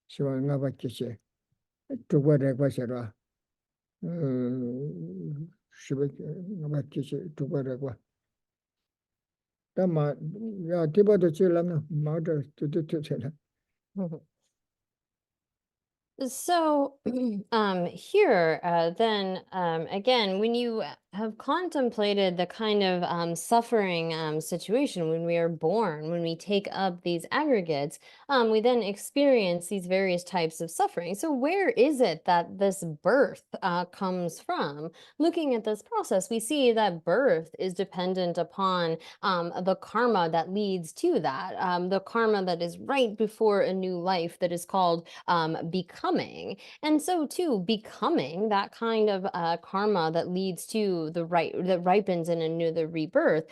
She was another kitchen. To what I was a she was another kitchen to whatever. Tama, yeah, Tiba the Chilam, mother to the kitchen. So here, then again, when you have contemplated the kind of suffering situation when we are born, when we take up these aggregates, we then experience these various types of suffering. So where is it that this birth comes from? Looking at this process, we see that birth is dependent upon the karma that leads to that, the karma that is right before a new life that is called becoming. And so too, becoming that kind of karma that leads to that ripens in another rebirth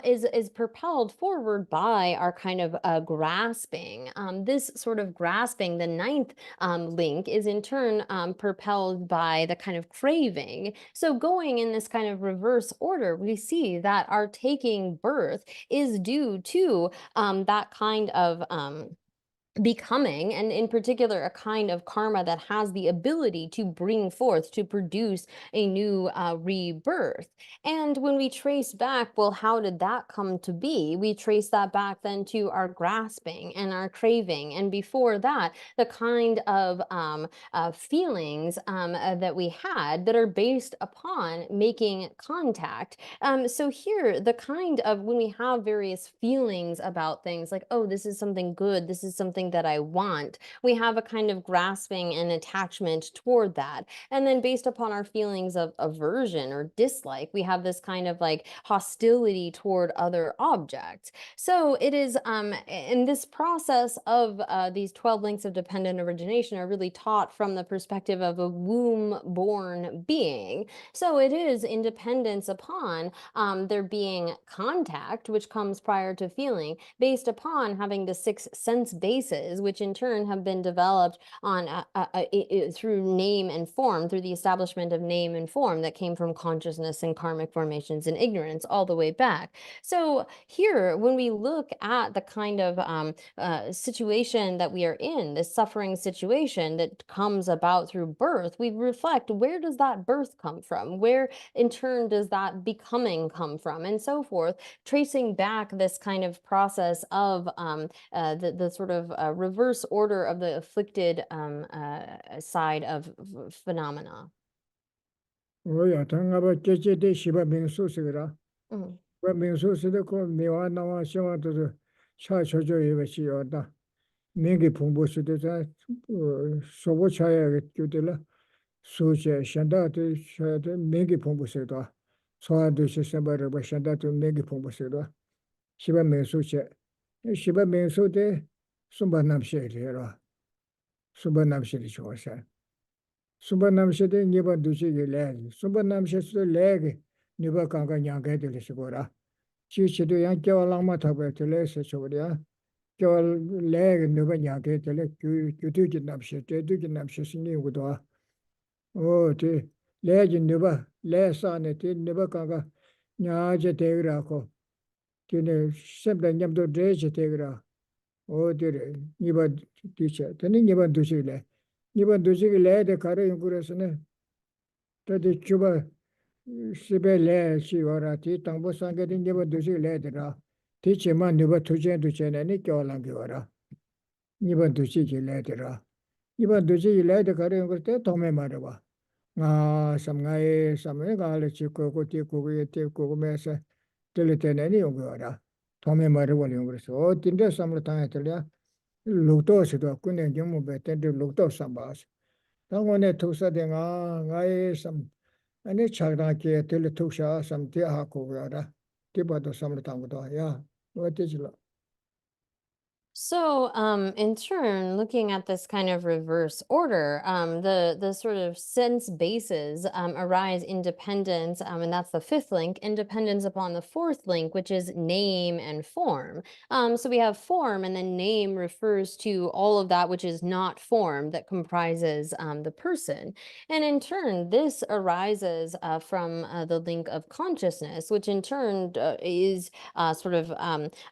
is propelled forward by our kind of grasping. This sort of grasping, the ninth link, is in turn propelled by the kind of craving. So going in this kind of reverse order, we see that our taking birth is due to that kind of becoming, and in particular a kind of karma that has the ability to bring forth, to produce a new rebirth. And when we trace back, well, how did that come to be? We trace that back then to our grasping and our craving, and before that, the kind of feelings that we had that are based upon making contact. So here, the kind of, when we have various feelings about things like, oh, this is something good, this is something that I want, we have a kind of grasping and attachment toward that. And then based upon our feelings of aversion or dislike, we have this kind of like hostility toward other objects. So it is in this process of these 12 links of dependent origination are really taught from the perspective of a womb-born being. So it is independence upon there being contact, which comes prior to feeling, based upon having the 6 sense bases, which in turn have been developed on through name and form, through the establishment of name and form that came from consciousness and karmic formations and ignorance all the way back. So here, when we look at the kind of situation that we are in, this suffering situation that comes about through birth, we reflect, where does that birth come from? Where in turn does that becoming come from, and so forth, tracing back this kind of process of the sort of reverse order of the afflicted side of phenomena. 오야 당가바 제제데 시바 민소스라 Mhm. 바 민소스데 코 미와 나와 시와도 차 조조예베시요다 민기 풍부스데 자 소보 차야 교들라 소제 샨다데 샤데 민기 풍부스다 소아도 시세바르 바 샨다도 민기 풍부스다 시바 민소체 시바 민소데 숨바남셰리라 숨바남셰리 좋아샤 숨바남셰데 니바 두시게 레 숨바남셰스 레게 니바 강가 냥게들 시고라 치치도 양 겨울랑마 타베 틀레스 쇼리아 겨울 레게 니바 냥게들 규규규규 남셰 제두기 남셰 신이고도 오티 레지 니바 레사네 티 니바 강가 냐제 데그라고 기네 셈다 냠도 데제 데그라 오디레 니바 디체 테니 니바 두시래 니바 두시게 레데 가르 연구에서는 저디 주바 시베레 시와라티 당보 상게딘 니바 두시게 레데라 디체만 니바 투제 두체네니 겨랑게 와라 니바 두시게 레데라 니바 두시게 레데 가르 연구 때 도메 말어봐 아 삼가에 삼에 가르 치고 티고게 티고메서 들리테네니 연구하라 도메 말어봐 연구에서 딘데 삼을 당했들야 루토스도 군내 경무배 때도 루토 삼바스 당원에 투사대가 나의 삼 아니 차다게 들 투샤 삼티하고 그러라 디바도 삼을 당고도 야 어때지라 So, in turn, looking at this kind of reverse order, the sort of sense bases arise independence, and that's the 5th link, independence upon the 4th link, which is name and form. So we have form, and then name refers to all of that which is not form that comprises the person. And in turn, this arises from the link of consciousness, which in turn is sort of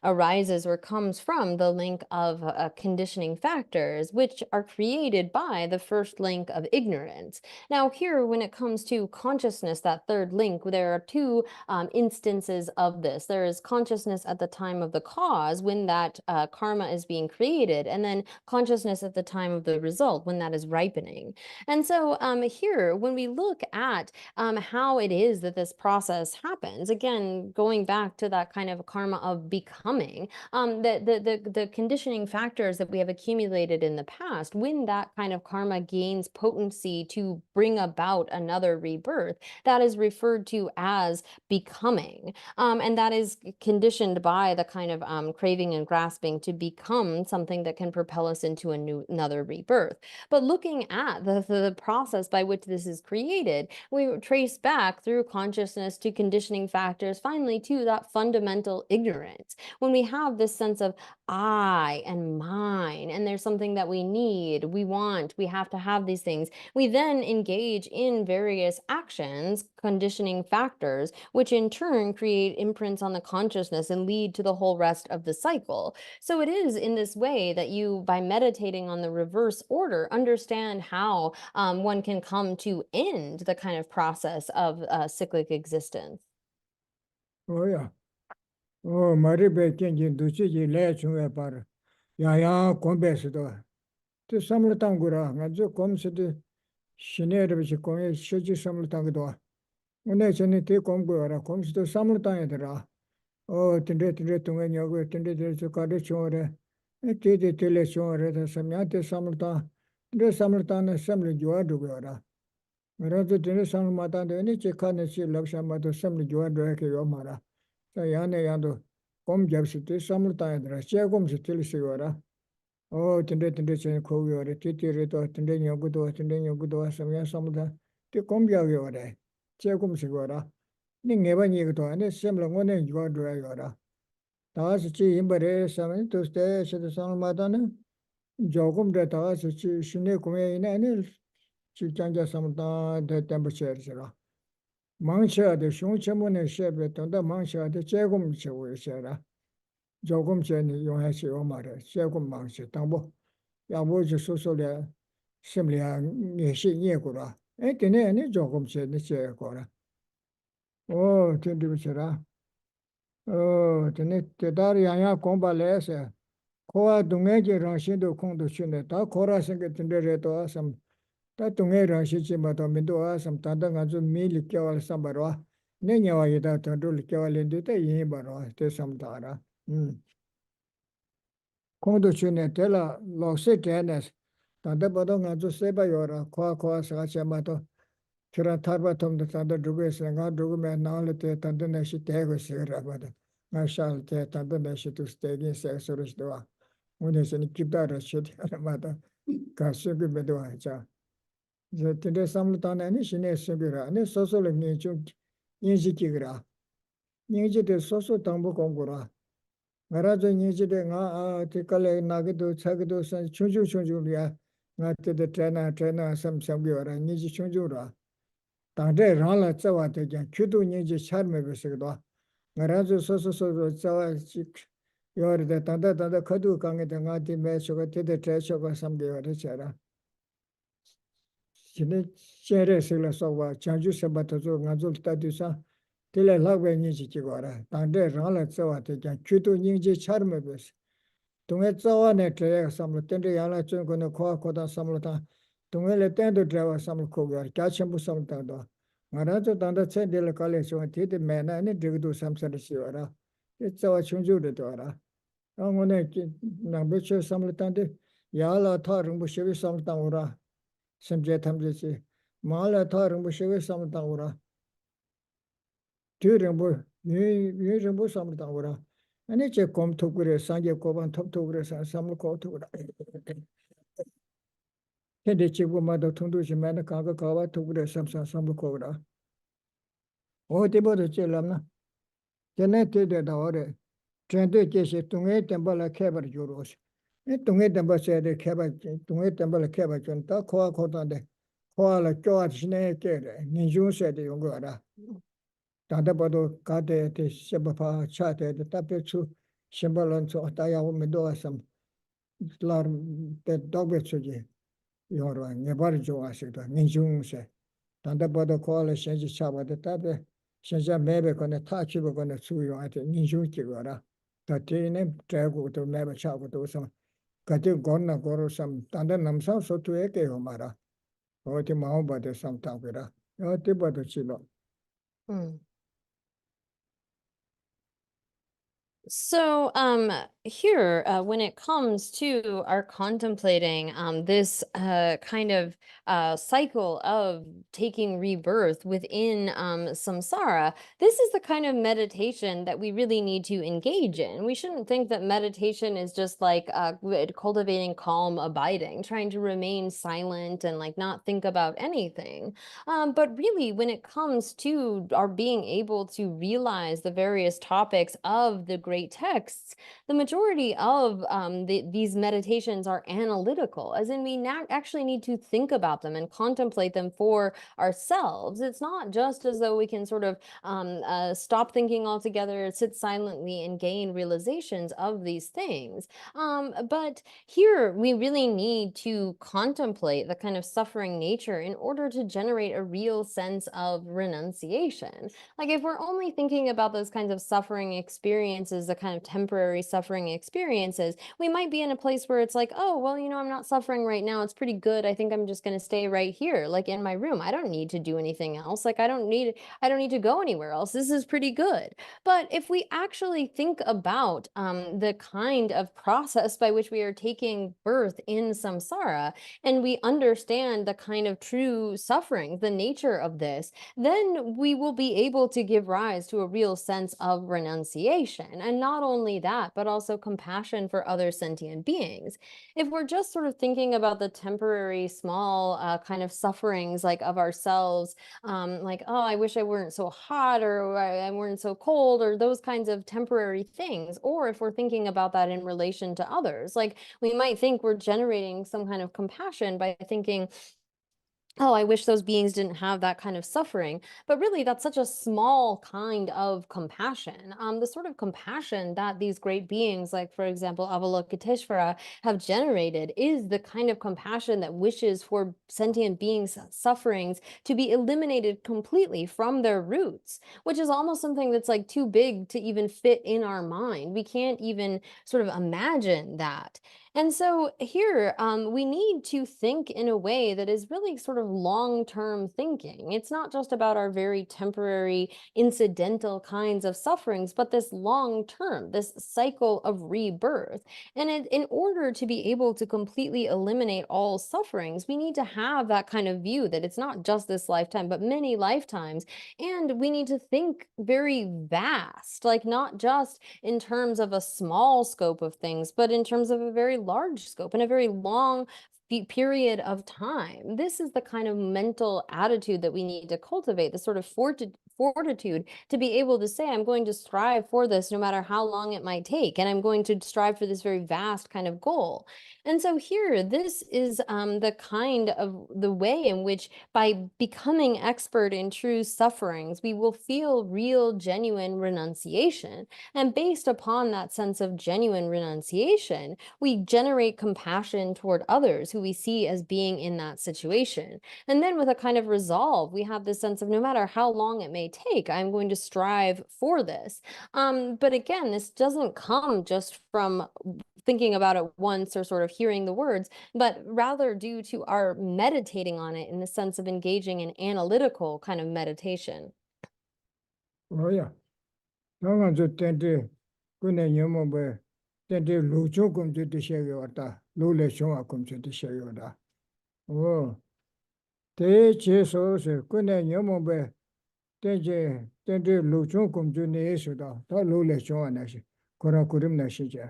arises or comes from the link link of conditioning factors, which are created by the first link of ignorance. Now here, when it comes to consciousness, that third link, there are two instances of this. There is consciousness at the time of the cause, when that karma is being created, and then consciousness at the time of the result, when that is ripening. And so here, when we look at how it is that this process happens, again, going back to that kind of karma of becoming, the conditioning factors that we have accumulated in the past, when that kind of karma gains potency to bring about another rebirth, that is referred to as becoming. And that is conditioned by the kind of craving and grasping to become something that can propel us into another rebirth. But looking at the process by which this is created, we trace back through consciousness to conditioning factors, finally to that fundamental ignorance. When we have this sense of I and mine, and there's something that we need, we want, we have to have these things, we then engage in various actions, conditioning factors, which in turn create imprints on the consciousness and lead to the whole rest of the cycle. So it is in this way that you, by meditating on the reverse order, understand how one can come to end the kind of process of cyclic existence. Oh yeah. Oh, Maribe Kenjin Duchi Le Chunga Par. Yaya Combesido. To Samlatangura, Nazo comes to Shinervichi Kome, Shoji Samlatangua. When I send it to Comgora, comes to Samlatangera. Oh, Tindetung and Yoga, Tinded to Kadichore, and Tidi Teleshore, the Samyate Samlata, the Samlatan Assembly Juadugora. Rather than Samatan, any Chikanashi Lakshama to Assembly Juadra Yomara. Yana Yando, Com Jabsity, Samlatan, Shagum Tilisiora. Oh, Tindetion Koyore, Titi Rito, Tindenia Gudo, Tindenia Gudo, Samya Samda, the Combiagore, Chagum Sigora. Never knew to any similar one in your driver. Taas chi imbere samin to stay at the San Madana. Jogum de Taas chi Shinekume in any Chichanja Samta, the temperature. Mansha, the Shunchamun Shebet, and the Mansha, the Chegum Chewera. Jogum Chen, you have your mother, Chegum Mansha, Tambo. Yabuja Sosolia, Simlia, Yeshi Yegura. Ain't any Jogum Chen, the Chegora. Oh, Tindivichera. Oh, the Daria Combalese. Koa Dungaji Rashindo Kondo Shune, Ta Kora Singet in the Reto Asam, Tatunga Rashichimato Mindo Asam, Tandangazu Mili Kawal Sambarwa, Nenya Yada Tandul Kawal in the Yibaro, Tesamtara. Kondo Shune Tela, Lose Tenes, Tandabadongazu Sebayora, Koa Sachamato, Kiratarbatum, the Tanda Dugas and Gadume, Nalate, Tandanashi Tego Sirabada. I shall take Tandanashi to stay in Sexuris Doa. When is any keep that shit, matter. Kasuki Medoaja. The Tinde Samlutan and Shine Subira, and it's also like Ninjuk Ninjikigra. Ninji de Soso Tambo Kongura. Maraja Ninji de Nga, Tikale Nagado, Sagado, and Chunju Chunjulia, not to the trainer, some Sambiora, Ninji Chunjura. Tande Rala Zawatajan, Kudu Ninji Charme Visigda. Maraja Soso Zawa. You're the Tanda Kadu Kang the Nati Meshoga to the trash of some day or the Chera. Chere Silla Sova, Chanju Sabatazo, Nazul Tatusa, till I love Nichigora, Tande Rala Zawatajan, Kutu Ninji Charmebus. Tungetzawa Netre, some Tendi Yana Chungo, Koda Samlata, Tungele Tendo Driver, some Kogar, Kachambu some Tando. Marato Tanda said the college on Titi Man and it do some Sadisiora. It's our Chunju the Dora. I'm going to Nambicha Samlatandi, Yala Tarum Bushevi Samtaura, some Jetamji, Mala Tarum Bushevi Samtaura, Turimbu, Yurimbu Samtaura, and it's a com to Gure, Sanja Koban, top to Gure, and some call to Kendichibu Mother Tundushi Manakaga Kawa to Gure, some Cobra. Oh, Tibo Chelamna. Janet did the order. Trende Geshe Tunge Temple Caber Juros. Tunge Temple said the Caber, Tunge Temple Caber, and Takoa Kotande, Koala George Snake, Ninju said the Yungara. Tandabado Kate, the Shabapa Chate, the Tapetu, Shimbalan, so Taya Medosam, lar the dogbechuji yoro nebar jo asida ninjungse tanda bodo kola shenji chaba de tabe shenja mebe kone tachiba kone suyo ate ninjungki gora tatine trago to mebe chaba to sam kati gonna goro sam tanda namsa sotu eke homara oti mahobade sam tangera oti bodo chilo. Mm. So here, when it comes to our contemplating this kind of cycle of taking rebirth within samsara, this is the kind of meditation that we really need to engage in. We shouldn't think that meditation is just like cultivating calm abiding, trying to remain silent and like not think about anything. But really, when it comes to our being able to realize the various topics of the great texts, the majority of these meditations are analytical, as in we actually need to think about them and contemplate them for ourselves. It's not just as though we can sort of stop thinking altogether, sit silently, and gain realizations of these things. But here, we really need to contemplate the kind of suffering nature in order to generate a real sense of renunciation. Like if we're only thinking about those kinds of suffering experiences, the kind of temporary suffering experiences, we might be in a place where it's like, oh, well, you know, I'm not suffering right now. It's pretty good. I think I'm just going to stay right here, like in my room. I don't need to do anything else. Like I don't need to go anywhere else. This is pretty good. But if we actually think about the kind of process by which we are taking birth in samsara, and we understand the kind of true suffering, the nature of this, then we will be able to give rise to a real sense of renunciation. And not only that, but also compassion for other sentient beings. If we're just sort of thinking about the temporary, small kind of sufferings like of ourselves, like, oh, I wish I weren't so hot, or I weren't so cold, or those kinds of temporary things. Or if we're thinking about that in relation to others, like we might think we're generating some kind of compassion by thinking, oh, I wish those beings didn't have that kind of suffering. But really, that's such a small kind of compassion. The sort of compassion that these great beings, like, for example, Avalokiteshvara, have generated is the kind of compassion that wishes for sentient beings' sufferings to be eliminated completely from their roots, which is almost something that's like too big to even fit in our mind. We can't even sort of imagine that. And so here, we need to think in a way that is really sort of long-term thinking. It's not just about our very temporary, incidental kinds of sufferings, but this long-term, this cycle of rebirth. And in order to be able to completely eliminate all sufferings, we need to have that kind of view that it's not just this lifetime, but many lifetimes. And we need to think very vast, like not just in terms of a small scope of things, but in terms of a very large scope and a very long period of time. This is the kind of mental attitude that we need to cultivate, the sort of fortitude to be able to say, I'm going to strive for this no matter how long it might take, and I'm going to strive for this very vast kind of goal. And so here, this is the kind of the way in which, by becoming expert in true sufferings, we will feel real, genuine renunciation. And based upon that sense of genuine renunciation, we generate compassion toward others who we see as being in that situation. And then with a kind of resolve, we have this sense of no matter how long it may take, I'm going to strive for this. But again, this doesn't come just from thinking about it once or sort of hearing the words, but rather due to our meditating on it in the sense of engaging in analytical kind of meditation. Oh yeah. Nanga zo tente kune nyomo be tente lu chu kum chu de she yo ta lu le chong kum chu de she yo da. Oh. Te che so se kune nyomo be tente lu chu kum chu ne su da ta lu le chong na shi. Kora kurim na shi ja.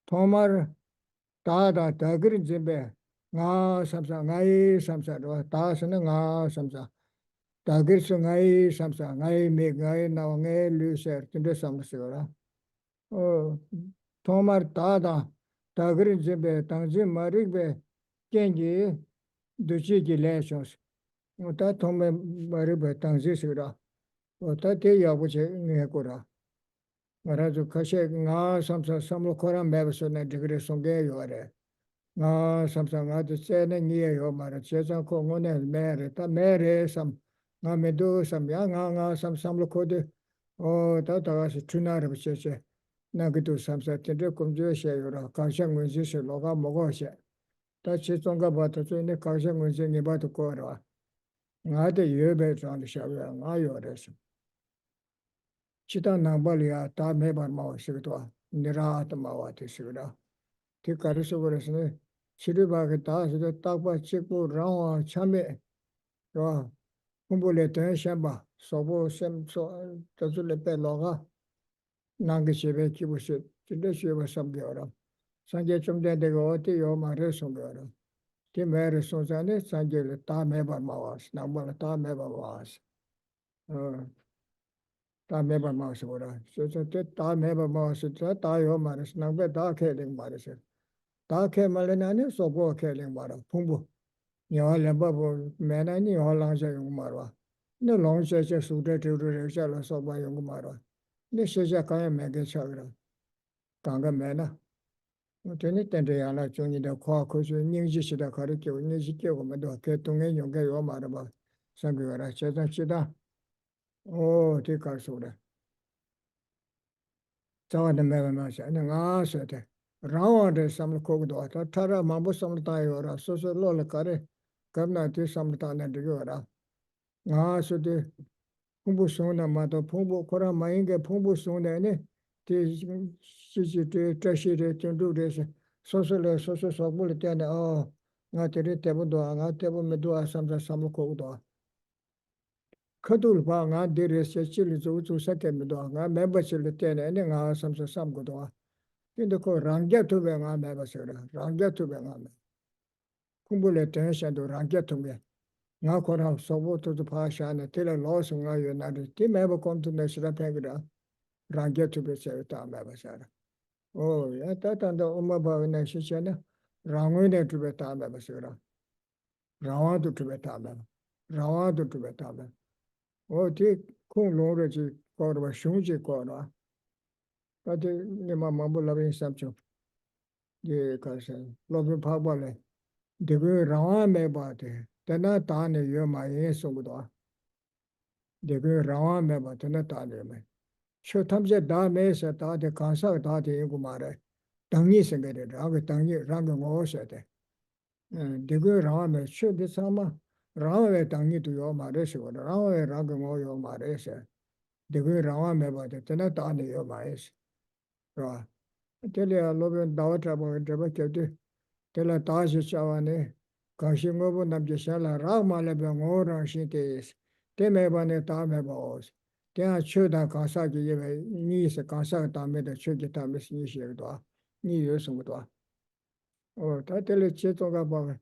Tomar da grin zimbe nga samsa ngai samsa do ta sene nga samsa. Dagir su ngai samsa ngai me ngai na ngai lu ser tende samsa ora. Oh, tomar tada dagir zimbe tangzi marik be kenji duchi gi leshos. Ta tome, バリバリ、タンジスが、おたてやぶち、ねこら。 말아주 가시 나 삼사 삼로 코란 매버서네 디그리 송게 요래 나 삼사 나도 세네 니에요 말아 제자 공원에 매래 다 매래 삼 나메도 삼야 나가 삼삼로 코드 다다가서 투나르 비셰셰 나기도 삼사 텐데 공주셔요라 강상문지서 로가 먹어셔 다 지종가 봐도 저네 강상문지 니 봐도 거라 나도 예배 좀 샤야 나 요래서 Chita Nambalia, Ta Mebar Mawa Sigua, Nirat Mawa Tisigura. Tikarisugurisne, Chiribaka Tas, the Tapa Chiku, Rawa, Chame, Ra, Humbule Shamba, Sobo Sem so Tazulepe Loga, Nangishibe Kibusit, Tideshiva Sambiora. Sanje Chumde de Goti, Yoma Resungura. Timere Suzane, Sanjil, Ta Mebar Mawas, Nambala Ta Mebar Was. 다 매번 마시고라. 그래서 다 매번 마시자 다요 말스 남배 다 캐링 말스. 다 캐말레나니 소고 캐링 말아. 풍부. 녀알레바보 매나니 홀랑자 용 말아. 너 롱셔셔 수데 드르르 샤로 소바 용 말아. 네 셔셔 가야 매게 차그라. 강가 매나. 어때니 텐데야나 종이다 코아코스 닝지시다 가르쳐 닝지께고 뭐도 개통에 용게 요 말아 봐. 상비가라 제자치다. 대가소래. 자원의 매매마시 아니 가서대 라와데 삼고도 타라 마부 삼다요라 소소로를 가래 감나티 삼다네 되거라 가서대 풍부성나 마도 풍부 코라 마인게 풍부성네네 티 시시테 트시데 쩐두데서 소소레 소소소불 때네 나테리 때부도 나 때부메도 삼자 삼고도 Kadul ba nga dere se chili zu sake mi do nga member chili tene ne nga samsa sam go do kinde ko rangya tu be nga member se rangya tu be nga kumbule ten sha do rangya tu be nga ko ra so bo tu pa sha ne tele lo su nga yo na de ti member kom tu ne shira pe gra rangya tu be se ta member se ya ta ta do umma ba ne shi che ne rangwe ne tu be ta member se rawa tu be ta member rawa tu be ta member 어디 공로르지 거르바 슝지 거라 어디 네마 마불라빈 삼죠 예 가서 로빈 파발레 데베 라와메 바데 데나 타네 요마예 송고도 데베 라와메 바데나 타네메 쇼탐제 다메서 다데 간사 다데 이고 말에 당니 생겨데 라게 당니 랑게 모셔데 데베 라와메 쇼데 사마 라와에 당니도 요 말에서 라와에 랑게 모요 말에서 dewe rawa meba de tena taani yo maes ra tele lobe dawa trabo trabo kete tela taasi chawane kashi ngobo namje shala ra male be ngora shite te meba ne ta meba os te a chuda kasa ki yebe ni se kasa ta me de chuge ta me ni she do ni yo sum do ta tele che to ga ba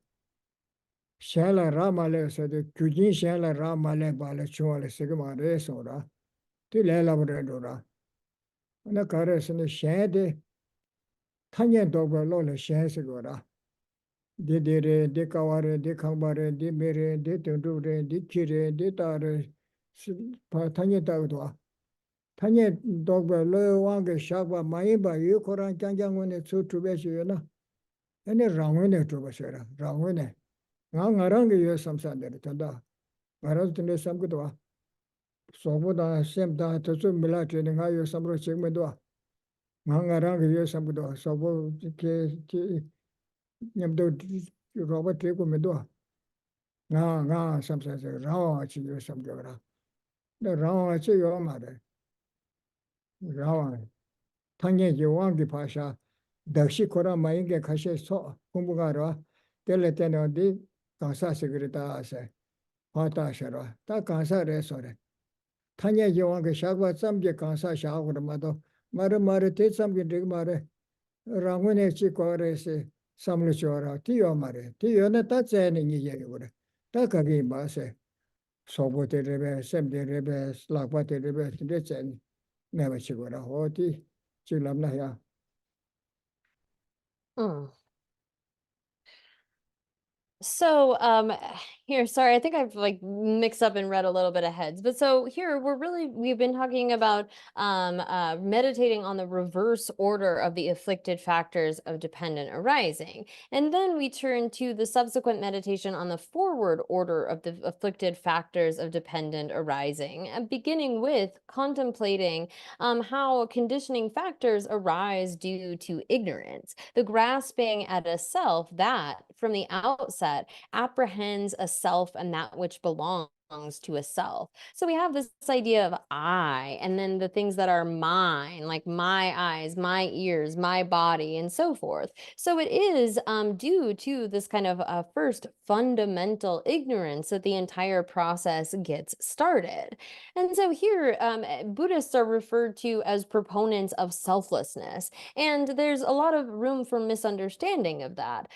shala ra male se de kyujin shala ra male ba le chuale se ga ma re so ra Ti lelaboradora. Ana karesne shade tanya dogo lole shesegora. De dere, de kaware, de kambare, de mere, de tundure, de kire, de tare, pa tanya tagdoa. Tanya dogo lo wange shaba maiba yukoran kanjangone tsu tubeshiyona. Ene rangwene tubeshera, rangwene. Ngarangi yo samsandere tanda. Ngaraz tinde samgudwa. 소보다 셈다 저쪽 밀라트에 가요 삼로 책매도 망가랑 그 삼도 소보 이렇게 냠도 로봇 되고 매도 나가 삼사서 라와 지요 삼겨라 나 라와 지요 말에 라와 당에 요왕기 파샤 덕시 코라 마인게 가시 소 공부가라 텔레 때는디 가사시 그랬다 하세 파타셔라 다 가사래서래 타냐 요왕게 샤과 쌈게 간사 샤고르마도 마르 대쌈게 되게 말에 랑원에 치고레세 삼르쇼라 티요 말에 티요네 따제니 니예게 그래 따가게 마세 소보테레베 셈데레베 슬라바테레베 데제니 내가 치고라 어디 지람나야 Mm. So here, sorry, I think I've like mixed up and read a little bit of heads. But so here we've been talking about meditating on the reverse order of the afflicted factors of dependent arising. And then we turn to the subsequent meditation on the forward order of the afflicted factors of dependent arising, beginning with contemplating how conditioning factors arise due to ignorance, the grasping at a self that from the outset apprehends a self and that which belongs to a self. So we have this idea of I, and then the things that are mine, like my eyes, my ears, my body, and so forth. So it is due to this kind of first fundamental ignorance that the entire process gets started. And so here, Buddhists are referred to as proponents of selflessness. And there's a lot of room for misunderstanding of that.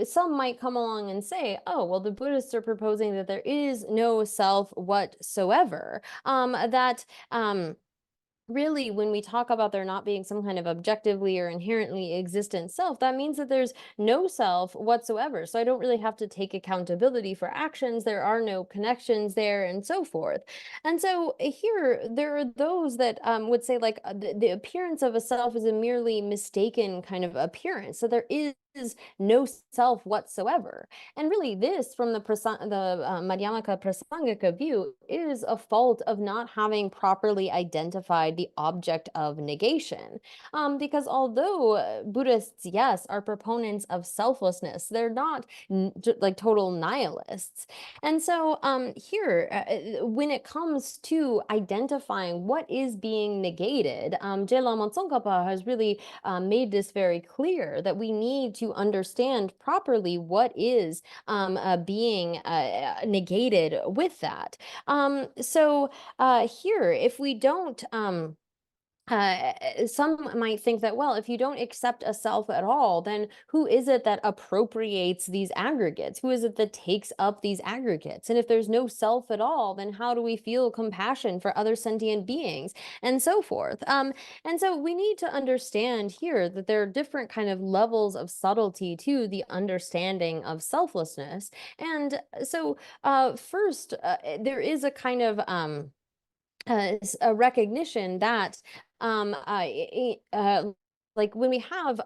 Some might come along and say, oh, well, the Buddhists are proposing that there is no self whatsoever. Really, when we talk about there not being some kind of objectively or inherently existent self, that means that there's no self whatsoever. So I don't really have to take accountability for actions. There are no connections there and so forth. And so here, there are those that would say like the appearance of a self is a merely mistaken kind of appearance. So there is no self whatsoever. And really this from the Madhyamaka Prasangika view is a fault of not having properly identified the object of negation. Because although Buddhists, yes, are proponents of selflessness, they're not like total nihilists. And so here, when it comes to identifying what is being negated, Gelama Tsongkhapa has really made this very clear that we need to understand properly what is being negated with that. So here, if we don't some might think that, well, if you don't accept a self at all, then who is it that appropriates these aggregates? Who is it that takes up these aggregates? And if there's no self at all, then how do we feel compassion for other sentient beings and so forth? And so we need to understand here that there are different kind of levels of subtlety to the understanding of selflessness. And so first, there is a kind of a recognition that like when we have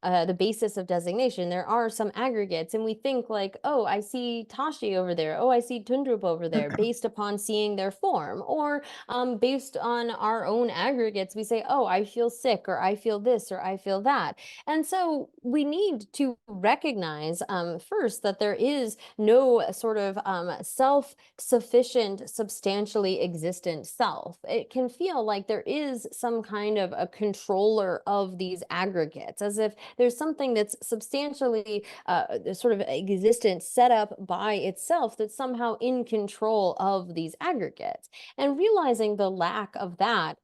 the basis of designation, there are some aggregates and we think like, oh, I see Tashi over there. Oh, I see Tundrup over there based upon seeing their form, or based on our own aggregates, we say, oh, I feel sick, or I feel this, or I feel that. And so we need to recognize first that there is no sort of self-sufficient, substantially existent self. It can feel like there is some kind of a controller of these aggregates, as if there's something that's substantially sort of existent, set up by itself, that's somehow in control of these aggregates. And realizing the lack of that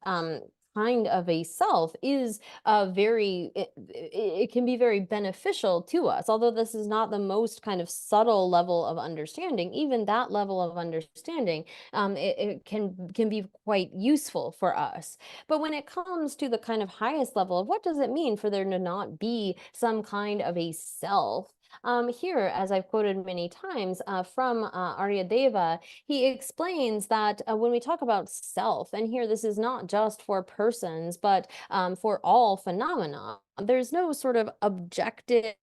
kind of a self is it can be very beneficial to us. Although this is not the most kind of subtle level of understanding, even that level of understanding it can be quite useful for us. But when it comes to the kind of highest level of what does it mean for there to not be some kind of a self, here, as I've quoted many times from Aryadeva, he explains that when we talk about self, and here this is not just for persons, but for all phenomena, there's no sort of objective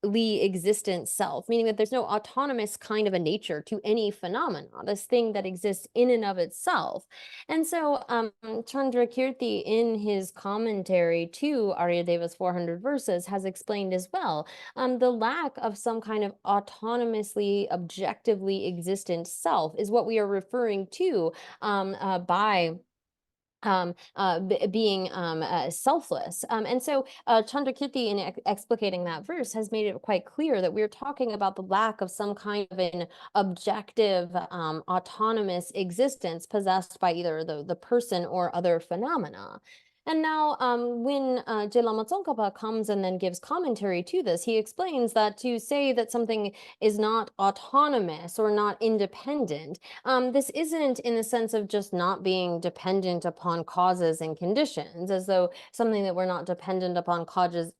existent self, meaning that there's no autonomous kind of a nature to any phenomena, this thing that exists in and of itself. And so Chandrakirti, in his commentary to Aryadeva's 400 verses, has explained as well the lack of some kind of autonomously, objectively existent self is what we are referring to by being selfless. And so Chandrakirti, in explicating that verse, has made it quite clear that we're talking about the lack of some kind of an objective, autonomous existence possessed by either the person or other phenomena. And now, when Lama Tsongkhapa comes and then gives commentary to this, he explains that to say that something is not autonomous or not independent, this isn't in the sense of just not being dependent upon causes and conditions, as though something that we're not dependent upon causes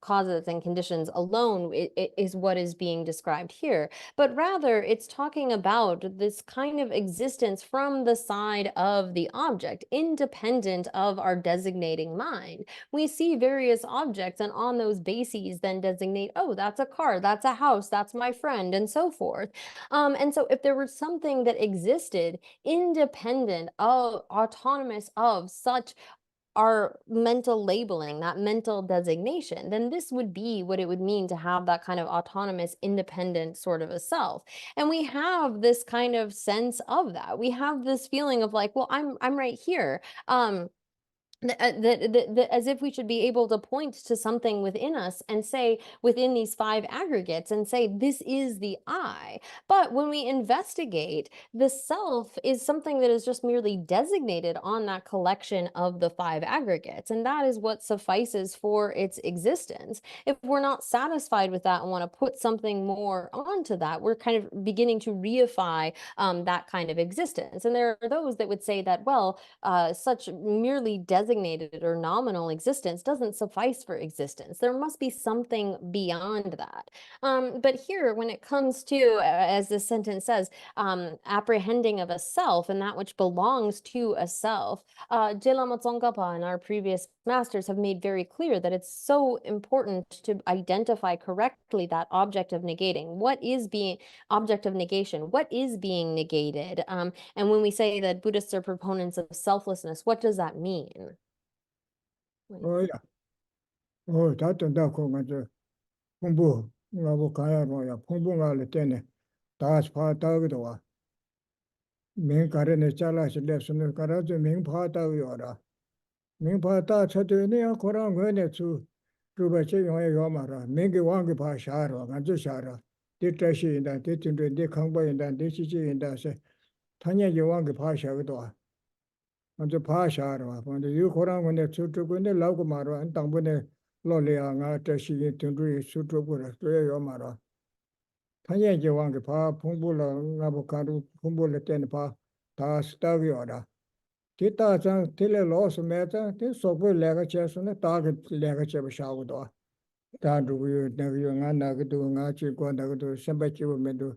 and conditions alone it is what is being described here, but rather it's talking about this kind of existence from the side of the object, independent of our designating mind. We see various objects and on those bases then designate, oh, that's a car, that's a house, that's my friend, and so forth. And so if there was something that existed independent of, autonomous of such our mental labeling, that mental designation, then this would be what it would mean to have that kind of autonomous, independent sort of a self. And we have this kind of sense of that. We have this feeling of like, well, I'm right here. As if we should be able to point to something within us and say within these 5 aggregates and say this is the I. But when we investigate, the self is something that is just merely designated on that collection of the 5 aggregates, and that is what suffices for its existence. If we're not satisfied with that and want to put something more onto that, we're kind of beginning to reify that kind of existence. And there are those that would say that, well, such merely designated or nominal existence doesn't suffice for existence. There must be something beyond that. But here, when it comes to, as this sentence says, apprehending of a self and that which belongs to a self, Lama Tsongkhapa and our previous masters have made very clear that it's so important to identify correctly that object of negating. What is being object of negation? What is being negated? And when we say that Buddhists are proponents of selflessness, what does that mean? Oh, yeah. Oh, that's a Pumbu, Nabu Kaya Roya, Pumbunga Letene, Das Patagua. Ming Karene Chalas lesson, Karazu Ming Patagora. Ming Pata Chatune, Koran Venetsu, Rubachi Yomara, Mingi Wangi Pashara, Ganjushara, Ditashi in that, Ditin, Dikamba in that, Dichi in that, Tanya Yawangi Pasha. On the Pashara, on the Yukoran when the Sutrukune Lagumara and Tambune Lolia, Tashi, Tundri, Sutrukura, Yomara. Tanya Jawangi Pa, Pumbula, Nabukadu, Pumbula Tenpa, Tas Tagiora. Tita Tile loss matter, this software legacies on the target legacy of Shawdo. Tandu, Nagadu, Nachi, Gondagadu, Sambachi, Medu,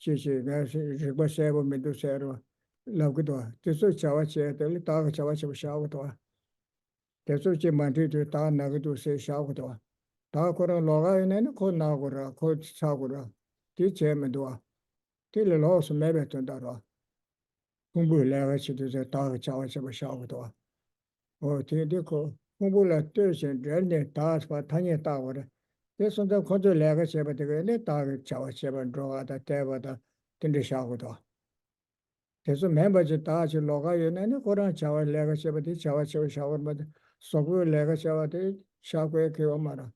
Chichi, Ribasebo, Medu Sero. Lagudwa, this is Chawache, the Tag Chawache of Shawdwa. This is Chimanti to Ta Nagadu say Shawdwa. Takora Loga in any code Nagura, code Sagura, teach him and dua. Till a loss maybe to Dara. Kumbu Lagachi to the Tag Chawache of Shawdwa. Or Tidico, Kumbula Tursion, Dreading Tars for Tanya Tower. This on the Kodu Lagachi, but the Tag Chawache and draw at the Tavada, Tindi Shawdwa. There's a member of the Loga in any Koran Chawa legacy, but the Chawa shower, but Sogu legacy, Shakwe Kiomara.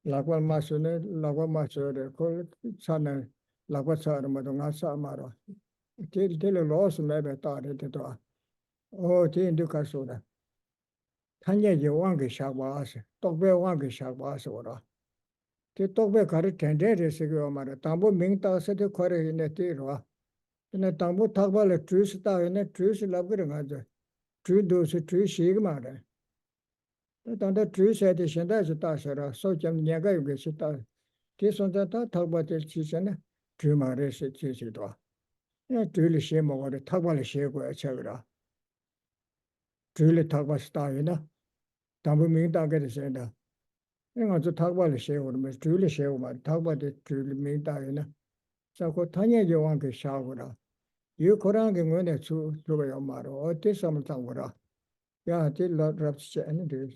Lagwa Masune, Lagwa Masur, call Sana, Lagwa Sarmadonga Samara. Till a loss maybe thought it. Oh, Tin Ducasura. Tanya Yawangi Shabas, Tokbe Wangi Shabas ora. The Tokbe Kari tended a Sigomara, Tambo Mingta said the Kore in a Tira. In a Tambo Tabal, a true star in a true Labganga, true dose, true Shigmara. That on the true sedition, that's a Tashara, so Jam Yaga Gishita. This on the Tabat Chisana, true Maris Chisidra. Not truly shame over the Tabal Shago at Chavra. Truly Tabat Starina, Tambo Minta get a sender. And on the Tabal Shago, truly Shago, Tabat truly Minta. So Tanya Yawangi Shawara. You Koran when it's to your mother, or this some Tawara. Yeah, I did not raps any days.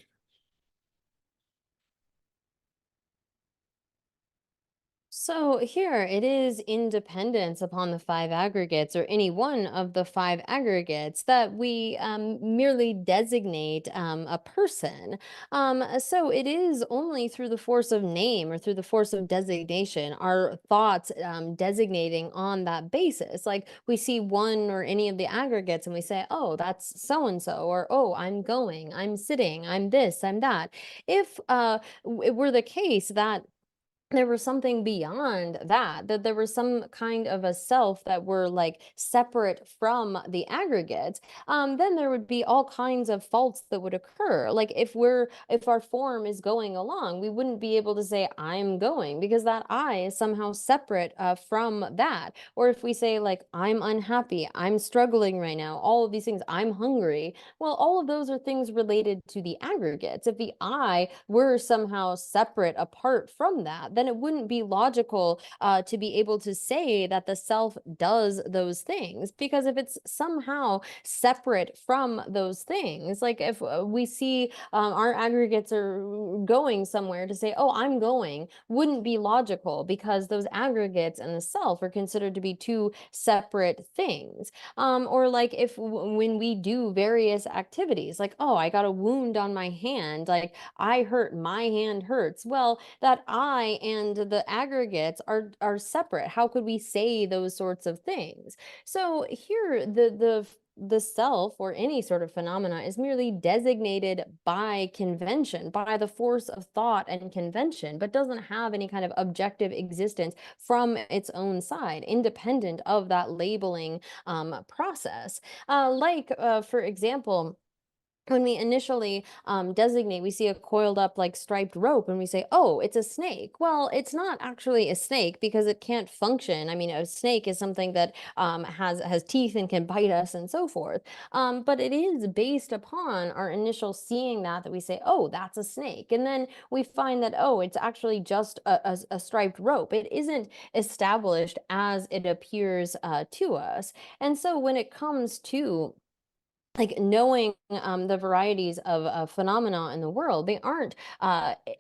So here it is independence upon the five aggregates or any one of the five aggregates that we merely designate a person. So it is only through the force of name or through the force of designation, our thoughts designating on that basis. Like we see one or any of the aggregates and we say, oh, that's so-and-so, or oh, I'm going, I'm sitting, I'm this, I'm that. If it were the case that there was something beyond that, that there was some kind of a self that were like separate from the aggregates, then there would be all kinds of faults that would occur. Like if our form is going along, we wouldn't be able to say I'm going because that I is somehow separate from that. Or if we say like I'm unhappy, I'm struggling right now, all of these things, I'm hungry. Well, all of those are things related to the aggregates. If the I were somehow separate apart from that, then it wouldn't be logical to be able to say that the self does those things. Because if it's somehow separate from those things, like if we see our aggregates are going somewhere, to say, oh, I'm going, wouldn't be logical because those aggregates and the self are considered to be two separate things. Or like if when we do various activities, like, oh, I got a wound on my hand, like I hurt, my hand hurts. Well, that I and the aggregates are separate. How could we say those sorts of things? So here the self or any sort of phenomena is merely designated by convention, by the force of thought and convention, but doesn't have any kind of objective existence from its own side, independent of that labeling process. For example, when we initially designate, we see a coiled up like striped rope and we say, oh, it's a snake. Well, it's not actually a snake because it can't function. I mean, a snake is something that has teeth and can bite us and so forth. But it is based upon our initial seeing that we say, oh, that's a snake. And then we find that, oh, it's actually just a striped rope. It isn't established as it appears to us. And so when it comes to like knowing the varieties of phenomena in the world, they aren't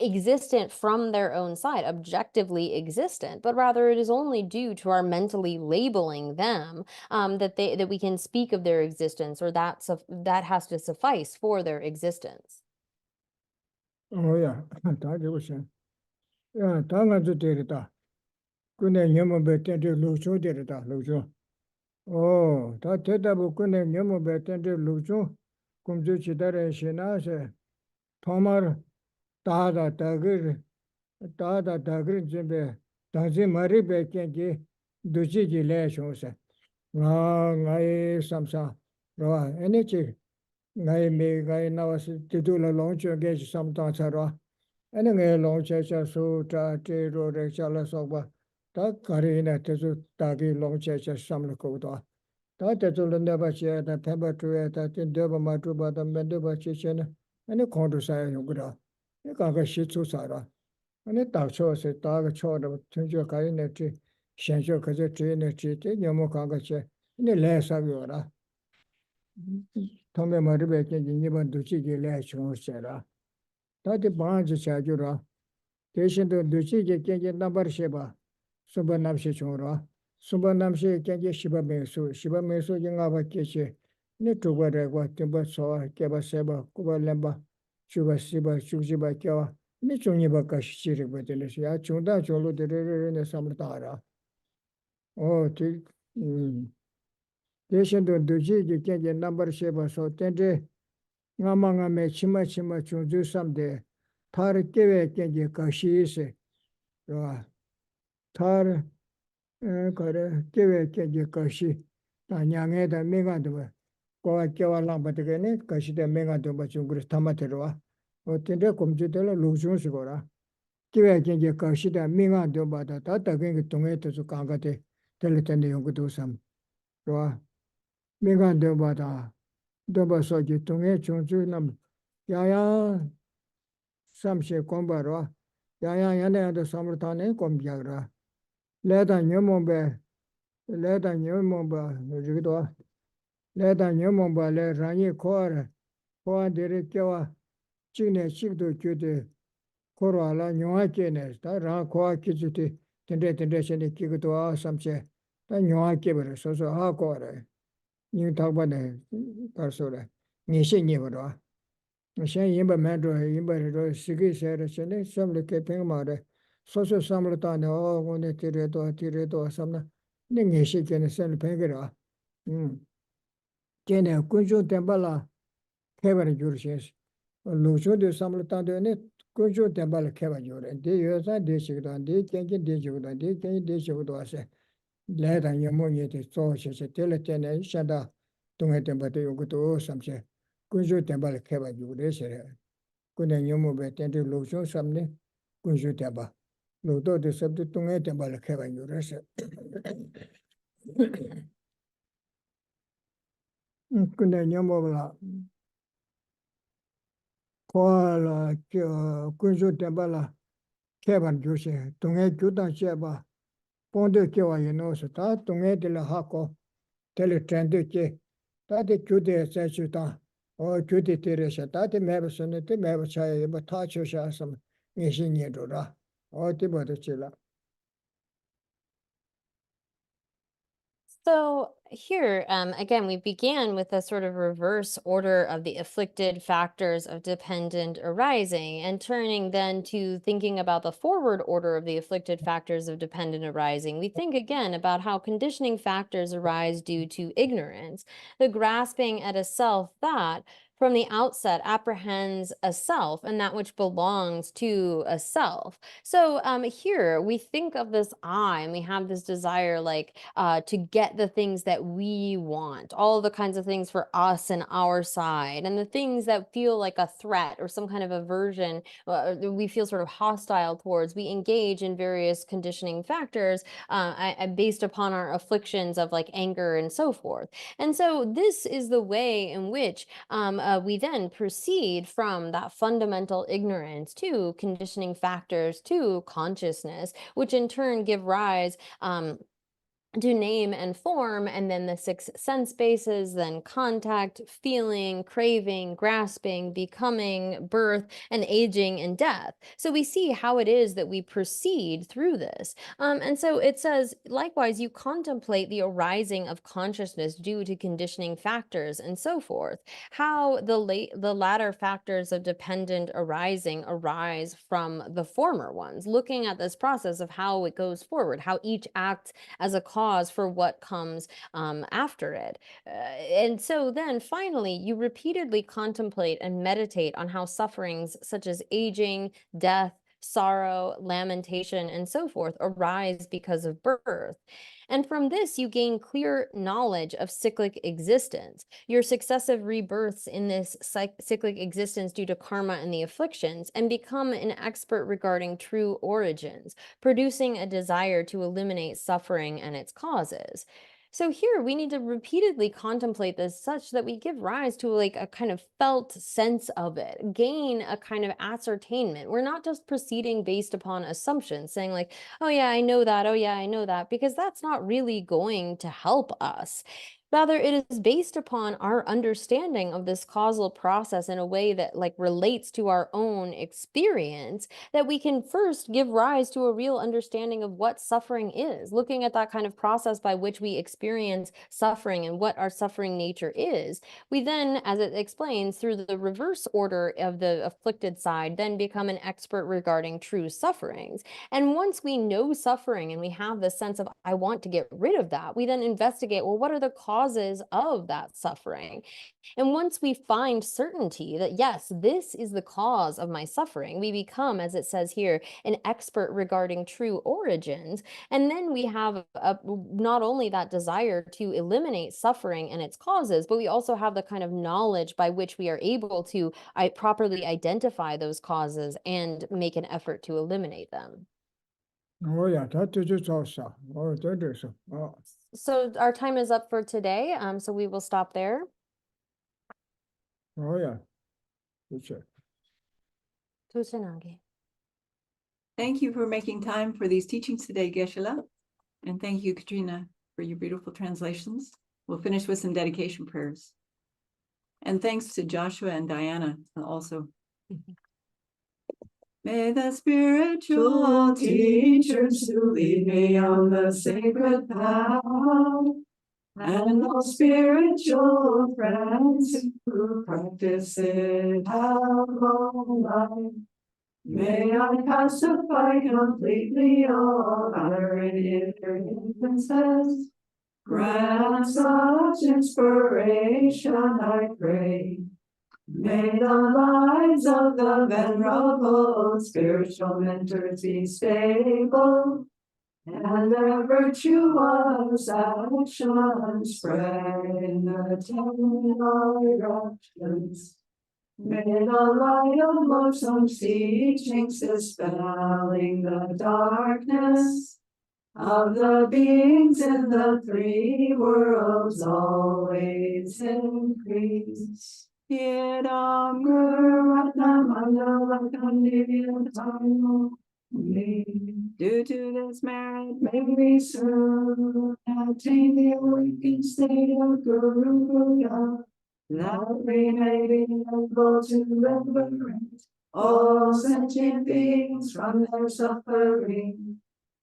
existent from their own side, objectively existent, but rather it is only due to our mentally labeling them that we can speak of their existence, or that has to suffice for their existence. Oh yeah, that was yeah, Tanga to Derita. Kune Yamu Betty Lucho Derita, Lucho. Oh, that Tetabu Kune Yamu Betty Lucho, Kumju Chidare Shinase, Tomar, Tada Dagri Jimbe, Dazi Mari Bekenji, Duji Lashose. Ngai Samsa, Roa, any chick, Ngai me, Ngai Nawas, Titula launch against some Tansara. Ani ngay long cha cha su ta te ro re cha la so ba ta kari na te su ta gi long cha cha sam la ko da ta te su le ba che ta pe ba tu ya ta te de ba ma tu ba da me de ba che che na ani kon du sa yo gu da ni ka ga shi chu sa ra ani ta cho se ta ga cho da chen jo ka ne ti shen jo ka je ti ne ti te nyo mo ka ga che ni le sa yo ra to me ma ri be ke ni ba du chi gi le chu se ra ta te ba ji cha ju ra 대신도 누치게 경제 넘버 쉐바 수바 남시 총으로 수바 남시 경제 시바 매수 영화바 계시 네 두거래고 템버서 개바 세바 꾸발렘바 슈바 시바 슈지바 껴와 네 종이바까 시지를 버들으시 야 중다 졸로 데르르네 삼르다라 대신도 누치게 경제 넘버 쉐바서 텐데 ngamangam에 치마치마 중주 삼대 타르 깨베 깨게 가시세 와 타르 거래 깨베 깨게 가시 다냥에다 메가도 거와 깨와랑 버드게네 가시데 메가도 버중 그래 타마테로와 어떤데 곰주들 루중스고라 깨베 깨게 가시다 메가도 바다 다다게 동에도 강가데 텔레텐데 용구도 삼 와 메가도 바다 도바서기 동에 중주남 야야 samshe kombaro ya yana de samrtane kombiagra leda nyomombe rido leda nyomomba le rani kore ko dere kya chine chigdo kyode koro ala nyoa kene ta ra ko kijuti tende shene kigdo samche ta nyoa kebre so ha ko re ni ta ba ne par so re ni she ni ba shen yinba mendo yinba ro sigi shere shene samle ke peng ma re so samle ta ne o ngone tire to samna ne nge shi ke ne sen peng ra kene kunjo temba la kebar jur shes lu shu de samle ta de ne kunjo temba la kebar jur de yo sa de shi da de ken de shi da de ken de shi da se le da yemo ye de so she tele tene shada tunga temba de yo to samche kunjo temba la kebar jur de shere kuna nyomo be tente loksho samne kunshu teba lodo de sabde tunga teba la kheba yurase kuna nyomo la koala kunshu teba la kheba yurase tunga juda cheba ponde kewa yeno se ta tunga de la hako tele trende ke ta de jude se chuta o jude tere se ta de meba sone te meba chaye ba ta chu sha sam nge shi nye do ra o te ba de chila. So here, again, we began with a sort of reverse order of the afflicted factors of dependent arising, and turning then to thinking about the forward order of the afflicted factors of dependent arising. We think again about how conditioning factors arise due to ignorance, the grasping at a self that from the outset apprehends a self and that which belongs to a self. So here we think of this I, and we have this desire like to get the things that we want, all the kinds of things for us and our side, and the things that feel like a threat or some kind of aversion we feel sort of hostile towards. We engage in various conditioning factors based upon our afflictions of like anger and so forth. And so this is the way in which we then proceed from that fundamental ignorance to conditioning factors to consciousness, which in turn give rise to name and form, and then the 6 sense bases, then contact, feeling, craving, grasping, becoming, birth, and aging and death. So we see how it is that we proceed through this. And so it says, likewise, you contemplate the arising of consciousness due to conditioning factors and so forth, how the latter factors of dependent arising arise from the former ones, looking at this process of how it goes forward, how each acts as a cause for what comes after it. And so then finally, you repeatedly contemplate and meditate on how sufferings such as aging, death, sorrow, lamentation, and so forth arise because of birth. And from this, you gain clear knowledge of cyclic existence, your successive rebirths in this cyclic existence due to karma and the afflictions, and become an expert regarding true origins, producing a desire to eliminate suffering and its causes. So here we need to repeatedly contemplate this such that we give rise to like a kind of felt sense of it, gain a kind of ascertainment. We're not just proceeding based upon assumptions, saying like, oh yeah, I know that, oh yeah, I know that, because that's not really going to help us. Rather, it is based upon our understanding of this causal process in a way that like relates to our own experience, that we can first give rise to a real understanding of what suffering is, looking at that kind of process by which we experience suffering and what our suffering nature is. We then, as it explains, through the reverse order of the afflicted side, then become an expert regarding true sufferings. And once we know suffering and we have this sense of, I want to get rid of that, we then investigate, well, what are the causes of that suffering? And once we find certainty that, yes, this is the cause of my suffering, we become, as it says here, an expert regarding true origins. And then we have not only that desire to eliminate suffering and its causes, but we also have the kind of knowledge by which we are able to properly identify those causes and make an effort to eliminate them. Oh yeah, that is also. Oh, that is. Oh, So our time is up for today. So we will stop there. oh yeah. Sure. Tusenage. Thank you for making time for these teachings today, Geshe. And thank you, Katrina, for your beautiful translations. We'll finish with some dedication prayers. And thanks to Joshua and Diana also. May the spiritual teachers who lead me on the sacred path, and all spiritual friends who practice it have all life. May I pacify completely all irony influences. Grant such inspiration, I pray. May the lives of the venerable spiritual mentors be stable, and their virtuous action spread in the 10 directions. May the light of Loseling's teachings dispelling the darkness of the beings in the 3 worlds always increase. Idam Guru Due to this merit, may we soon attain the awakened state of Guru Buddha, that we may be able to liberate all sentient beings from their suffering.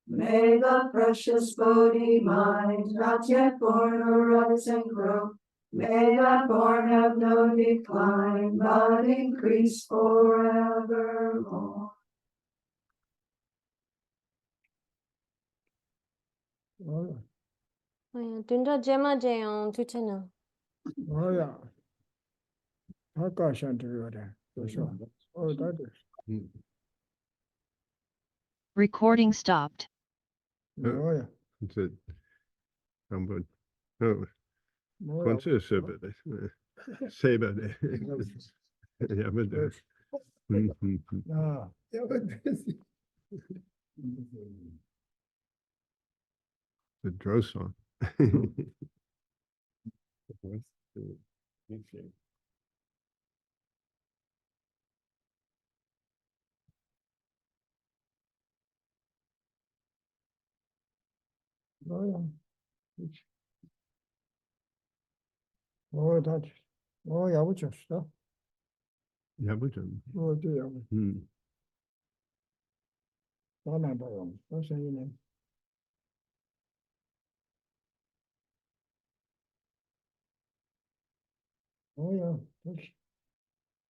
May the precious Bodhi mind, not yet born, arise and grow. May that born have no decline, but increase forevermore. Dunda Jema Jayon Tutana. Oh, yeah. For sure. Oh, that is. Recording stopped. Oh, yeah. It's a, I'm good. Oh, Oh, conscious of it. Say about it. Yeah, but Ah, yeah, but the draw song. oh, yeah. Oh, that is. Oh, yeah, which is stuff. Yeah, but Oh, dear. hmm. That's a name. Oh, yeah.